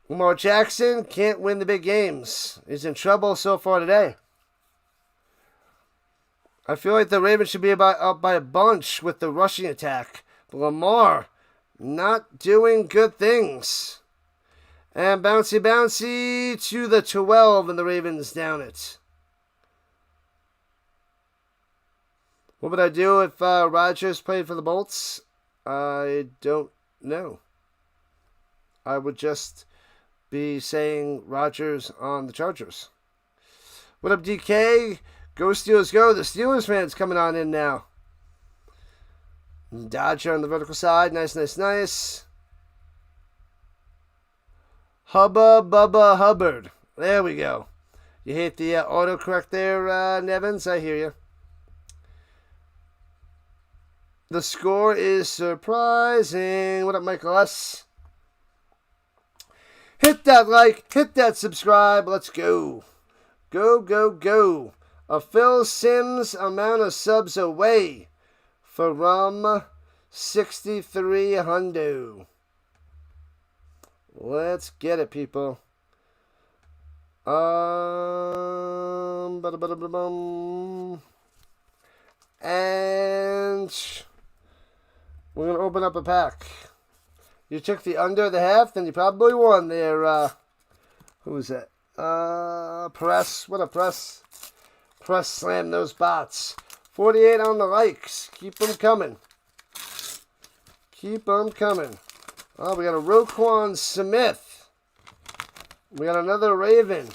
Lamar Jackson can't win the big games. He's in trouble so far today. I feel like the Ravens should be up by a bunch with the rushing attack. But Lamar not doing good things. And bouncy, bouncy to the 12, and the Ravens down it. What would I do if Rodgers played for the Bolts? I don't know. I would just be saying Rodgers on the Chargers. What up, DK? Go Steelers, go. The Steelers fans coming on in now. Dodger on the vertical side. Nice, nice, nice. Hubba Bubba Hubbard. There we go. You hate the autocorrect there, Nevins? I hear you. The score is surprising. What up, Michael S? Hit that like, hit that subscribe. Let's go. Go, go, go. A Phil Sims amount of subs away from 63 hundo. Let's get it, people. And we're going to open up a pack. You took the under the half, then you probably won there. Who is that? Press. What a press. Press slam those bots. 48 on the likes. Keep them coming. Keep them coming. Oh, we got a Roquan Smith. We got another Raven.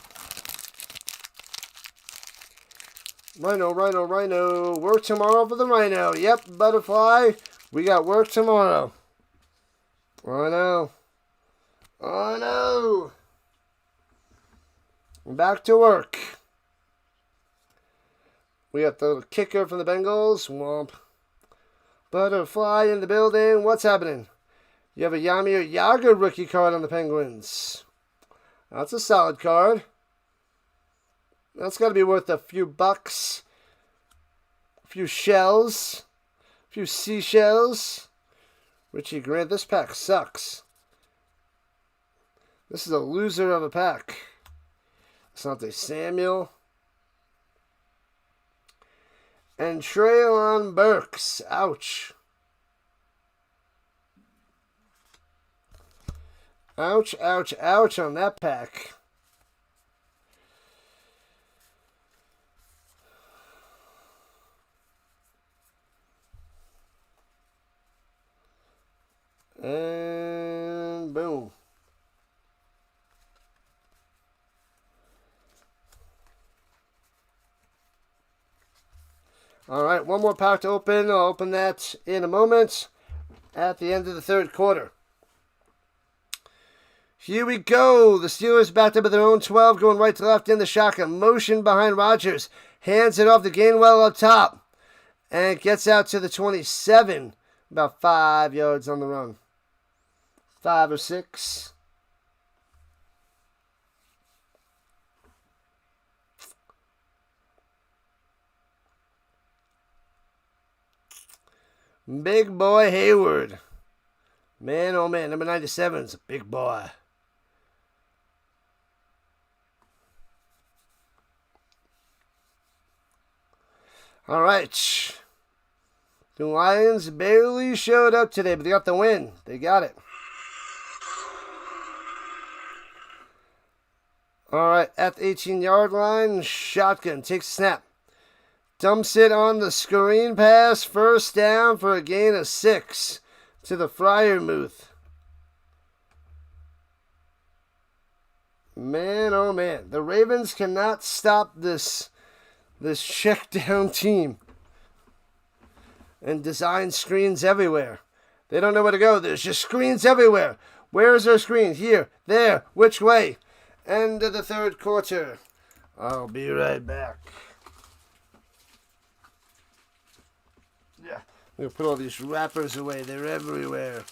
Rhino, Rhino, Rhino. Work tomorrow for the Rhino. Yep, Butterfly. We got work tomorrow. Oh, no. Oh, no. Back to work. We got the kicker from the Bengals. Womp. Butterfly in the building. What's happening? You have a Yamir Yager rookie card on the Penguins. That's a solid card. That's got to be worth a few bucks. A few shells. A few seashells. Richie Grant, this pack sucks. This is a loser of a pack. Asante Samuel. And Treylon Burks. Ouch. Ouch, ouch, ouch on that pack. And boom. All right, one more pack to open. I'll open that in a moment at the end of the third quarter. Here we go. The Steelers backed up with their own 12, going right to left in the shotgun. Motion behind Rodgers. Hands it off to Gainwell up top. And gets out to the 27. About 5 yards on the run. 5 or 6. Big boy Hayward. Man, oh man, number 97 is a big boy. All right. The Lions barely showed up today, but they got the win. They got it. All right, at the 18-yard line, shotgun takes a snap. Dumps it on the screen pass. First down for a gain of 6 to the Freiermuth. Man, oh man. The Ravens cannot stop this check down team. And design screens everywhere. They don't know where to go. There's just screens everywhere. Where is our screen? Here, there, which way? End of the third quarter. I'll be right back. Yeah, I'm going to put all these wrappers away. They're everywhere.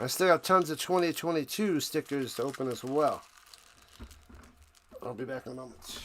I still got tons of 2022 stickers to open as well. I'll be back in a moment.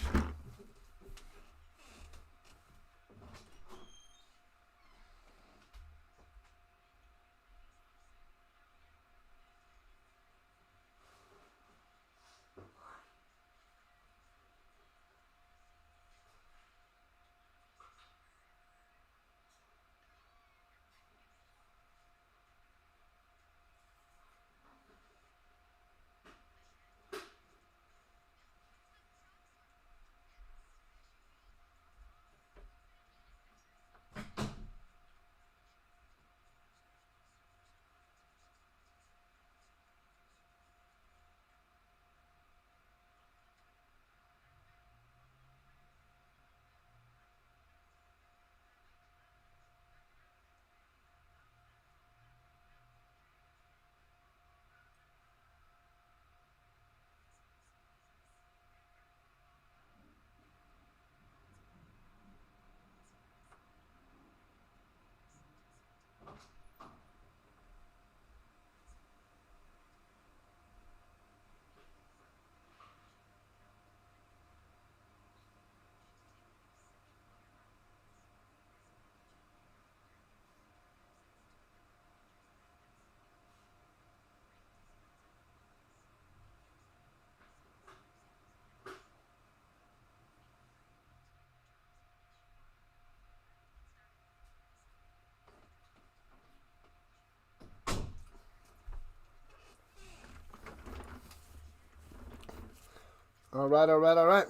All right.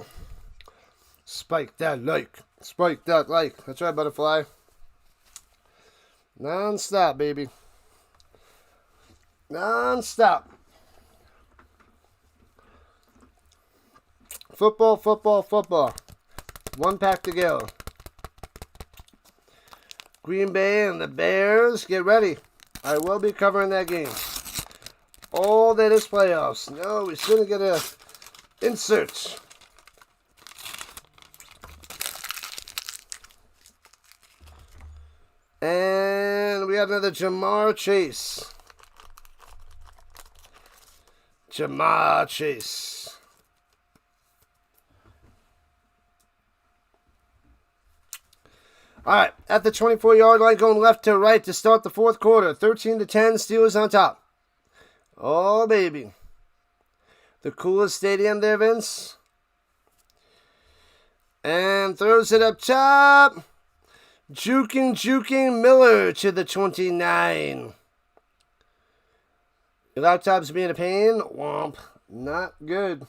Spike that like. Spike that like. That's right, butterfly. Non-stop, baby. Non-stop. Football. One pack to go. Green Bay and the Bears, get ready. I will be covering that game. All that is playoffs. No, we shouldn't get a insert. And we got another Jamar Chase. All right, at the 24-yard line, going left to right to start the fourth quarter. 13-10, Steelers on top. Oh, baby. The coolest stadium there, Vince. And throws it up top. Juking Miller to the 29. Your laptop's being a pain. Womp. Not good.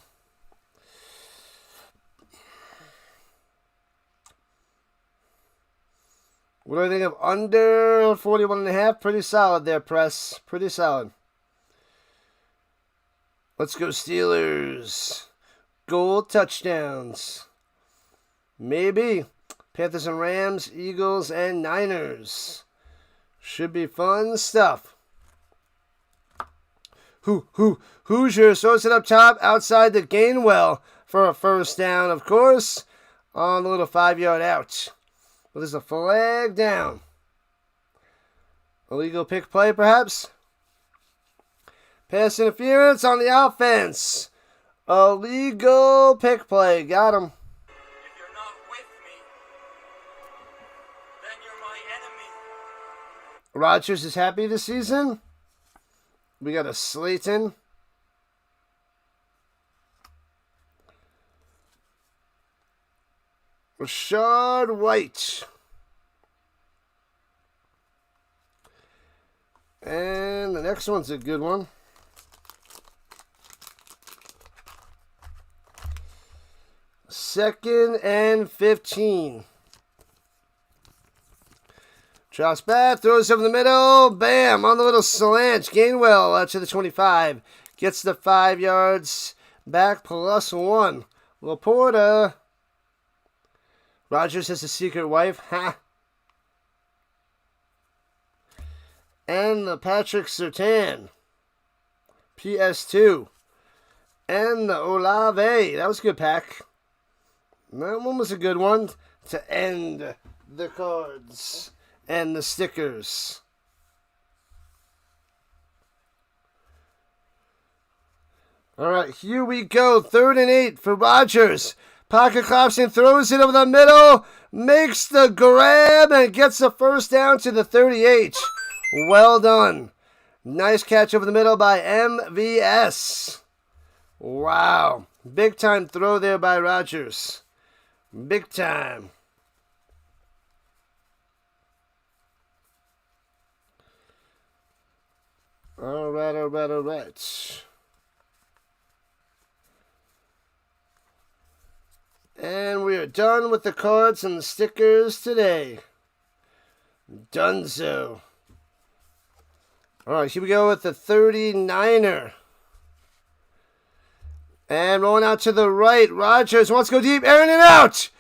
What do I think of under 41.5? Pretty solid there, press. Pretty solid. Let's go Steelers. Goal touchdowns. Maybe. Panthers and Rams, Eagles and Niners. Should be fun stuff. Hoosiers throws it up top outside the Gainwell for a first down, of course, on the little 5-yard out. But there's a flag down. Illegal pick play, perhaps? Pass interference on the offense. Illegal pick play. Got him. If you're not with me, then you're my enemy. Rodgers is happy this season. We got a Slayton. Rashad White. And the next one's a good one. Second and 15. Drops back, throws over the middle. Bam! On the little slant. Gainwell out to the 25. Gets the 5 yards back +1. Laporta. Rodgers has a secret wife. Ha! And the Patrick Surtain. PS2. And the Olave. That was a good pack. That one was a good one to end the cards and the stickers. All right, here we go. 3rd and 8 for Rodgers. Pocket Clapson throws it over the middle, makes the grab, and gets the first down to the 38. Well done. Nice catch over the middle by MVS. Wow. Big time throw there by Rodgers. Big time. All right. And we are done with the cards and the stickers today. Dunzo. All right, here we go with the 39er. And rolling out to the right, Rodgers wants to go deep, airing it out.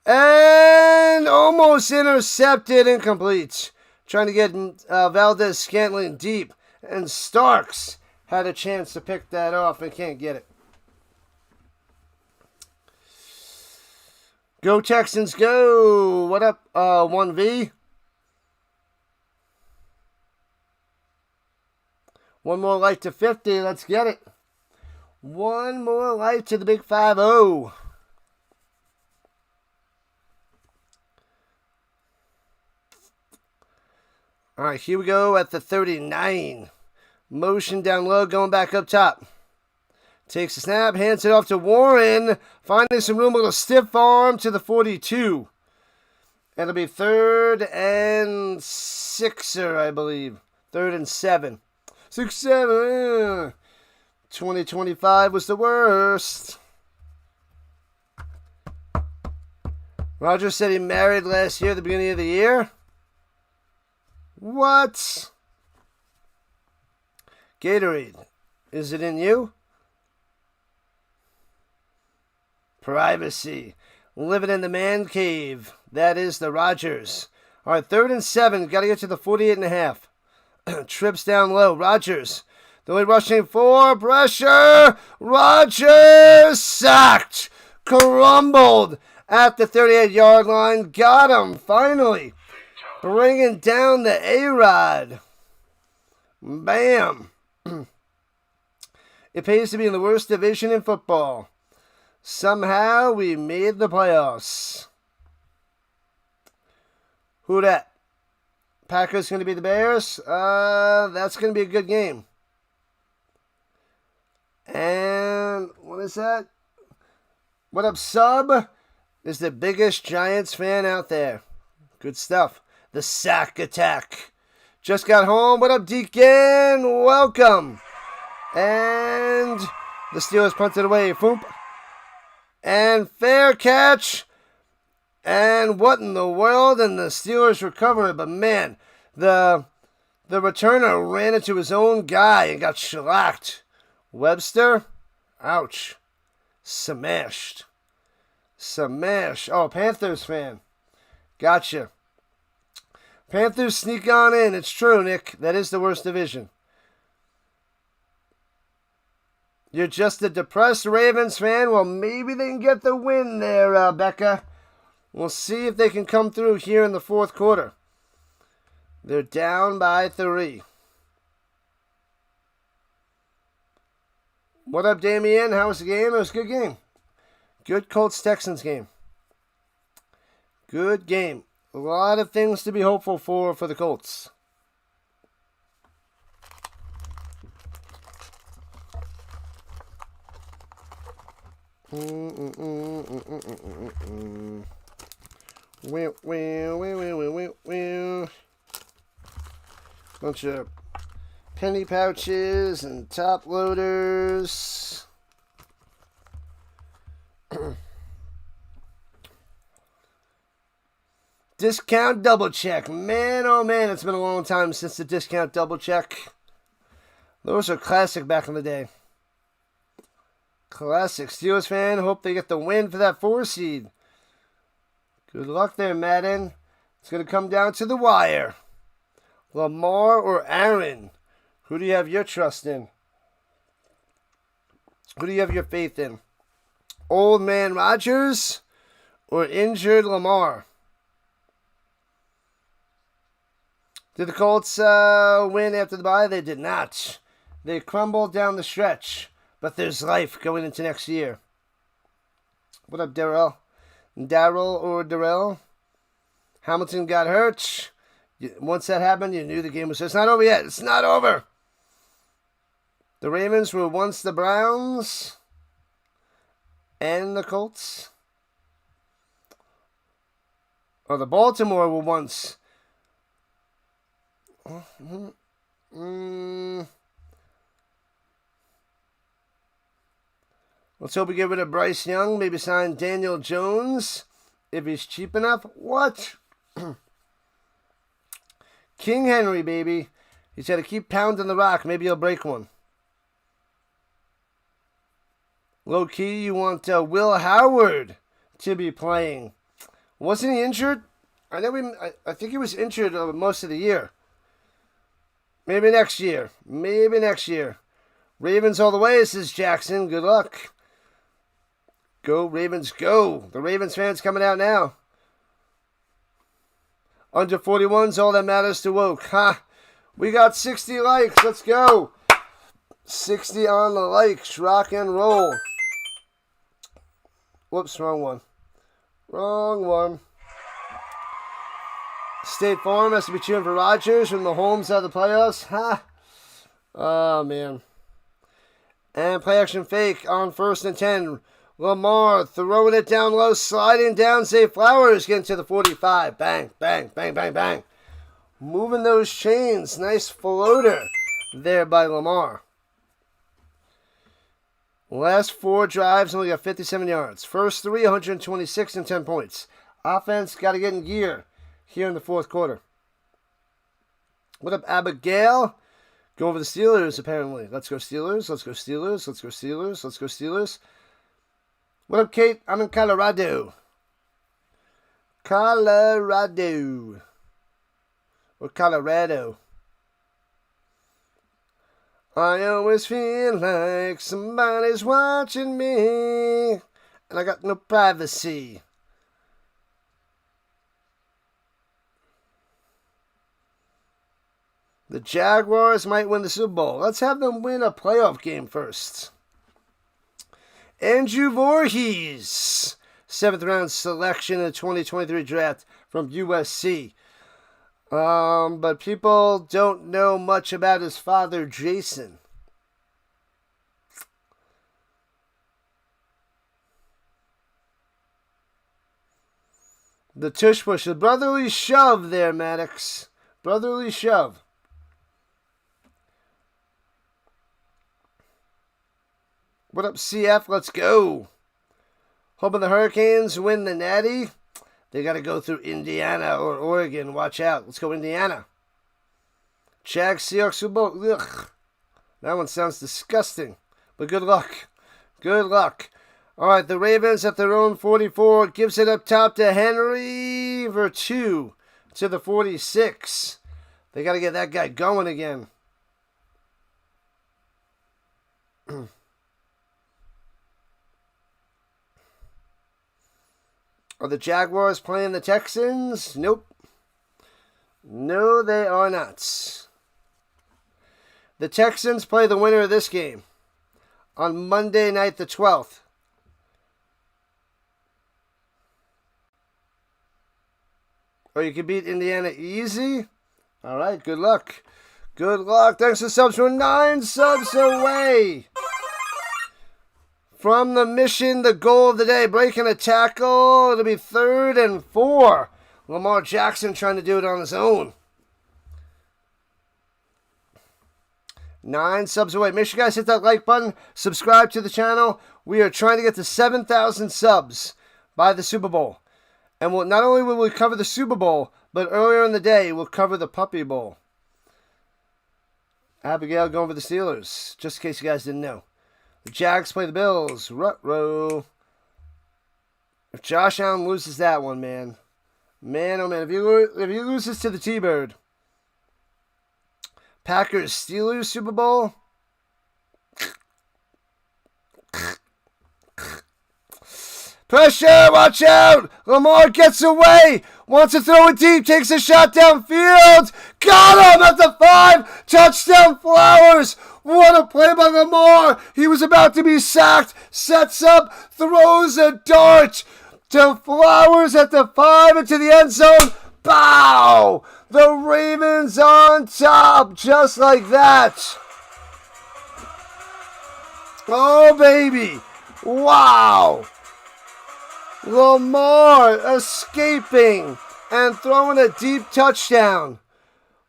And almost intercepted, incomplete. Trying to get Valdez-Scantling deep. And Starks had a chance to pick that off and can't get it. Go Texans, go! What up, 1V? One more life to 50. Let's get it. One more life to the big 5-0. All right, here we go at the 39. Motion down low, going back up top. Takes a snap, hands it off to Warren. Finding some room with a stiff arm to the 42. It'll be 3rd and 6er, I believe. 3rd and 7. 6-7. 2025 was the worst. Rodgers said he married last year at the beginning of the year. What? Gatorade. Is it in you? Privacy. Living in the man cave. That is the Rodgers. All right, 3rd and 7. Got to get to the 48.5. Trips down low. Rodgers. The only rushing for pressure. Rodgers sacked. Crumbled at the 38-yard line. Got him, finally. Bringing down the A-Rod. Bam. It pays to be in the worst division in football. Somehow we made the playoffs. Who dat? Packers going to be the Bears? That's going to be a good game. And what is that? What up, Sub? Is the biggest Giants fan out there. Good stuff. The sack attack. Just got home. What up, Deacon? Welcome. And the Steelers punted away. Foomp. And fair catch. And what in the world? And the Steelers recover it. But man, the returner ran into his own guy and got shellacked. Webster? Ouch. Smashed. Oh, Panthers fan. Gotcha. Panthers sneak on in. It's true, Nick. That is the worst division. You're just a depressed Ravens fan? Well, maybe they can get the win there, Becca. We'll see if they can come through here in the fourth quarter. They're down by 3. What up, Damien? How was the game? It was a good game. Good Colts-Texans game. Good game. A lot of things to be hopeful for the Colts. Bunch of penny pouches and top loaders. Discount double check. Man, oh man, it's been a long time since the discount double check. Those are classic back in the day. Classic. Steelers fan, hope they get the win for that 4 seed. Good luck there, Madden. It's going to come down to the wire. Lamar or Aaron? Who do you have your trust in? Who do you have your faith in? Old man Rodgers or injured Lamar? Did the Colts win after the bye? They did not. They crumbled down the stretch. but there's life going into next year. What up, Darrell? Darrell or Darrell? Hamilton got hurt. Once that happened, you knew the game was... It's not over yet. It's not over. The Ravens were once the Browns and the Colts. Or the Baltimore were once... Let's hope we get rid of Bryce Young. Maybe sign Daniel Jones if he's cheap enough. What? King Henry, baby. He's got to keep pounding the rock. Maybe he'll break one. Low key, you want Will Howard to be playing. Wasn't he injured? I think he was injured most of the year. Maybe next year. Maybe next year. Ravens all the way, says Jackson. Good luck. Go, Ravens, go. The Ravens fans coming out now. Under 41's all that matters to Woke. Ha! We got 60 likes. Let's go. 60 on the likes. Rock and roll. Whoops, wrong one. Wrong one. State Farm has to be cheering for Rodgers when Mahomes out of the playoffs. Ha! Oh, man. And play action fake on 1st and 10. Lamar throwing it down low, sliding down. Zay Flowers getting to the 45. Bang, bang, bang, bang, bang. Moving those chains. Nice floater there by Lamar. Last 4 drives only got 57 yards. First 3, 126 and 10 points. Offense got to get in gear here in the 4th quarter. What up, Abigail? Going for the Steelers, apparently. Let's go Steelers. Let's go Steelers. Let's go Steelers. Let's go Steelers. What up, Kate? I'm in Colorado. Colorado. Or Colorado. I always feel like somebody's watching me. And I got no privacy. The Jaguars might win the Super Bowl. Let's have them win a playoff game first. Andrew Voorhees, 7th round selection in the 2023 draft from USC. But people don't know much about his father, Jason. The tush push, the brotherly shove there, Maddox. Brotherly shove. What up, CF? Let's go. Hoping the Hurricanes win the Natty. They got to go through Indiana or Oregon. Watch out. Let's go Indiana. Jags, Seahawks, Super Bowl. Ugh. That one sounds disgusting. But good luck. Good luck. All right, the Ravens at their own 44. Gives it up top to Henry for 2 to the 46. They got to get that guy going again. Are the Jaguars playing the Texans? Nope. No, they are not. The Texans play the winner of this game on Monday night the 12th. Or you can beat Indiana easy. All right, good luck. Good luck. Thanks for subs. We're 9 subs away from the mission, the goal of the day, breaking a tackle. It'll be 3rd and 4. Lamar Jackson trying to do it on his own. 9 subs away. Make sure you guys hit that like button. Subscribe to the channel. We are trying to get to 7,000 subs by the Super Bowl. And not only will we cover the Super Bowl, but earlier in the day, we'll cover the Puppy Bowl. Abigail going for the Steelers, just in case you guys didn't know. The Jags play the Bills. Ruh-roh. If Josh Allen loses that one, man. Man, oh man. If he loses to the T-Bird. Packers, Steelers, Super Bowl. Pressure, watch out! Lamar gets away! Wants to throw it deep, takes a shot downfield! Got him at the 5! Touchdown Flowers! What a play by Lamar! He was about to be sacked, sets up, throws a dart to Flowers at the 5 into the end zone. Bow! The Ravens on top, just like that. Oh, baby. Wow. Lamar escaping and throwing a deep touchdown.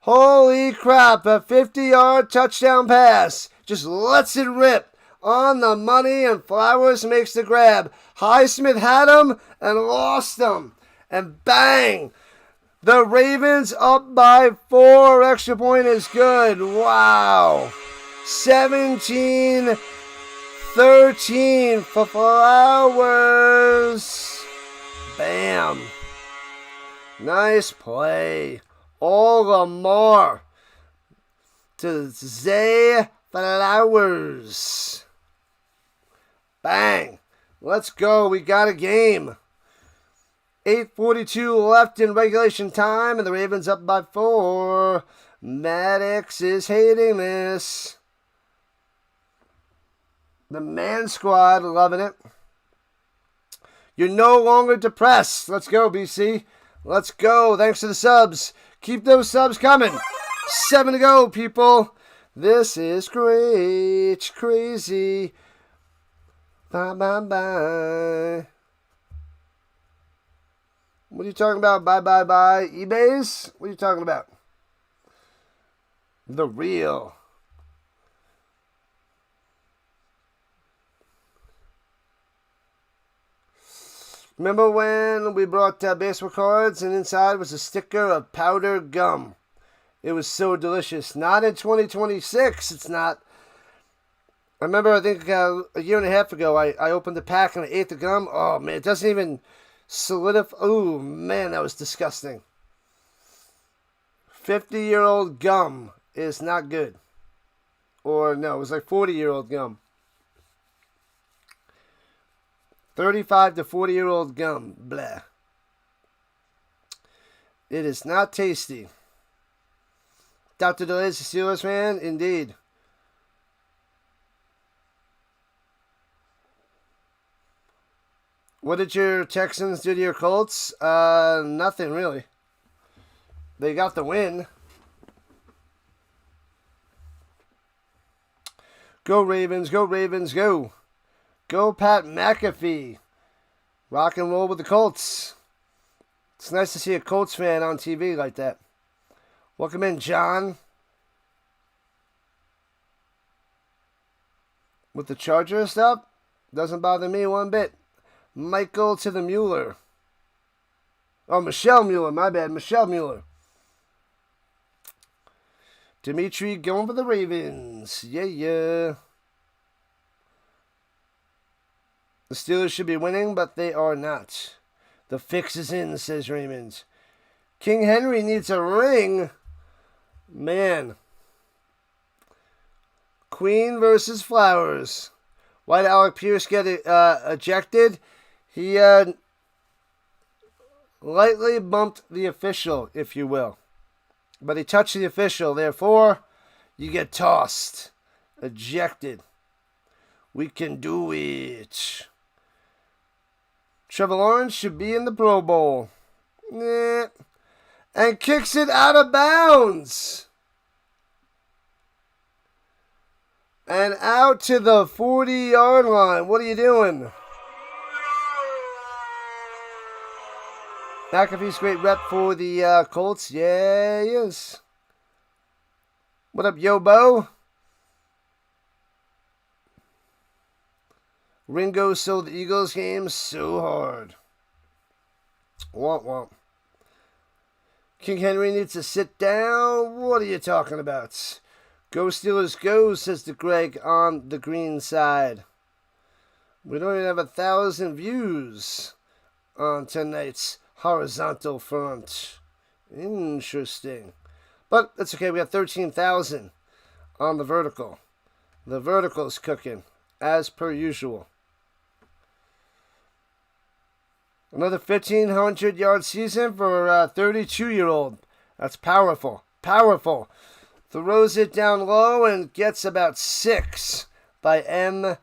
Holy crap, a 50-yard touchdown pass. Just lets it rip on the money, and Flowers makes the grab. Highsmith had him and lost him. And bang! The Ravens up by 4. Extra point is good. Wow. 17-13 for Flowers. Bam. Nice play. All Lamar to Zay Flowers. Bang. Let's go. We got a game. 8:42 left in regulation time, and the Ravens up by 4. Maddox is hating this. The man squad loving it. You're no longer depressed. Let's go, BC. Let's go. Thanks to the subs. Keep those subs coming. 7 to go, people. This is great. Crazy. Bye, bye, bye. What are you talking about? Bye, bye, bye. eBays? What are you talking about? The real. Remember when we brought baseball cards and inside was a sticker of powdered gum? It was so delicious. Not in 2026, it's not. I remember, I think a year and a half ago, I opened the pack and I ate the gum. Oh, man, it doesn't even solidify. Oh, man, that was disgusting. 50-year-old gum is not good. Or, no, it was like 40-year-old gum. 35 to 40-year-old gum. Blah. It is not tasty. Dr. Delay's a Steelers fan? Indeed. What did your Texans do to your Colts? Nothing really. They got the win. Go Ravens, go Ravens, go. Go Pat McAfee. Rock and roll with the Colts. It's nice to see a Colts fan on TV like that. Welcome in, John. With the Charger stuff, doesn't bother me one bit. Michael to the Mueller. Oh, Michelle Mueller. My bad. Michelle Mueller. Dimitri going for the Ravens. Yeah, yeah. The Steelers should be winning, but they are not. The fix is in, says Raymond. King Henry needs a ring. Man. Queen versus Flowers. Why did Alec Pierce get ejected? He lightly bumped the official, if you will. But he touched the official. Therefore, you get tossed. Ejected. We can do it. Trevor Lawrence should be in the Pro Bowl. Nah. And kicks it out of bounds. And out to the 40-yard line. What are you doing? McAfee's great rep for the Colts. Yeah, he is. What up, Yo Bo? Ringo sold the Eagles game so hard. Womp womp. King Henry needs to sit down. What are you talking about? Go Steelers go, says the Greg on the green side. We don't even have 1,000 views on tonight's horizontal front. Interesting. But it's okay, we have 13,000 on the vertical. The vertical's cooking, as per usual. Another 1,500-yard season for a 32-year-old. That's powerful. Powerful. Throws it down low and gets about 6 by MVS.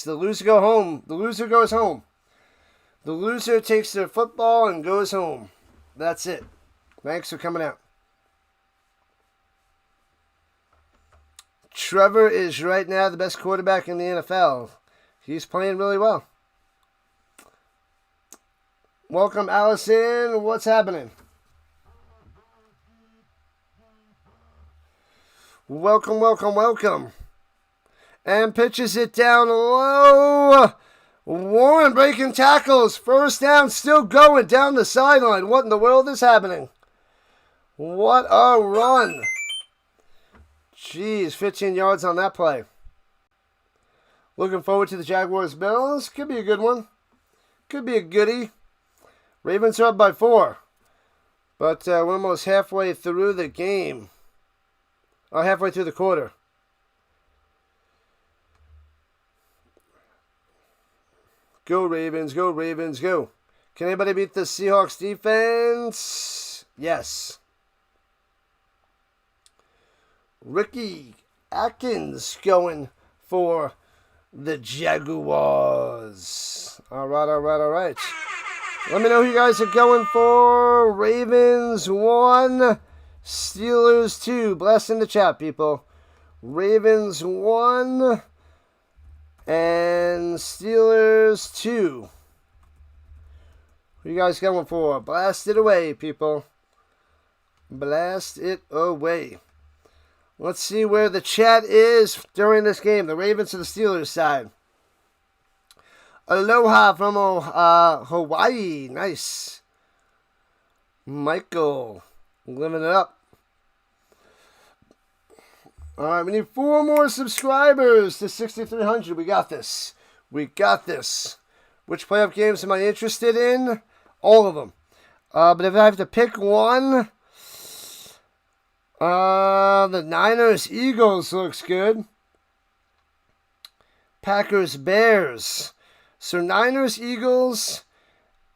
The loser go home. The loser goes home. The loser takes their football and goes home. That's it. Thanks for coming out. Trevor is right now the best quarterback in the NFL. He's playing really well. Welcome, Allison. What's happening? Welcome, welcome, welcome. And pitches it down low. Warren breaking tackles. First down, still going down the sideline. What in the world is happening? What a run. Jeez, 15 yards on that play. Looking forward to the Jaguars-Bills. Could be a good one. Could be a goodie. Ravens are up by 4. But we're almost halfway through the game. Halfway through the quarter. Go Ravens, go Ravens, go. Can anybody beat the Seahawks defense? Yes. Ricky Atkins going for the Jaguars. All right, all right, all right. Let me know who you guys are going for. Ravens 1, Steelers 2. Bless in the chat, people. Ravens 1 and Steelers 2. Who you guys going for? Blast it away, people. Blast it away. Let's see where the chat is during this game. The Ravens to the Steelers side. Aloha from Hawaii. Nice. Michael. Living it up. Alright, we need 4 more subscribers to 6,300. We got this. We got this. Which playoff games am I interested in? All of them. But if I have to pick one, the Niners-Eagles looks good. Packers-Bears. So Niners-Eagles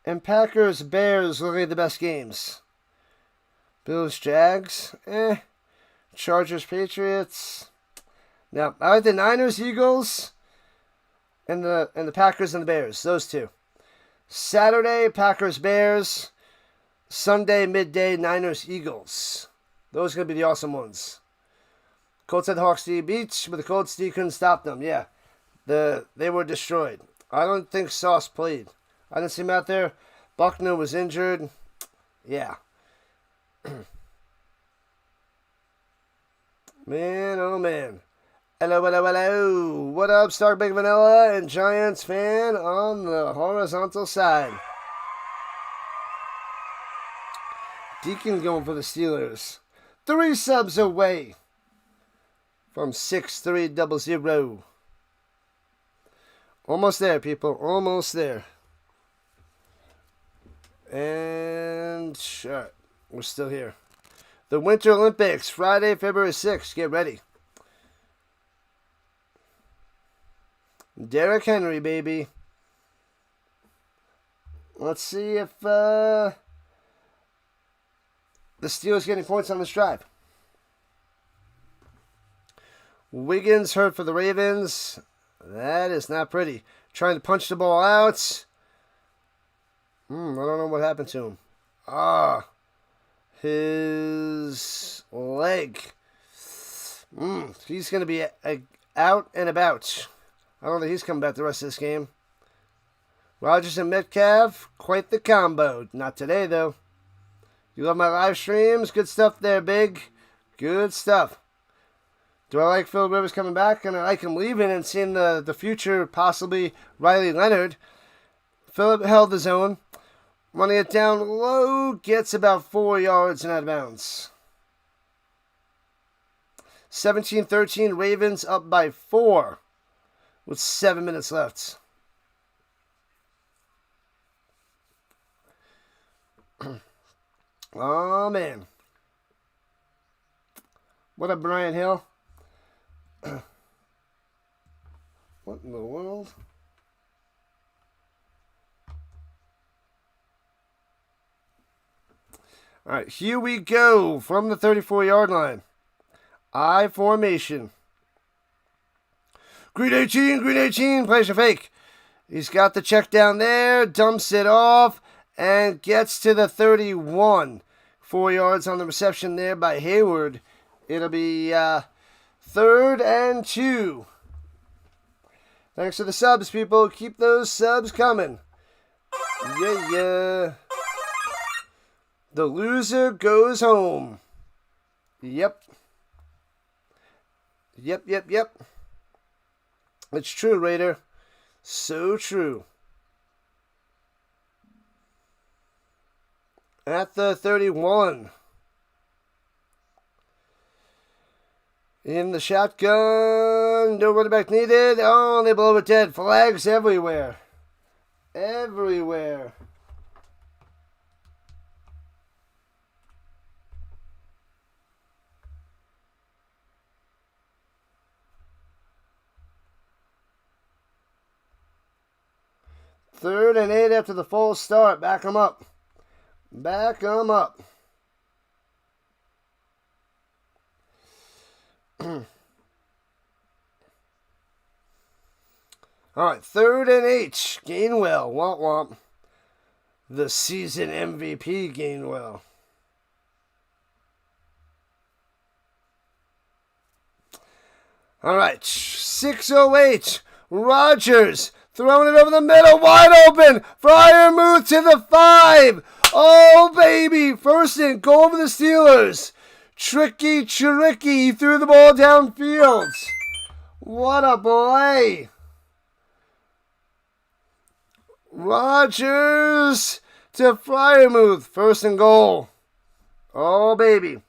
and Packers-Bears look like the best games. Bills-Jags. Chargers-Patriots. Now, I like the Niners-Eagles and the Packers and the Bears. Those two. Saturday, Packers-Bears. Sunday, midday, Niners-Eagles. Those are going to be the awesome ones. Colts had Hawks D Beach, but the Colts D couldn't stop them. Yeah, they were destroyed. I don't think Sauce played. I didn't see him out there. Buckner was injured. Yeah. Man, oh man. Hello, hello, hello. What up, Stark Big Vanilla and Giants fan on the horizontal side. Deacon going for the Steelers. 3 subs away from 6300. Almost there, people. Almost there. And sure, we're still here. The Winter Olympics, Friday, February 6th. Get ready. Derrick Henry, baby. Let's see if the Steelers getting points on this drive. Wiggins hurt for the Ravens. That is not pretty. Trying to punch the ball out. I don't know what happened to him. His leg. He's going to be out and about. I don't think he's coming back the rest of this game. Rodgers and Metcalf, quite the combo. Not today, though. You love my live streams? Good stuff there, Big. Good stuff. Do I like Phillip Rivers coming back? And I like him leaving and seeing the future, possibly Riley Leonard. Phillip held his own. Running it down low, gets about 4 yards and out of bounds. 17-13, Ravens up by 4 with 7 minutes left. Oh, man. What up, Brian Hill? What in the world? All right, here we go from the 34-yard line. I formation. Green 18, plays a fake. He's got the check down there, dumps it off, and gets to the 31. 4 yards on the reception there by Hayward. It'll be 3rd and 2. Thanks for the subs, people. Keep those subs coming. Yeah. The loser goes home. Yep. It's true, Raider. So true. At the 31. In the shotgun. No running back needed. Oh, they blow it dead. Flags everywhere. Everywhere. Third and 8 after the false start. Back them up. Back them up. All right, 3rd and 8. Gainwell. Womp womp. The season MVP Gainwell. All right, 6:08. Rodgers. Throwing it over the middle, wide open. Freiermuth to the 5. Oh, baby. 1st and goal for the Steelers. Tricky. He threw the ball downfield. What a play. Rodgers to Freiermuth. 1st and goal. Oh, baby.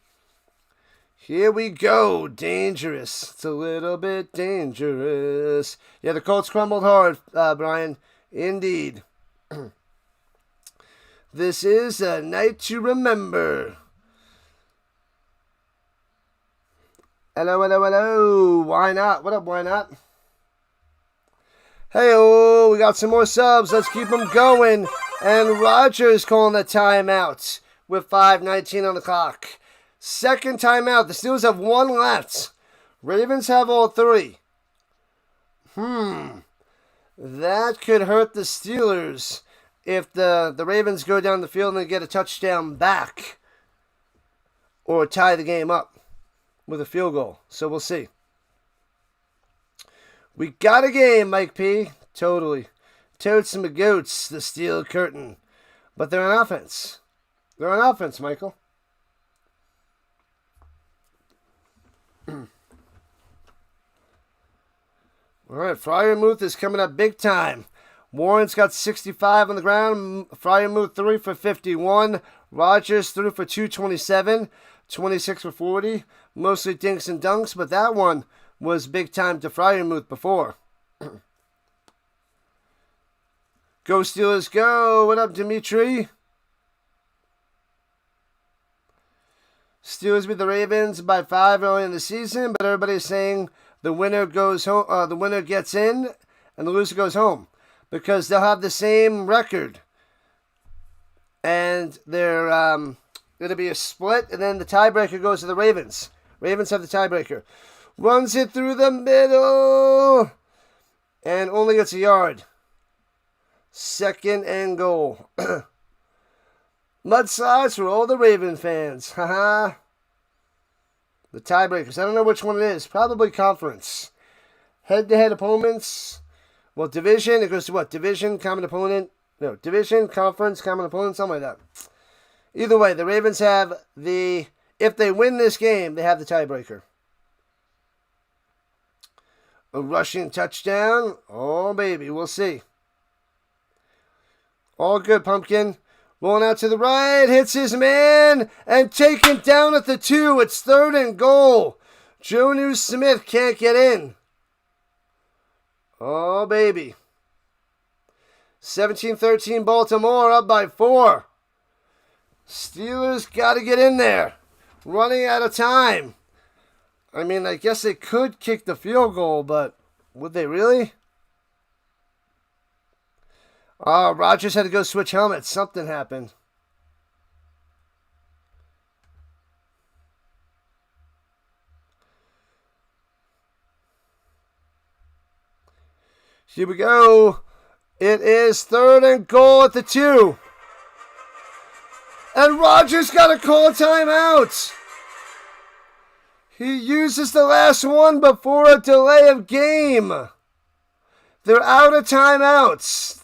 Here we go. Dangerous. It's a little bit dangerous. Yeah, the Colts crumbled hard, Brian. Indeed. This is a night to remember. Hello. Why not? What up, why not? Hey-oh, we got some more subs. Let's keep them going. And Rodgers calling the timeout with 5:19 on the clock. 2nd timeout. The Steelers have 1 left. Ravens have all 3. That could hurt the Steelers if the Ravens go down the field and get a touchdown back. Or tie the game up with a field goal. So we'll see. We got a game, Mike P. Totally. Totes and goats, the steel curtain. But they're on offense. They're on offense, Michael. All right, Freiermuth is coming up big time. Warren's got 65 on the ground. Freiermuth 3 for 51. Rodgers 3 for 227. 26 for 40. Mostly dinks and dunks, but that one was big time to Freiermuth before. Go Steelers, go. What up, Dimitri? Steelers beat the Ravens by 5 early in the season, but everybody's saying the winner goes home. The winner gets in, and the loser goes home because they'll have the same record, and they're it'll be a split, and then the tiebreaker goes to the Ravens. Ravens have the tiebreaker. Runs it through the middle, and only gets a yard. 2nd and goal. Mudslides for all the Raven fans. Haha. The tiebreakers. I don't know which one it is. Probably conference. Head-to-head opponents. Well, division. It goes to what? Division, common opponent. No, division, conference, common opponent. Something like that. Either way, the Ravens have the... If they win this game, they have the tiebreaker. A rushing touchdown. Oh, baby. We'll see. All good, Pumpkin. Rolling out to the right, hits his man, and taken down at the 2. It's 3rd and goal. Jonnu Smith can't get in. Oh, baby. 17-13 Baltimore, up by 4. Steelers got to get in there. Running out of time. I mean, I guess they could kick the field goal, but would they really? Rodgers had to go switch helmets. Something happened. Here we go. It is 3rd and goal at the 2. And Rodgers got to call a timeout. He uses the last one before a delay of game. They're out of timeouts.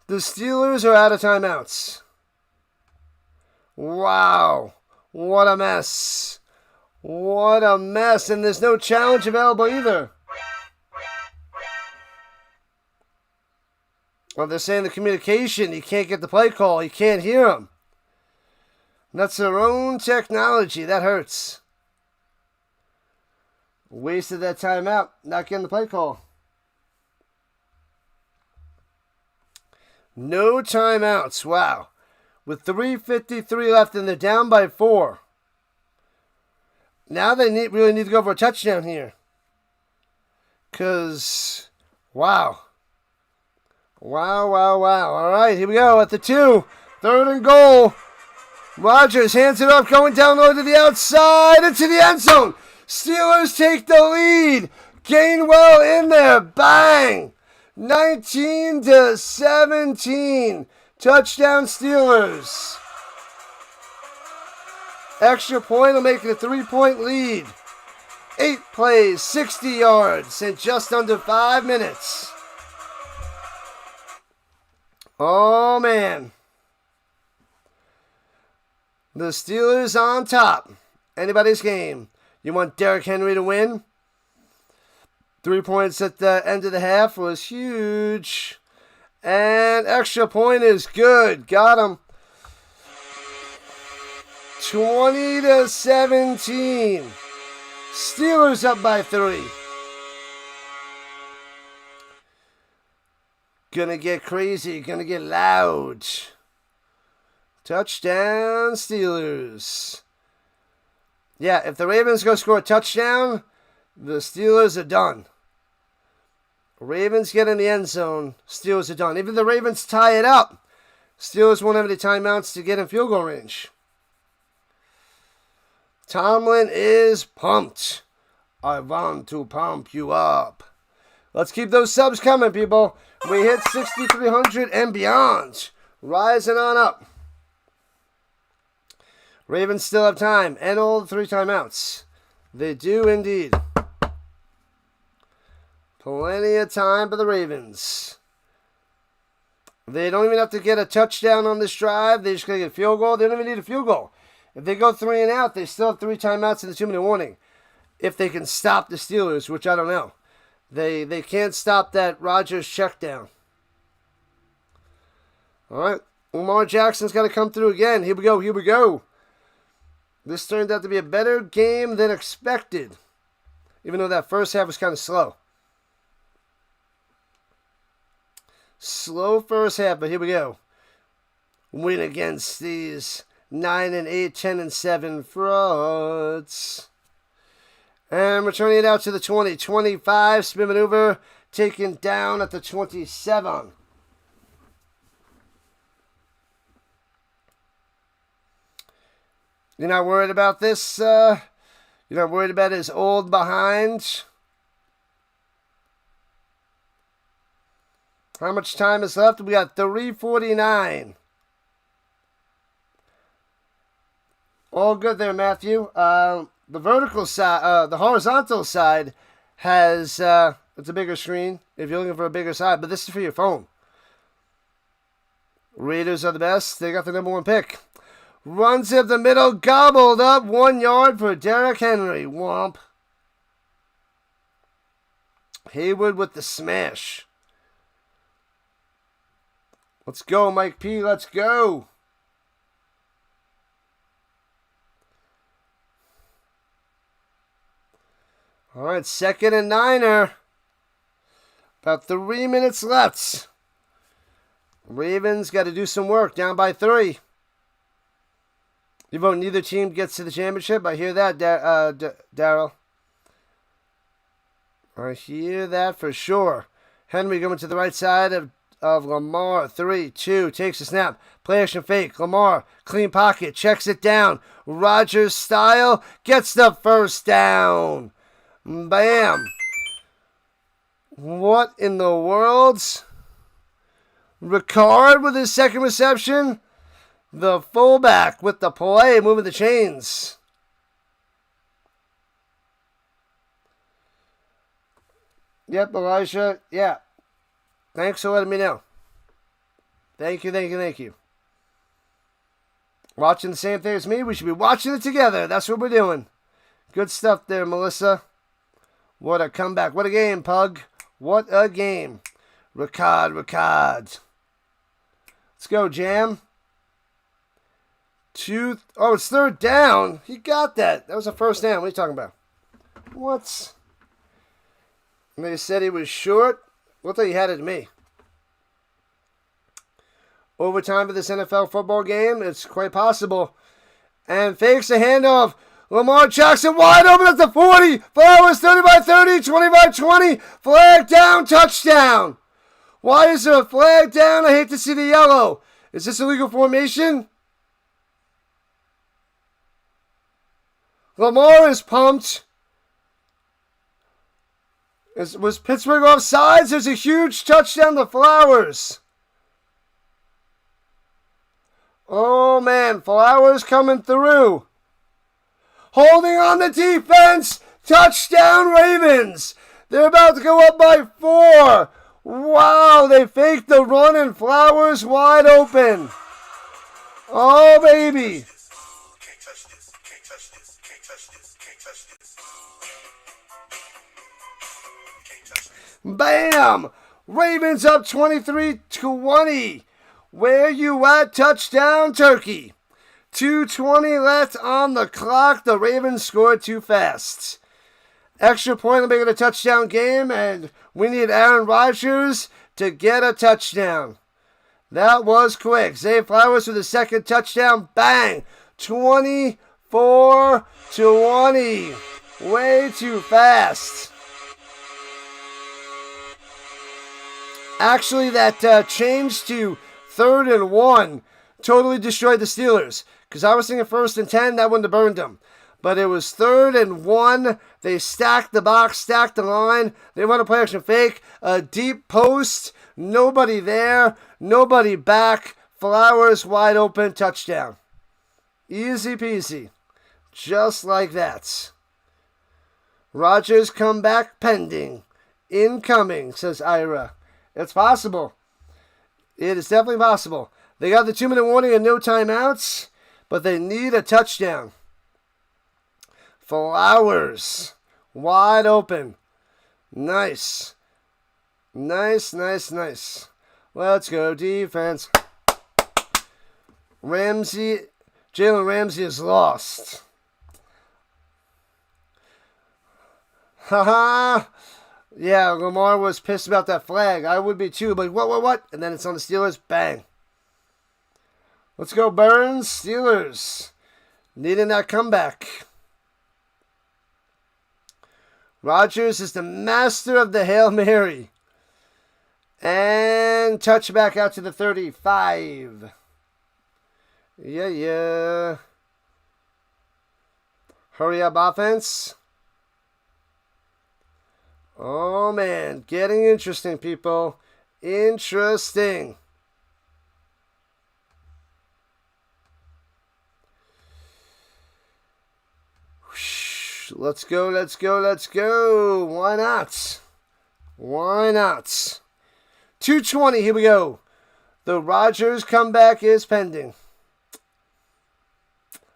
The Steelers are out of timeouts. Wow. What a mess. What a mess. And there's no challenge available either. Well, they're saying the communication, you can't get the play call, you can't hear them. That's their own technology. That hurts. Wasted that timeout, not getting the play call. No timeouts. Wow. With 3:53 left and they're down by 4. Now they really need to go for a touchdown here. Because, wow. Wow. All right, here we go at the 2. 3rd and goal. Rodgers hands it off, going down low to the outside, into the end zone. Steelers take the lead. Gainwell in there. Bang. 19-17. Touchdown Steelers. Extra point will make it a 3-point lead. 8 plays, 60 yards in just under 5 minutes. Oh, man. The Steelers on top. Anybody's game. You want Derrick Henry to win? 3 points at the end of the half was huge. And extra point is good. Got him. 20-17. Steelers up by 3. Gonna get crazy. Gonna get loud. Touchdown Steelers. Yeah, if the Ravens go score a touchdown, the Steelers are done. Ravens get in the end zone, Steelers are done. Even if the Ravens tie it up, Steelers won't have any timeouts to get in field goal range. Tomlin is pumped. I want to pump you up. Let's keep those subs coming, people. We hit 6,300 and beyond. Rising on up. Ravens still have time and all the 3 timeouts. They do indeed. Plenty of time for the Ravens. They don't even have to get a touchdown on this drive. They just got to get a field goal. They don't even need a field goal. If they go 3 and out, they still have 3 timeouts and a 2-minute warning. If they can stop the Steelers, which I don't know. They can't stop that Rodgers check down. All right. Lamar Jackson's got to come through again. Here we go. This turned out to be a better game than expected. Even though that first half was kind of slow. Slow first half, but here we go. Win against these 9-8, 10-7 frauds. And we're turning it out to the 20. 25, spin maneuver, taken down at the 27. You're not worried about this? You're not worried about his old behind? How much time is left? We got 3:49. All good there, Matthew. The vertical side, the horizontal side has, it's a bigger screen if you're looking for a bigger side, but this is for your phone. Raiders are the best. They got the number 1 pick. Runs up the middle, gobbled up, 1 yard for Derrick Henry. Womp. Hayward with the smash. Let's go, Mike P. Let's go. All right, 2nd and 9. About 3 minutes left. Ravens got to do some work, down by 3. You vote neither team gets to the championship? I hear that, Daryl. I hear that for sure. Henry going to the right side of Lamar. 3-2. Takes a snap. Play action fake. Lamar. Clean pocket. Checks it down. Rodgers style. Gets the first down. Bam. What in the world? Ricard with his second reception. The fullback with the play, moving the chains. Yep, Elijah. Yeah. Thanks for letting me know. Thank you. Watching the same thing as me? We should be watching it together. That's what we're doing. Good stuff there, Melissa. What a comeback. What a game, Pug. What a game. Ricard. Let's go, Jam. Oh, it's third down. He got that. That was a first down. What are you talking about? What? And they said he was short. Looked like he had it to me. Overtime for this NFL football game. It's quite possible. And fakes a handoff. Lamar Jackson wide open at the 40. Flowers 30-30, 25-20. Flag down, touchdown. Why is there a flag down? I hate to see the yellow. Is this illegal formation? Lamar is pumped. Was Pittsburgh offsides? There's a huge touchdown to Flowers. Oh, man. Flowers coming through. Holding on the defense. Touchdown, Ravens. They're about to go up by 4. Wow, they faked the run and Flowers wide open. Oh, baby. Bam! Ravens up 23-20. Where you at? Touchdown, Turkey. 2:20 left on the clock. The Ravens scored too fast. Extra point to make it a touchdown game, and we need Aaron Rodgers to get a touchdown. That was quick. Zay Flowers with the second touchdown. Bang! 24-20. Way too fast. Actually, that change to 3rd and 1 totally destroyed the Steelers. Because I was thinking 1st and 10, that wouldn't have burned them. But it was 3rd and 1. They stacked the box, stacked the line. They run a play action fake. A deep post. Nobody there. Nobody back. Flowers wide open. Touchdown. Easy peasy. Just like that. Rodgers comeback pending. Incoming, says Ira. It's possible. It is definitely possible. They got the 2-minute warning and no timeouts, but they need a touchdown. Flowers. Wide open. Nice. Nice. Let's go, defense. Jalen Ramsey is lost. Haha. Yeah, Lamar was pissed about that flag. I would be too, but what? And then it's on the Steelers. Bang. Let's go, Burns. Steelers. Needing that comeback. Rodgers is the master of the Hail Mary. And touchback out to the 35. Yeah. Hurry up, offense. Oh, man. Getting interesting, people. Interesting. Let's go. Why not? 2:20. Here we go. The Rodgers comeback is pending.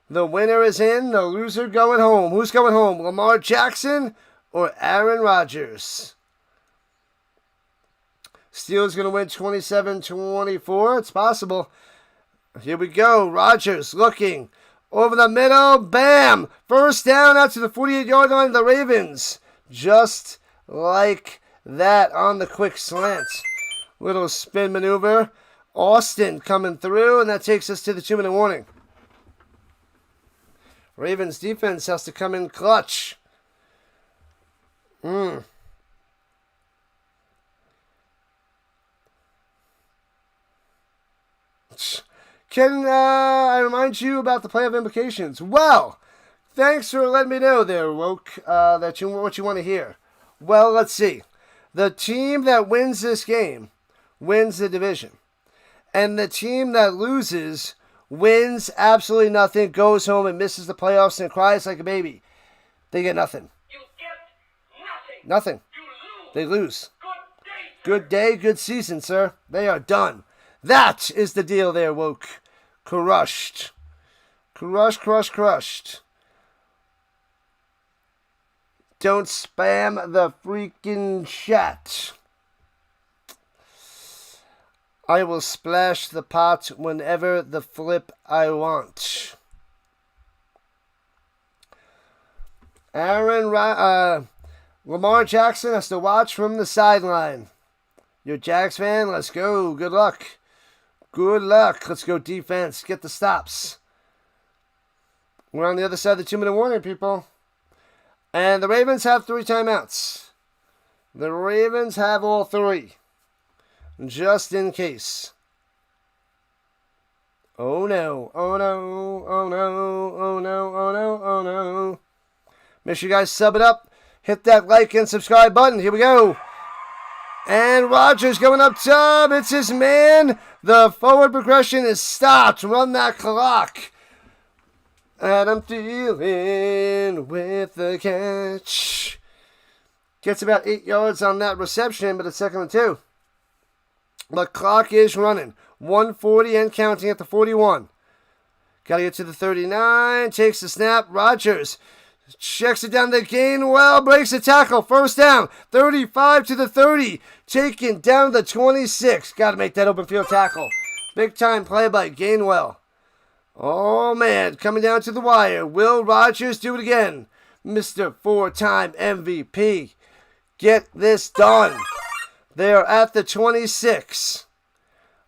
The winner is in. The loser going home. Who's going home? Lamar Jackson or Aaron Rodgers? Steelers going to win 27-24. It's possible. Here we go. Rodgers looking. Over the middle. Bam! First down out to the 48-yard line of the Ravens. Just like that on the quick slant. Little spin maneuver. Austin coming through, and that takes us to the 2-minute warning. Ravens defense has to come in clutch. Can I remind you about the playoff implications? Well, thanks for letting me know there, Woke, what you want to hear. Well, let's see. The team that wins this game wins the division. And the team that loses wins absolutely nothing, goes home and misses the playoffs and cries like a baby. They get nothing. You get nothing. Nothing. You lose. They lose. Good day. Good season, sir. They are done. That is the deal there, Woke. Crushed. Crushed. Don't spam the freaking chat. I will splash the pot whenever the flip I want. Lamar Jackson has to watch from the sideline. You're a Jags fan? Let's go. Good luck. Let's go defense. Get the stops. We're on the other side of the 2-minute warning, people. And the Ravens have 3 timeouts. The Ravens have all 3. Just in case. Oh no. Make sure you guys sub it up. Hit that like and subscribe button. Here we go. And Rodgers going up top. It's his man. The forward progression is stopped. Run that clock. Adam Thielen with the catch. Gets about 8 yards on that reception, but it's 2nd and 2. The clock is running. 1:40 and counting at the 41. Got to get to the 39. Takes the snap. Rodgers checks it down to Gainwell. Breaks the tackle. First down. 35 to the 30. Taken down to the 26. Got to make that open field tackle. Big time play by Gainwell. Oh, man. Coming down to the wire. Will Rodgers do it again? Mr. 4-time MVP. Get this done. They are at the 26.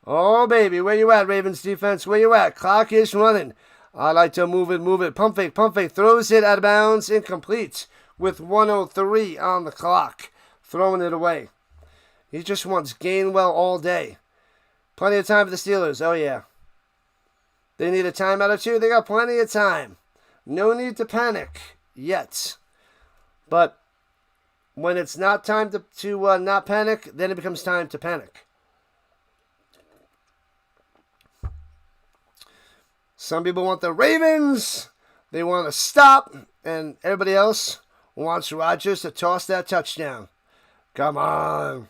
Oh, baby. Where you at, Ravens defense? Where you at? Clock is running. I like to move it. Pump fake. Throws it out of bounds. Incomplete with 1:03 on the clock. Throwing it away. He just wants Gainwell all day. Plenty of time for the Steelers. Oh, yeah. They need a timeout or 2. They got plenty of time. No need to panic yet. But when it's not time to not panic, then it becomes time to panic. Some people want the Ravens. They want to stop. And everybody else wants Rodgers to toss that touchdown. Come on.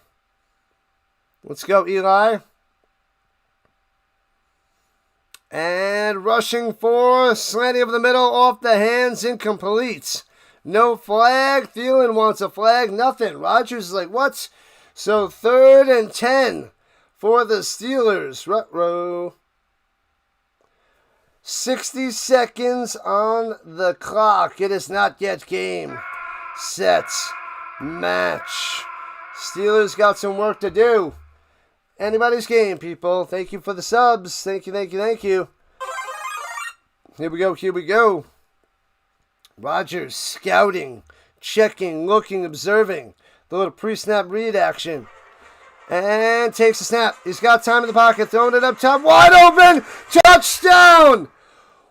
Let's go, Eli. And rushing for slanting over the middle, off the hands, incomplete. No flag. Thielen wants a flag. Nothing. Rodgers is like, what? So 3rd and 10 for the Steelers. Ruh-roh. 60 seconds on the clock. It is not yet game, set, match. Steelers got some work to do. Anybody's game, people. Thank you for the subs. Thank you. Here we go. Rodgers scouting, checking, looking, observing. The little pre-snap read action. And takes a snap. He's got time in the pocket. Throwing it up top. Wide open. Touchdown.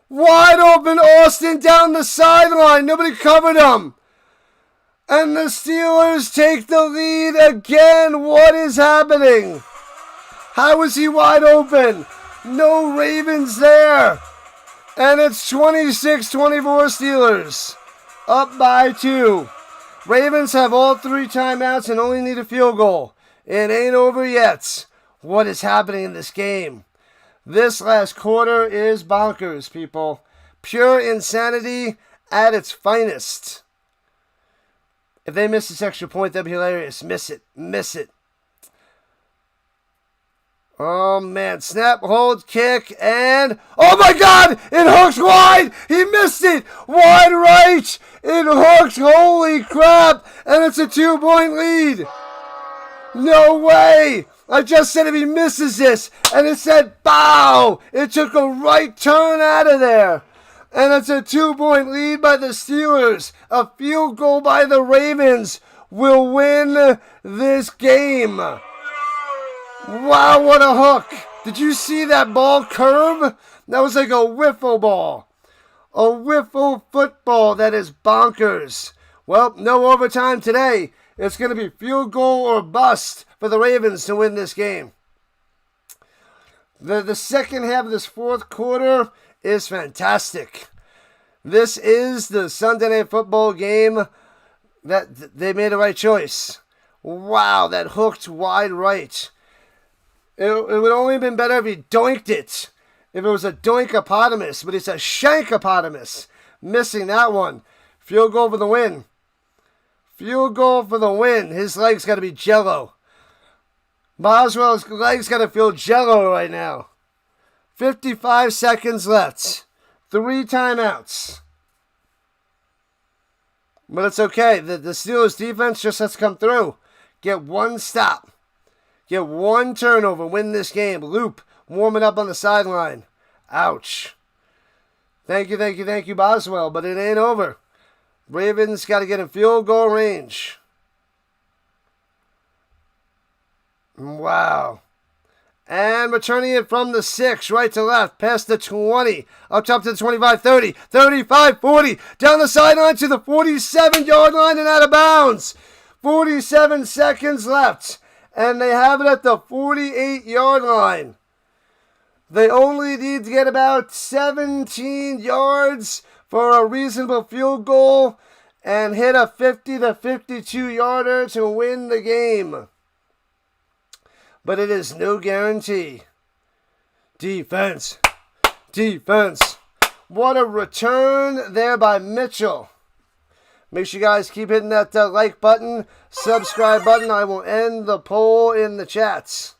Wide open. Austin down the sideline. Nobody covered him. And the Steelers take the lead again. What is happening? How is he wide open? No Ravens there. And it's 26-24 Steelers. Up by 2. Ravens have all 3 timeouts and only need a field goal. It ain't over yet. What is happening in this game? This last quarter is bonkers, people. Pure insanity at its finest. If they miss this extra point, that'd be hilarious. Miss it. Oh, man. Snap, hold, kick, and... oh, my God! It hooks wide! He missed it! Wide right! It hooks! Holy crap! And it's a 2-point lead! No way! I just said if he misses this, and it said bow! It took a right turn out of there. And it's a 2-point lead by the Steelers. A field goal by the Ravens will win this game. Wow, what a hook. Did you see that ball curve? That was like a wiffle ball. A wiffle football that is bonkers. Well, no overtime today. It's going to be field goal or bust for the Ravens to win this game. The second half of this fourth quarter is fantastic. This is the Sunday Night Football game that they made the right choice. Wow, that hooked wide right. It would only have been better if he doinked it. If it was a doinkopotamus, but it's a shankopotamus. Missing that one. Field goal for the win. Field goal for the win. His legs got to be jello. Boswell's legs got to feel jello right now. 55 seconds left. 3 timeouts. But it's okay. The Steelers defense just has to come through. Get one stop. Get one turnover. Win this game. Loop warming up on the sideline. Ouch. Thank you, Boswell. But it ain't over. Ravens got to get in field goal range. Wow. And returning it from the 6, right to left, past the 20, up top to the 25, 30, 35, 40, down the sideline to the 47-yard line and out of bounds. 47 seconds left, and they have it at the 48-yard line. They only need to get about 17 yards for a reasonable field goal and hit a 50 to 52-yarder to win the game. But it is no guarantee. Defense. What a return there by Mitchell. Make sure you guys keep hitting that like button, subscribe button. I will end the poll in the chats.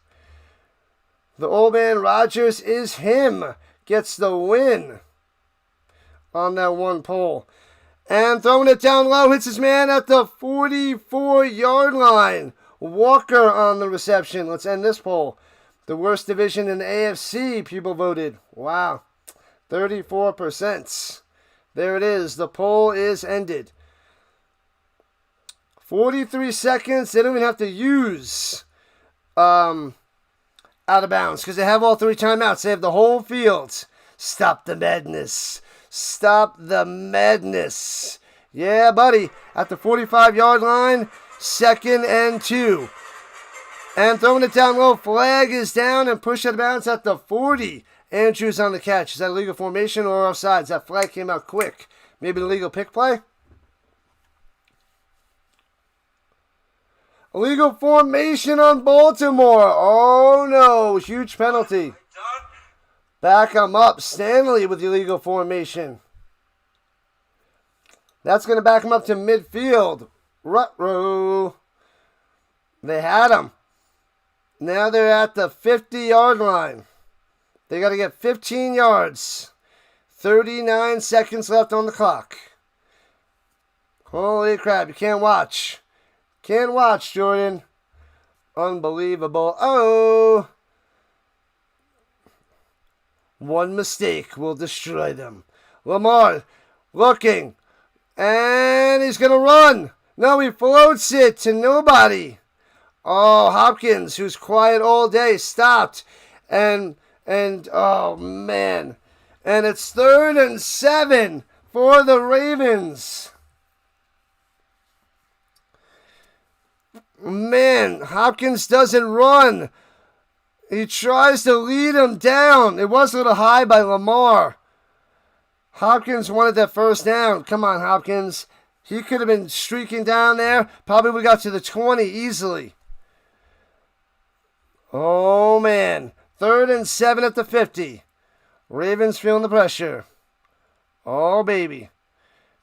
The old man Rodgers is him. Gets the win on that one poll. And throwing it down low, hits his man at the 44-yard line. Walker on the reception. Let's end this poll. The worst division in the AFC, people voted. Wow. 34%. There it is. The poll is ended. 43 seconds. They don't even have to use out of bounds because they have all 3 timeouts. They have the whole field. Stop the madness. Stop the madness. Yeah, buddy. At the 45-yard line. 2nd and 2. And throwing it down low. Flag is down and pushed out of bounds at the 40. Andrews on the catch. Is that illegal formation or offsides? That flag came out quick. Maybe an illegal pick play? Illegal formation on Baltimore. Oh no. Huge penalty. Back him up. Stanley with illegal formation. That's going to back him up to midfield. Ruh-roh. They had him. Now they're at the 50-yard line. They got to get 15 yards. 39 seconds left on the clock. Holy crap, you can't watch. Can't watch, Jordan. Unbelievable. Oh. One mistake will destroy them. Lamar looking. And he's going to run. No, he floats it to nobody. Oh, Hopkins, who's quiet all day, stopped. And oh, man. And it's 3rd and 7 for the Ravens. Man, Hopkins doesn't run. He tries to lead him down. It was a little high by Lamar. Hopkins wanted that first down. Come on, Hopkins. He could have been streaking down there. Probably would have got to the 20 easily. Oh, man. 3rd and 7 at the 50. Ravens feeling the pressure. Oh, baby.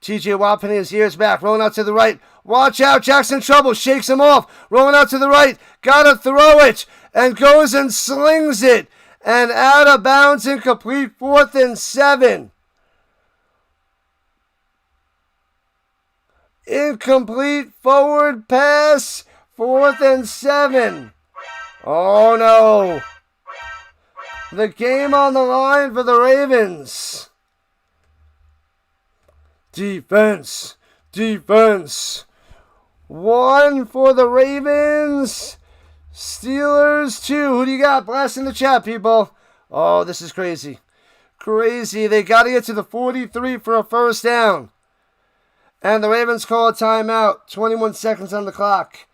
T.J. Watt pinning his ears back. Rolling out to the right. Watch out. Jackson trouble. Shakes him off. Rolling out to the right. Gotta throw it. And goes and slings it. And out of bounds, incomplete. 4th and 7. Incomplete forward pass. 4th and 7. Oh no. The game on the line for the Ravens. Defense. 1 for the Ravens. Steelers 2. Who do you got? Blast in the chat, people. Oh, this is crazy. They got to get to the 43 for a first down. And the Ravens call a timeout. 21 seconds on the clock.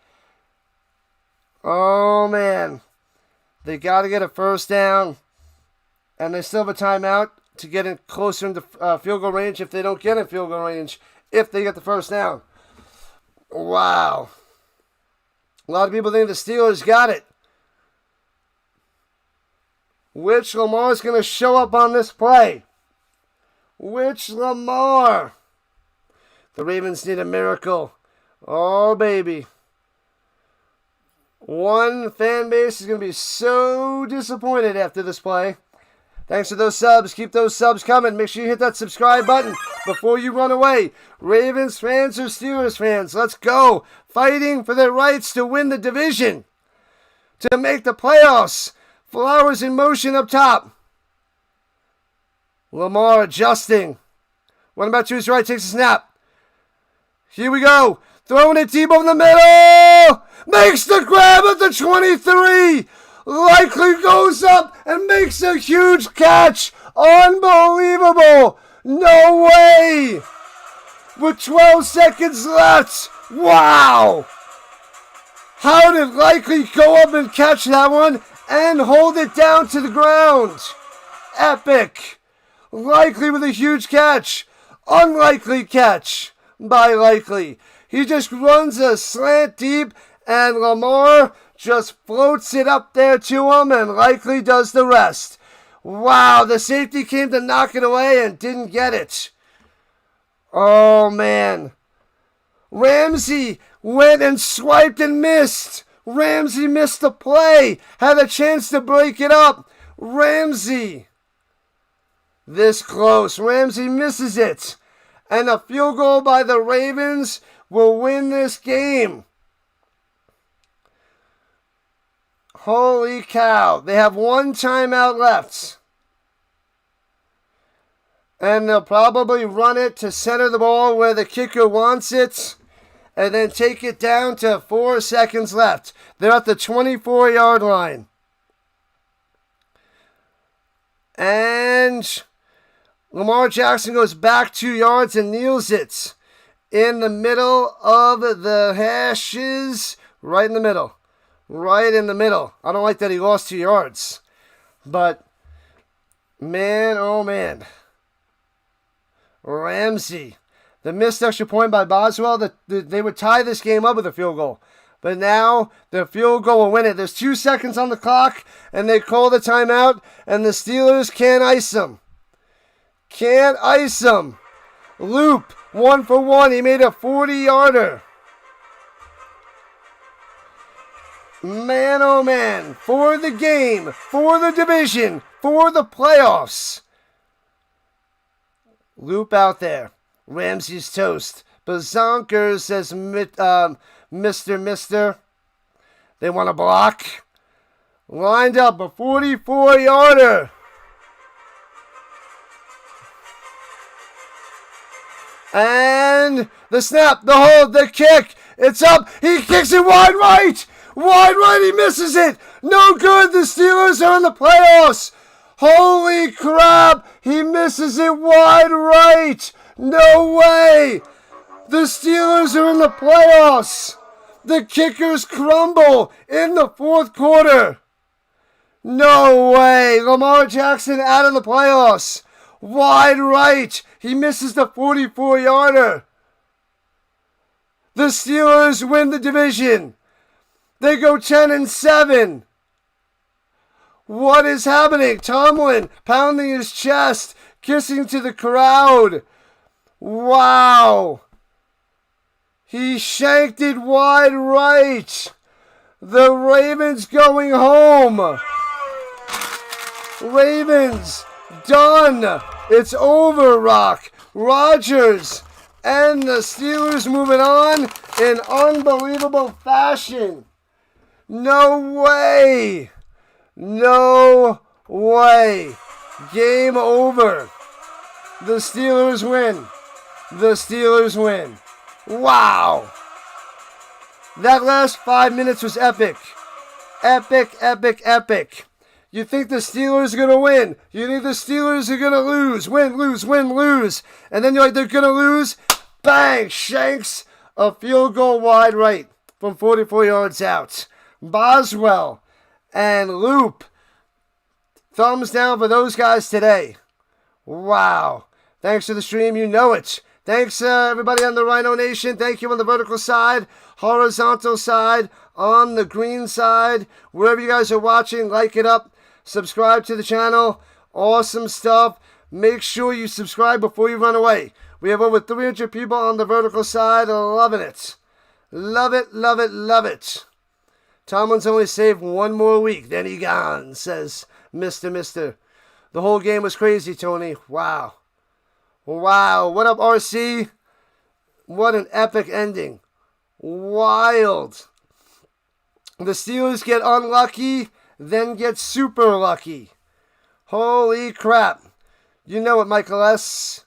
Oh, man. They got to get a first down. And they still have a timeout to get in closer into field goal range if they don't get in field goal range, if they get the first down. Wow. A lot of people think the Steelers got it. Which Lamar is going to show up on this play? Which Lamar? The Ravens need a miracle. Oh, baby. One fan base is going to be so disappointed after this play. Thanks for those subs. Keep those subs coming. Make sure you hit that subscribe button before you run away. Ravens fans or Steelers fans, let's go. Fighting for their rights to win the division. To make the playoffs. Flowers in motion up top. Lamar adjusting. One about to his right, takes a snap. Here we go. Throwing it deep over the middle. Makes the grab at the 23. Likely goes up and makes a huge catch. Unbelievable. No way. With 12 seconds left. Wow. How did Likely go up and catch that one and hold it down to the ground? Epic. Likely with a huge catch. Unlikely catch by Likely. He just runs a slant deep and Lamar just floats it up there to him and Likely does the rest. Wow, the safety came to knock it away and didn't get it. Oh, man. Ramsey went and swiped and missed. Ramsey missed the play. Had a chance to break it up. Ramsey. This close. Ramsey misses it. And a field goal by the Ravens will win this game. Holy cow. They have one timeout left. And they'll probably run it to center the ball where the kicker wants it. And then take it down to 4 seconds left. They're at the 24-yard line. And Lamar Jackson goes back 2 yards and kneels it. In the middle of the hashes. Right in the middle. Right in the middle. I don't like that he lost 2 yards. But, man, oh man. Ramsey. The missed extra point by Boswell. They would tie this game up with a field goal. But now, the field goal will win it. There's 2 seconds on the clock, and they call the timeout, and the Steelers can't ice them. Can't ice them. Loop, 1 for 1. He made a 40-yarder. Man, oh man, for the game, for the division, for the playoffs. Loop out there. Ramsey's toast. Bazonkers says Mr. They want to block. Lined up a 44-yarder. And the snap, the hold, the kick. It's up. He kicks it wide right. Wide right, he misses it. No good. The Steelers are in the playoffs. Holy crap. He misses it wide right. No way. The Steelers are in the playoffs. The kickers crumble in the fourth quarter. No way. Lamar Jackson out of the playoffs. Wide right. He misses the 44-yarder. The Steelers win the division. They go 10-7. What is happening? Tomlin pounding his chest, kissing to the crowd. Wow. He shanked it wide right. The Ravens going home. Ravens done. It's over, Rock. Rodgers and the Steelers moving on in unbelievable fashion. No way. No way. Game over. The Steelers win. The Steelers win. Wow. That last 5 minutes was epic. Epic, epic, epic. You think the Steelers are going to win. You think the Steelers are going to lose. Win, lose, win, lose. And then you're like, they're going to lose. Bang! Shanks a field goal wide right from 44 yards out. Boswell and Loop. Thumbs down for those guys today. Wow. Thanks for the stream. You know it. Thanks, everybody on the Rhino Nation. Thank you on the vertical side, horizontal side, on the green side. Wherever you guys are watching, like it up. Subscribe to the channel. Awesome stuff. Make sure you subscribe before you run away. We have over 300 people on the vertical side. Loving it. Love it, love it, love it. Tomlin's only saved one more week. Then he gone, says Mr. The whole game was crazy, Tony. Wow. Wow. What up, RC? What an epic ending. Wild. The Steelers get unlucky, then get super lucky. Holy crap. You know it, Michael S.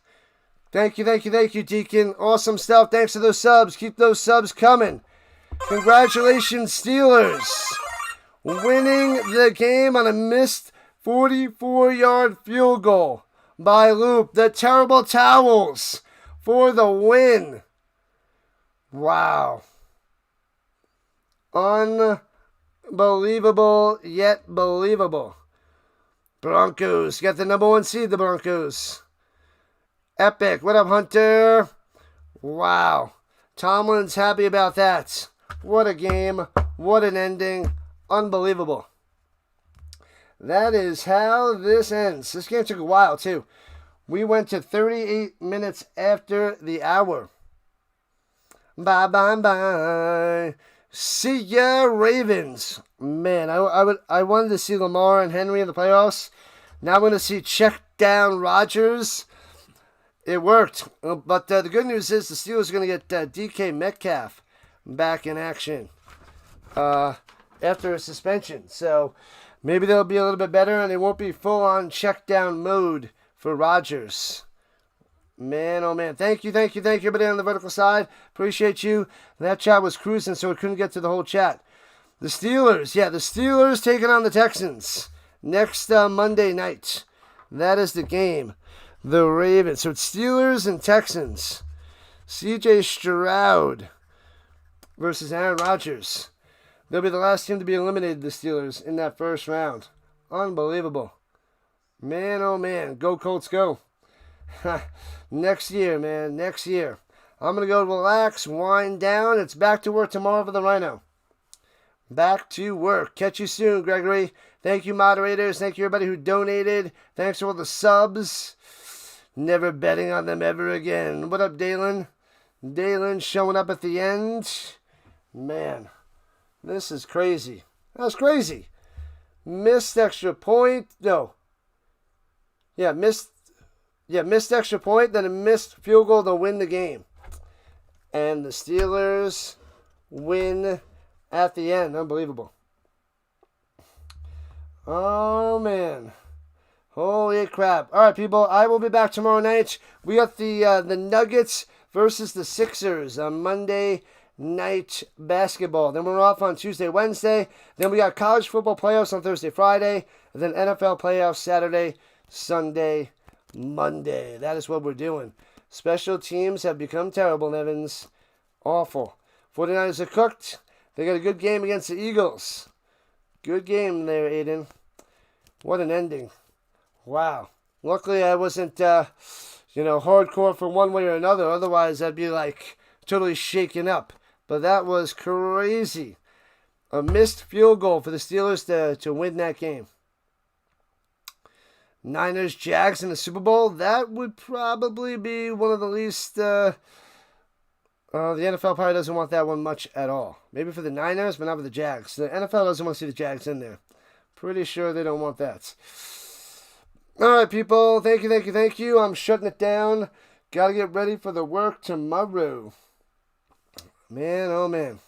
Thank you, Deacon. Awesome stuff. Thanks for those subs. Keep those subs coming. Congratulations, Steelers. Winning the game on a missed 44-yard field goal by Loop. The Terrible Towels for the win. Wow. Unbelievable yet believable. Broncos got the number 1 seed, the Broncos. Epic. What up, Hunter? Wow. Tomlin's happy about that. What a game. What an ending. Unbelievable. That is how this ends. This game took a while, too. We went to 38 minutes after the hour. Bye. See ya, Ravens. Man, I wanted to see Lamar and Henry in the playoffs. Now I'm going to see check down Rodgers. It worked. But the good news is the Steelers are going to get DK Metcalf back in action after a suspension. So maybe they'll be a little bit better and they won't be full-on check-down mode for Rodgers. Man, oh man. Thank you, everybody on the vertical side. Appreciate you. That chat was cruising, so it couldn't get to the whole chat. The Steelers taking on the Texans next Monday night. That is the game. The Ravens. So it's Steelers and Texans. CJ Stroud versus Aaron Rodgers. They'll be the last team to be eliminated, the Steelers, in that first round. Unbelievable. Man, oh man. Go Colts, go. Next year, man. Next year. I'm going to go relax, wind down. It's back to work tomorrow for the Rhino. Back to work. Catch you soon, Gregory. Thank you, moderators. Thank you, everybody who donated. Thanks for all the subs. Never betting on them ever again. What up, Dalen? Dalen showing up at the end. Man, this is crazy. That's crazy. Missed extra point. No. Missed extra point, then a missed field goal to win the game. And the Steelers win at the end. Unbelievable. Oh, man. Holy crap. All right, people. I will be back tomorrow night. We got the Nuggets versus the Sixers on Monday Night Basketball. Then we're off on Tuesday, Wednesday. Then we got college football playoffs on Thursday, Friday. And then NFL playoffs Saturday, Sunday, Monday. That is what we're doing. Special teams have become terrible, Evans. Awful. 49ers are cooked. They got a good game against the Eagles. Good game there, Aiden. What an ending. Wow. Luckily, I wasn't, hardcore for one way or another. Otherwise, I'd be, totally shaken up. But that was crazy. A missed field goal for the Steelers to win that game. Niners, Jags in the Super Bowl. That would probably be one of the least... the NFL probably doesn't want that one much at all. Maybe for the Niners, but not for the Jags. The NFL doesn't want to see the Jags in there. Pretty sure they don't want that. All right, people. Thank you. I'm shutting it down. Got to get ready for the work tomorrow. Man, oh man.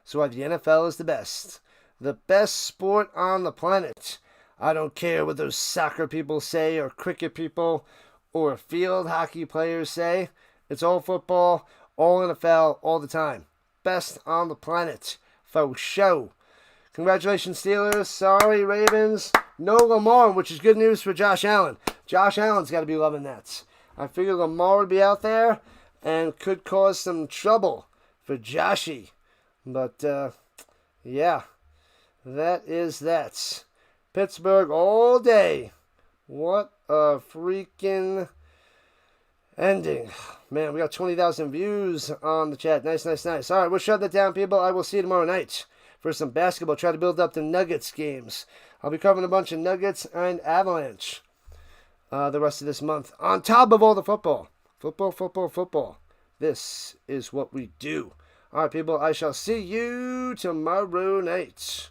So why the NFL is the best. The best sport on the planet. I don't care what those soccer people say or cricket people or field hockey players say. It's all football, all NFL, all the time. Best on the planet. For show. Congratulations, Steelers. Sorry, Ravens. No Lamar, which is good news for Josh Allen. Josh Allen's got to be loving that. I figured Lamar would be out there and could cause some trouble for Joshy. But, yeah, that is that. Pittsburgh all day. What a freaking ending. Man, we got 20,000 views on the chat. Nice, nice, nice. All right, we'll shut that down, people. I will see you tomorrow night for some basketball. Try to build up the Nuggets games. I'll be covering a bunch of Nuggets and Avalanche the rest of this month. On top of all the football. Football, football, football. This is what we do. All right, people, I shall see you tomorrow night.